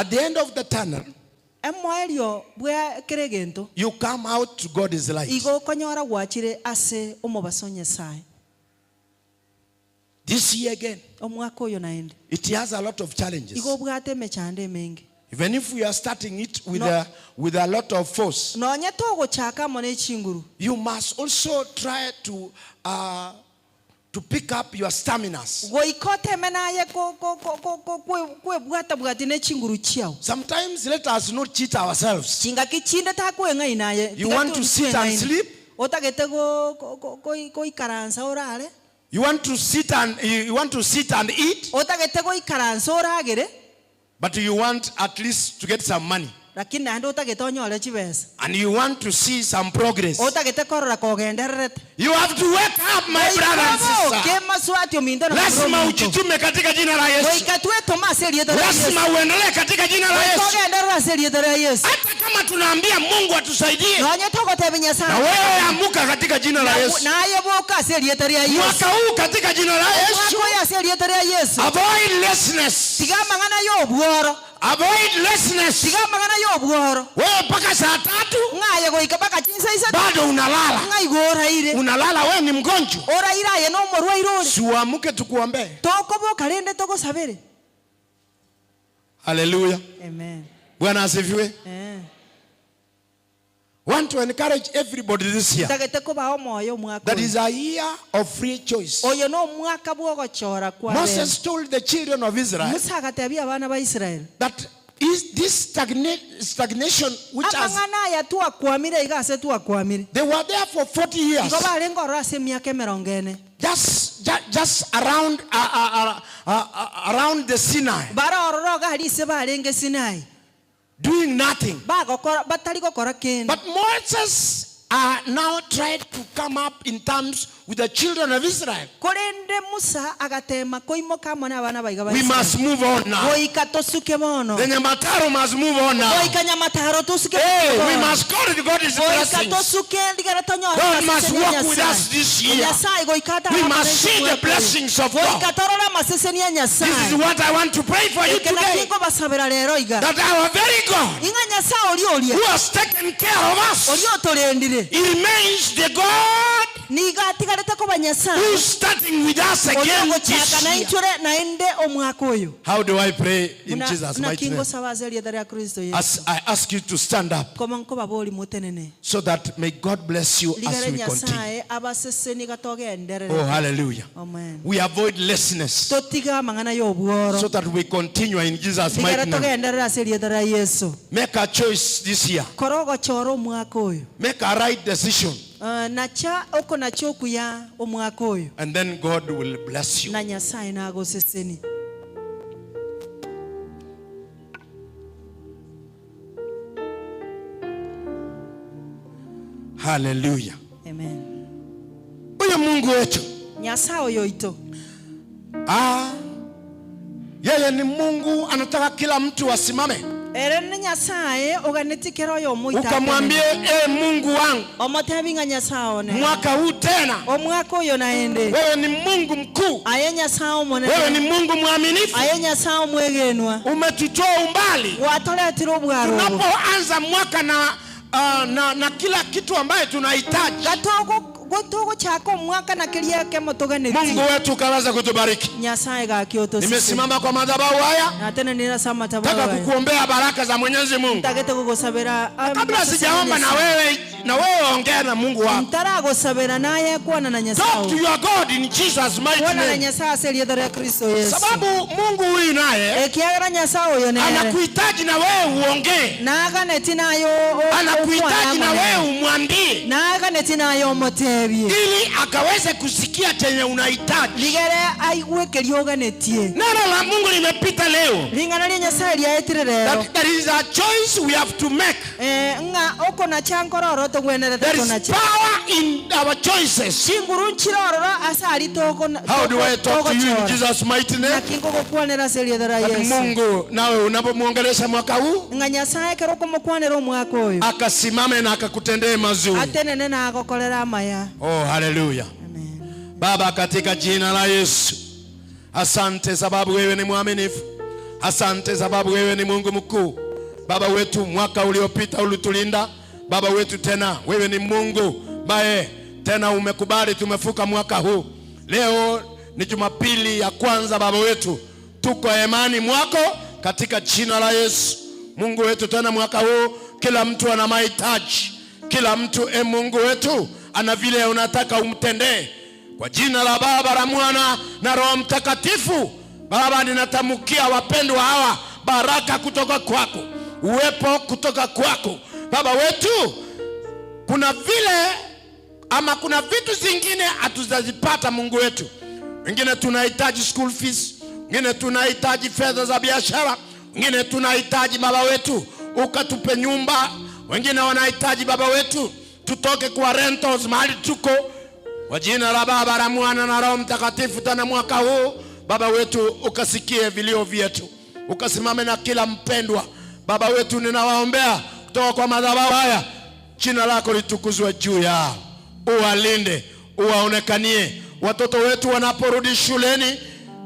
the end of the tunnel, you come out to God's light. This year again, it has a lot of challenges. Even if we are starting it with a lot of force, you must also try to pick up your staminas. Sometimes let us not cheat ourselves. You want to sit and sleep? You want to sit and eat? But you want at least to get some money. And you want to see some progress. You have to wake up, my brother and sister. Lazima ujitume katika jina la Yesu. Lazima uendelee katika jina la Yesu. Hata kama tunaambia Mungu atusaidie, na wewe amuka katika jina la Yesu. Mwaka huu katika jina la Yesu. Avoid laziness. Avoid laziness. Wewe mpaka saa 3 bado unalala. Unalala, wewe ni mgonjwa. Si uamuke tukuombee. Hallelujah. Amen. Bwana asifiwe. Want to encourage everybody this year. That is a year of free choice. Moses told the children of Israel that is this stagnation which has, they were there for 40 years. Just around the Sinai. Doing nothing. But Moses now tried to come up in terms with the children of Israel. We must move on now. The Nyamataro must move on now. Hey, we must go to God's blessings. God must walk with us this year. We must see the blessings of God. This is what I want to pray for you today. That our very God, who has taken care of us, He remains the God who's starting with us again this year. How do I pray in Jesus' mighty name? As I ask you to stand up, so that may God bless you as we continue. Oh, hallelujah. Amen. We avoid laziness, so that we continue in Jesus' mighty name. Make a choice this year. Make a right decision. And then God will bless you. Hallelujah. Amen. Huyu Mungu wetu, yeye ni Mungu anataka kila mtu asimame. Ukamwambie, Mungu wangu, mwaka huu tena wewe ni Mungu mkuu, wewe ni Mungu mwaminifu, umetutoa umbali tunapoanza mwaka na kila kitu ambaye tunahitaji. Mungu wetu kaweza kutubariki. Nimesimama kwa madhabahu haya, nataka kukuombea baraka za Mwenyezi Mungu. Kabla sijaomba na wewe ongea na Mungu wako. Talk to your God in Jesus' mighty name. Sababu Mungu huyu naye anakuhitaji na wewe uongee. Anakuhitaji na wewe umwambie, ili akaweze kusikia chenye unahitaji. Neno la Mungu limepita leo. That is a choice we have to make. There is power in our choices. How do I talk to you in Jesus' mighty name? Mungu nawe unapomwongelesha mwaka huu, akasimame na akakutendee mazuri. Oh, hallelujah. Amen. Baba, katika jina la Yesu, asante sababu wewe ni mwaminifu. Asante sababu wewe ni Mungu mkuu. Baba wetu, mwaka uliopita ulitulinda. Baba wetu, tena wewe ni Mungu bae, tena umekubali tumefuka mwaka huu. Leo ni Jumapili ya kwanza Baba wetu, tuko imani mwako katika jina la Yesu. Mungu wetu, tena mwaka huu kila mtu ana mahitaji. Kila mtu Mungu wetu ana vile unataka umtendee. Kwa jina la Baba, la Mwana na Roho Mtakatifu, Baba, ninatamkia wapendwa hawa baraka kutoka kwako, uwepo kutoka kwako. Baba wetu, kuna vitu zingine hatuzazipata Mungu wetu. Wengine tunahitaji school fees, wengine tunahitaji fedha za biashara, wengine tunahitaji Baba wetu ukatupe nyumba, wengine wanahitaji Baba wetu tutoke kwa rentals mahali tuko. Kwa jina la Baba, la Mwana na Roho Mtakatifu, tena mwaka huu Baba wetu ukasikie vilio vyetu, ukasimame na kila mpendwa. Baba wetu, ninawaombea kutoka kwa madhabahu haya, jina lako litukuzwe juu yao. Uwalinde, uwaonekanie watoto wetu wanaporudi shuleni.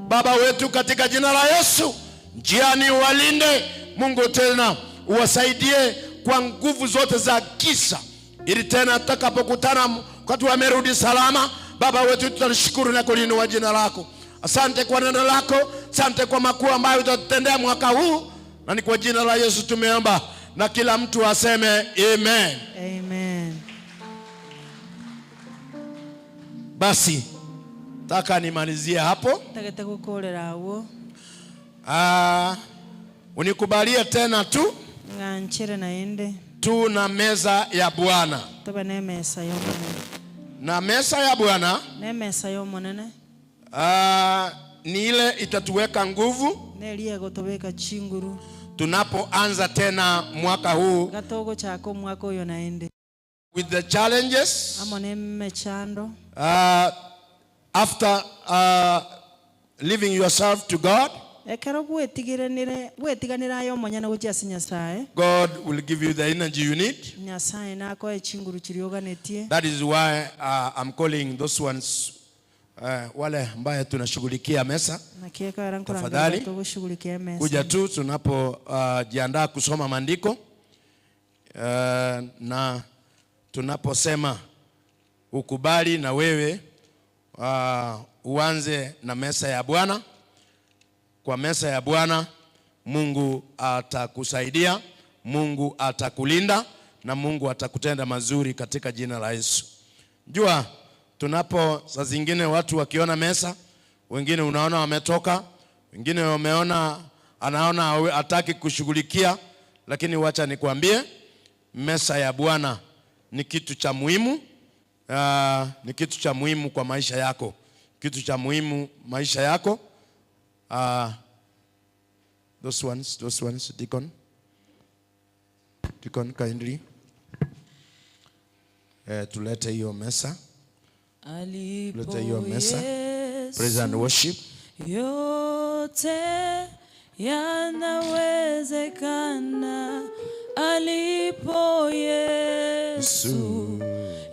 Baba wetu, katika jina la Yesu, njiani uwalinde Mungu, tena uwasaidie kwa nguvu zote za giza, ili tena tutakapokutana wakati wamerudi salama. Baba wetu, tunashukuru na kulinua jina lako. Asante kwa neno lako, asante kwa makuu ambayo utatutendea mwaka huu, na ni kwa jina la Yesu tumeomba, na kila mtu aseme amen. Amen. Basi taka nimalizie hapo. Unikubalie tena tu tuna meza ya Bwana, na meza ya Bwana ni ile itatuweka nguvu tunapoanza tena mwaka huu with the challenges after leaving yourself to God. God will give you the energy you need. That is why I'm calling those ones wale ambaye tunashughulikia mesa. Tafadhali kuja tu tunapo jiandaa kusoma maandiko, na tunaposema ukubali na wewe uanze na meza ya Bwana. Kwa meza ya Bwana Mungu atakusaidia, Mungu atakulinda na Mungu atakutenda mazuri katika jina la Yesu. Jua tunapo saa zingine watu wakiona meza, wengine unaona wametoka, wengine wameona anaona hataki kushughulikia, lakini wacha nikwambie meza ya Bwana ni kitu cha muhimu. Ni kitu cha muhimu kwa maisha yako. Kitu cha muhimu maisha yako. Those ones, Deacon kindly. Tulete hiyo mesa. Tulete hiyo mesa. Praise and worship. Yote yanawezekana alipo Yesu.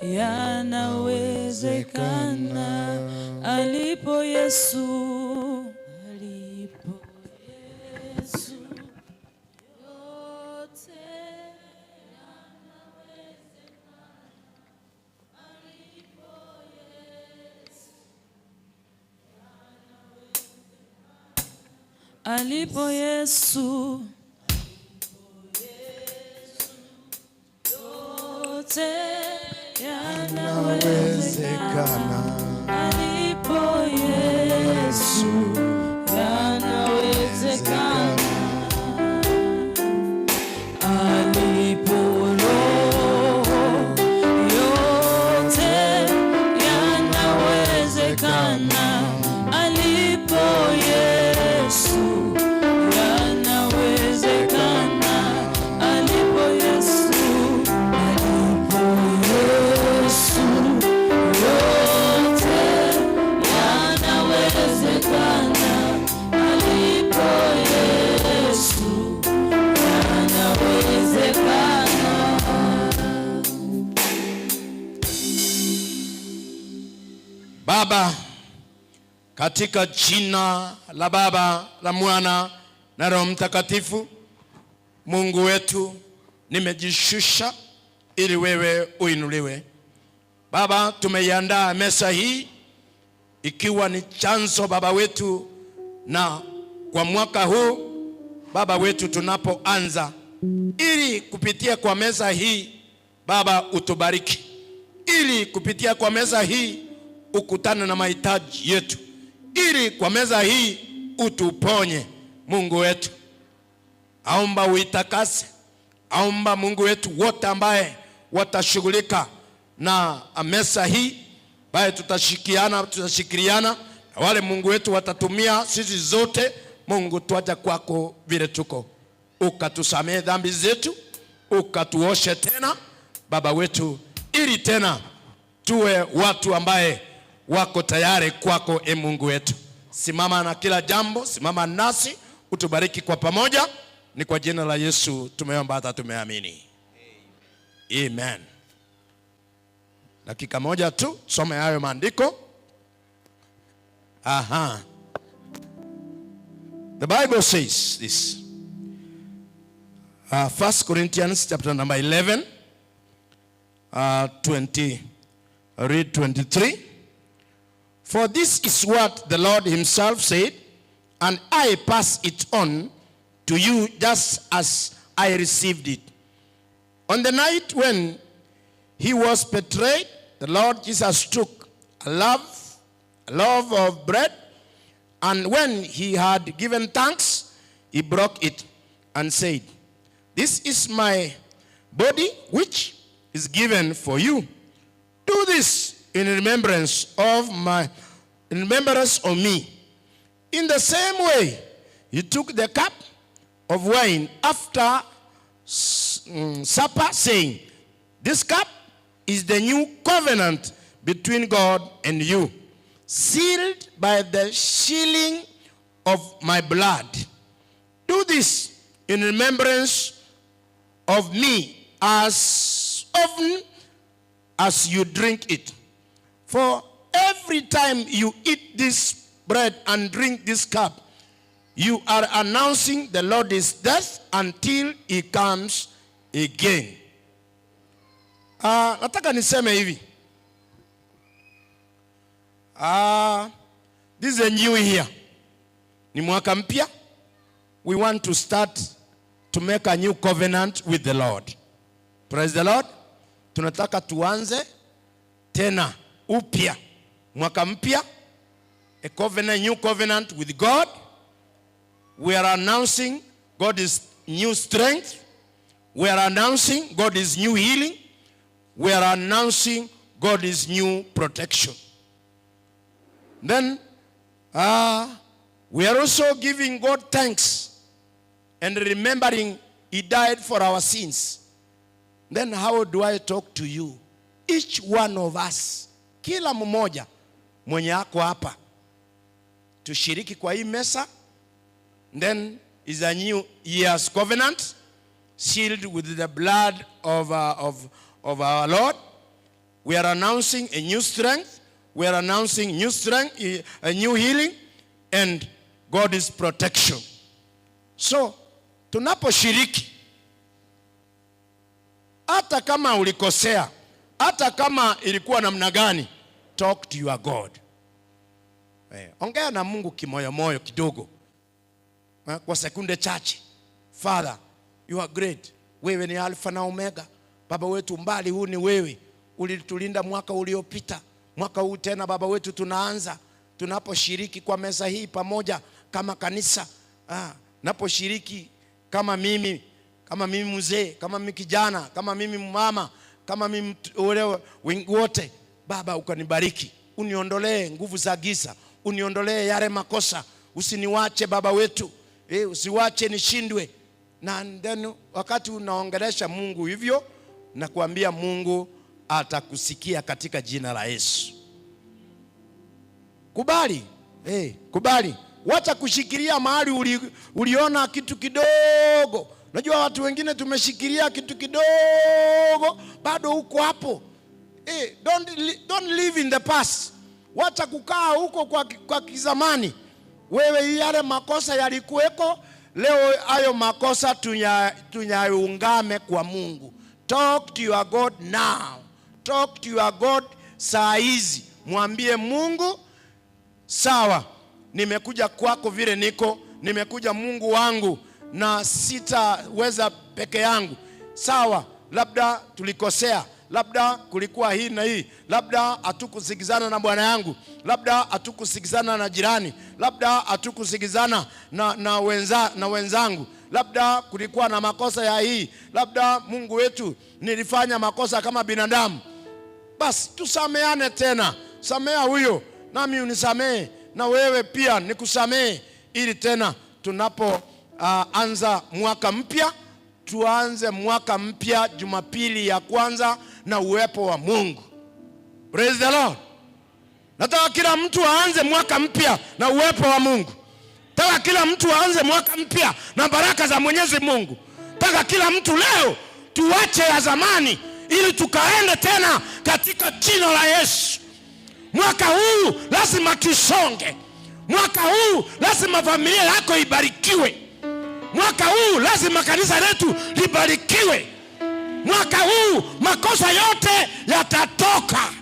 Yanawezekana alipo Yesu. Alipo Yesu, yote yanawezekana. Alipo Yesu, yanawezekana. Alipo Roho, yote yanawezekana. Alipo Yesu, yanawezekana. Alipo Yesu, yote yanawezekana. Alipo Yesu, yanawezekana. Baba, katika jina la Baba, la Mwana na Roho Mtakatifu, Mungu wetu, nimejishusha ili wewe uinuliwe. Baba, tumeiandaa meza hii ikiwa ni chanzo Baba wetu, na kwa mwaka huu Baba wetu tunapoanza, ili kupitia kwa meza hii Baba utubariki, ili kupitia kwa meza hii ukutane na mahitaji yetu, ili kwa meza hii utuponye. Mungu wetu, aomba uitakase, aomba Mungu wetu wote ambaye watashughulika na meza hii, baye tutashikiriana na wale Mungu wetu watatumia sisi zote. Mungu, tuaja kwako vile tuko, ukatusamehe dhambi zetu, ukatuoshe tena Baba wetu, ili tena tuwe watu ambaye wako tayari kwako. Mungu wetu, simama na kila jambo, simama nasi, utubariki kwa pamoja. Ni kwa jina la Yesu tumeomba hata tumeamini. Amen. Dakika moja tu some hayo maandiko. The Bible says this. 1 Corinthians chapter number 11, read 23. For this is what the Lord himself said, and I pass it on to you just as I received it. On the night when he was betrayed, the Lord Jesus took a loaf of bread, and when he had given thanks, he broke it and said, "This is my body which is given for you. Do this in remembrance of me." In the same way, he took the cup of wine after supper, saying, "This cup is the new covenant between God and you, sealed by the sealing of my blood. Do this in remembrance of me as often as you drink it. For every time you eat this bread and drink this cup, you are announcing the Lord's death until he comes again." Nataka niseme hivi. This is a new year. Ni mwaka mpya. We want to start to make a new covenant with the Lord. Praise the Lord. Tunataka tuanze tena upya mwaka mpya, a covenant, new covenant with God. We are announcing God is new strength. We are announcing God is new healing. We are announcing God is new protection. Then we are also giving God thanks and remembering He died for our sins. Then how do I talk to you? Each one of us, kila mmoja mwenye ako hapa, tushiriki kwa hii mesa. Then is a new year's covenant sealed with the blood of our Lord. We are announcing a new strength. We are announcing new strength, a new healing, and God's protection. So, tunaposhiriki, hata kama ulikosea, hata kama ilikuwa namna gani, talk to your God. Ongea na Mungu kimoyomoyo kidogo. Kwa sekunde chache. Father, you are great. Wewe ni Alpha na Omega. Baba wetu, mbali huu ni wewe. Ulitulinda mwaka uliopita. Mwaka huu tena Baba wetu tunaanza. Tunaposhiriki kwa meza hii pamoja kama kanisa. Naposhiriki kama mimi mzee, kama mimi kijana, kama mimi mama, kama mimi wote. Baba ukanibariki. Uniondolee nguvu za giza. Uniondolee yale makosa. Usiniwache Baba wetu. Usiwache nishindwe. Na then wakati unaongelesha Mungu hivyo, nakuambia Mungu atakusikia katika jina la Yesu. Kubali. Kubali. Wacha kushikilia mahali uliona kitu kidogo. Unajua watu wengine tumeshikilia kitu kidogo, bado uko hapo. Don't live in the past. Wacha kukaa huko kwa kizamani. Wewe yale makosa yalikuweko, leo hayo makosa tunyaungame kwa Mungu. Talk to your God now. Talk to your God saa hizi. Mwambie Mungu, sawa, nimekuja kwako vile niko, nimekuja Mungu wangu na sitaweza peke yangu. Sawa, labda tulikosea, labda kulikuwa hii na hii, labda hatukusikizana na bwana yangu, labda hatukusikizana na jirani, labda hatukusikizana na wenzangu, labda kulikuwa na makosa ya hii, labda Mungu wetu nilifanya makosa kama binadamu. Basi tusameane tena. Samea huyo, nami unisamee, na wewe pia nikusamee, ili tena tunapo anza mwaka mpya, tuanze mwaka mpya Jumapili ya kwanza na uwepo wa Mungu. Praise the Lord. Nataka kila mtu aanze mwaka mpya na uwepo wa Mungu. Nataka kila mtu aanze mwaka mpya na baraka za Mwenyezi Mungu. Nataka kila mtu leo tuache ya zamani ili tukaende tena katika jina la Yesu. Mwaka huu lazima tusonge. Mwaka huu lazima familia yako ibarikiwe. Mwaka huu lazima kanisa letu libarikiwe. Mwaka huu makosa yote yatatoka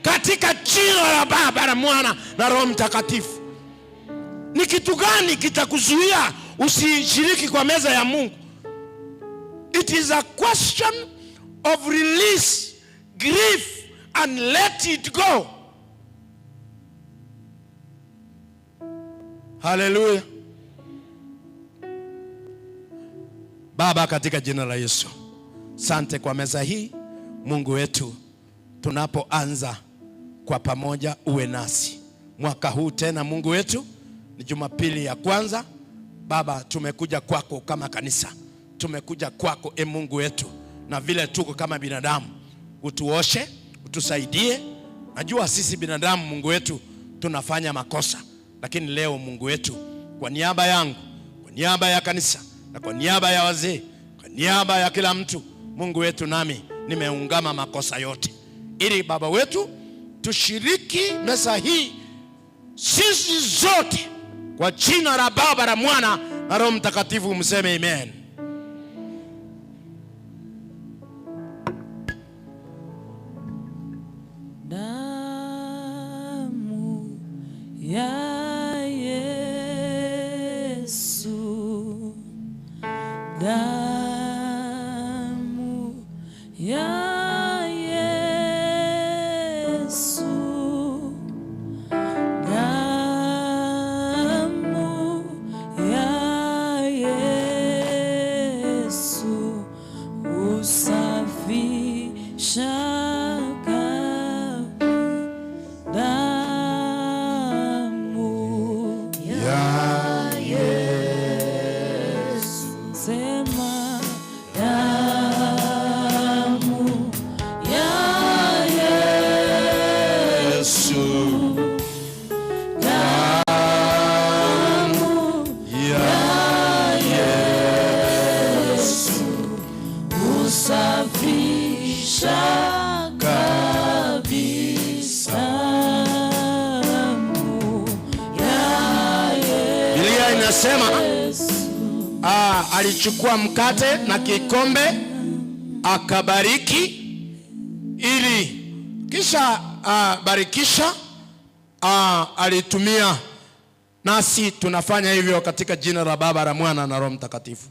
katika jina la Baba na Mwana na Roho Mtakatifu. Ni kitu gani kitakuzuia usishiriki kwa meza ya Mungu? It is a question of release grief and let it go. Hallelujah. Baba, katika jina la Yesu, sante kwa meza hii. Mungu wetu, tunapoanza kwa pamoja uwe nasi. Mwaka huu tena Mungu wetu ni Jumapili ya kwanza. Baba, tumekuja kwako kama kanisa. Tumekuja kwako Mungu wetu, na vile tuko kama binadamu, utuoshe, utusaidie. Najua sisi binadamu Mungu wetu tunafanya makosa, lakini leo Mungu wetu, kwa niaba yangu, kwa niaba ya kanisa, na kwa niaba ya wazee, kwa niaba ya kila mtu, Mungu wetu, nami nimeungama makosa yote, ili Baba wetu tushiriki meza hii sisi zote kwa jina la Baba na Mwana na Roho Mtakatifu. Mseme amen. Damu inasema alichukua mkate na kikombe akabariki, ili kisha barikisha alitumia. Nasi tunafanya hivyo katika jina la Baba, la Mwana na Roho Mtakatifu.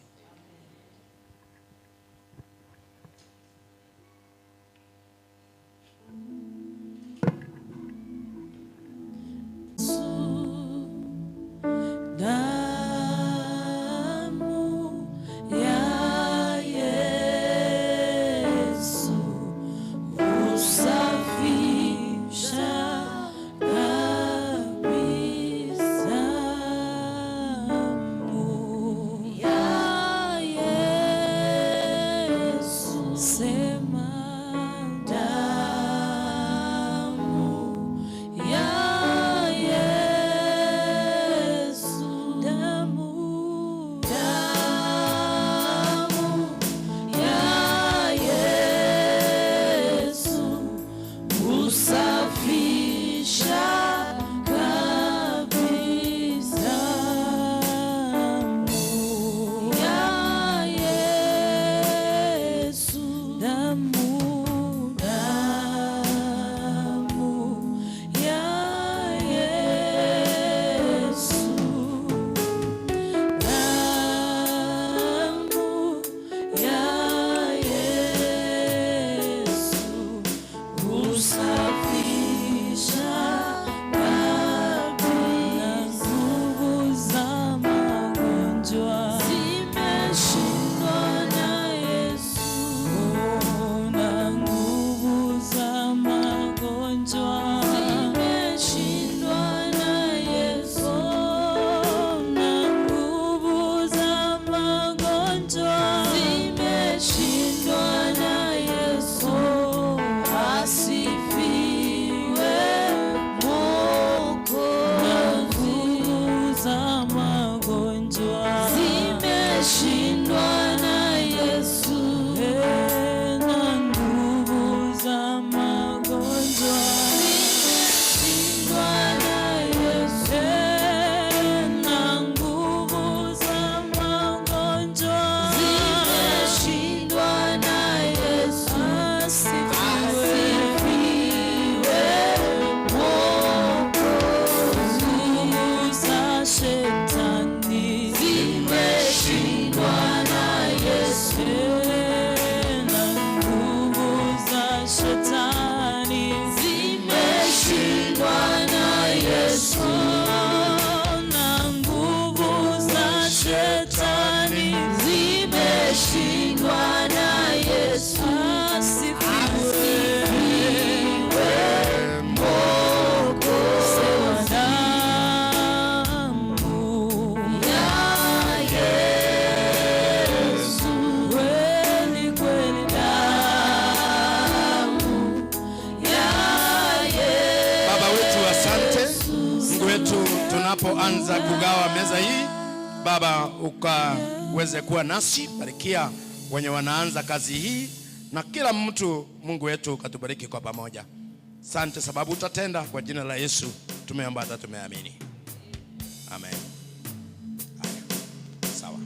Tunapoanza kugawa meza hii, Baba ukaweze kuwa nasi, barikia wenye wanaanza kazi hii, na kila mtu Mungu wetu katubariki kwa pamoja. Asante sababu utatenda, kwa jina la Yesu tumeomba hata tumeamini. Amen. Sawa.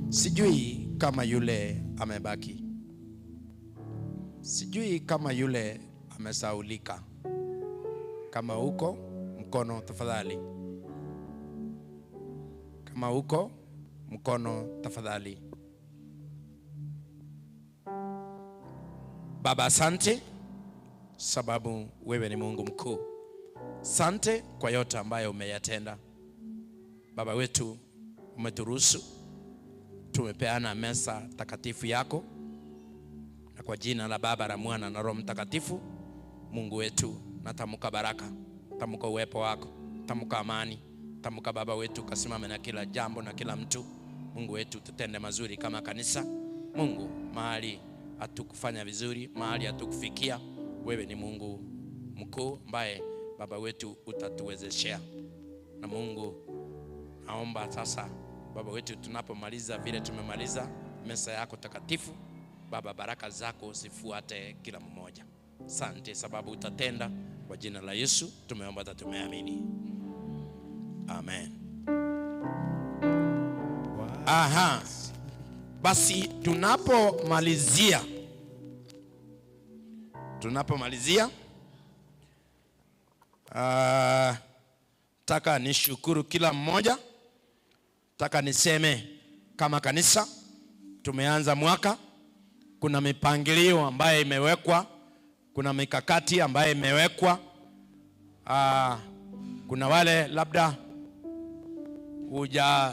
Sijui kama yule amebaki, sijui kama yule amesaulika. Kama uko mkono tafadhali, kama uko mkono tafadhali. Baba, asante sababu wewe ni Mungu mkuu. Asante kwa yote ambayo umeyatenda. Baba wetu, umeturuhusu tumepeana mesa takatifu yako, na kwa jina la Baba, la Mwana na Roho Mtakatifu, Mungu wetu, natamka baraka, tamka uwepo wako, tamka amani, tamka Baba wetu kasimame na kila jambo na kila mtu. Mungu wetu, tutende mazuri kama kanisa. Mungu, mahali hatukufanya vizuri, mahali hatukufikia, wewe ni Mungu mkuu ambaye Baba wetu utatuwezeshea. Na Mungu, naomba sasa Baba wetu, tunapomaliza vile tumemaliza mesa yako takatifu, Baba, baraka zako zifuate kila mmoja. Asante sababu utatenda. Kwa jina la Yesu tumeomba na tumeamini. Amen. Aha. Basi tunapomalizia taka nishukuru kila mmoja. Taka niseme kama kanisa tumeanza mwaka, kuna mipangilio ambayo imewekwa, kuna mikakati ambayo imewekwa. Kuna wale labda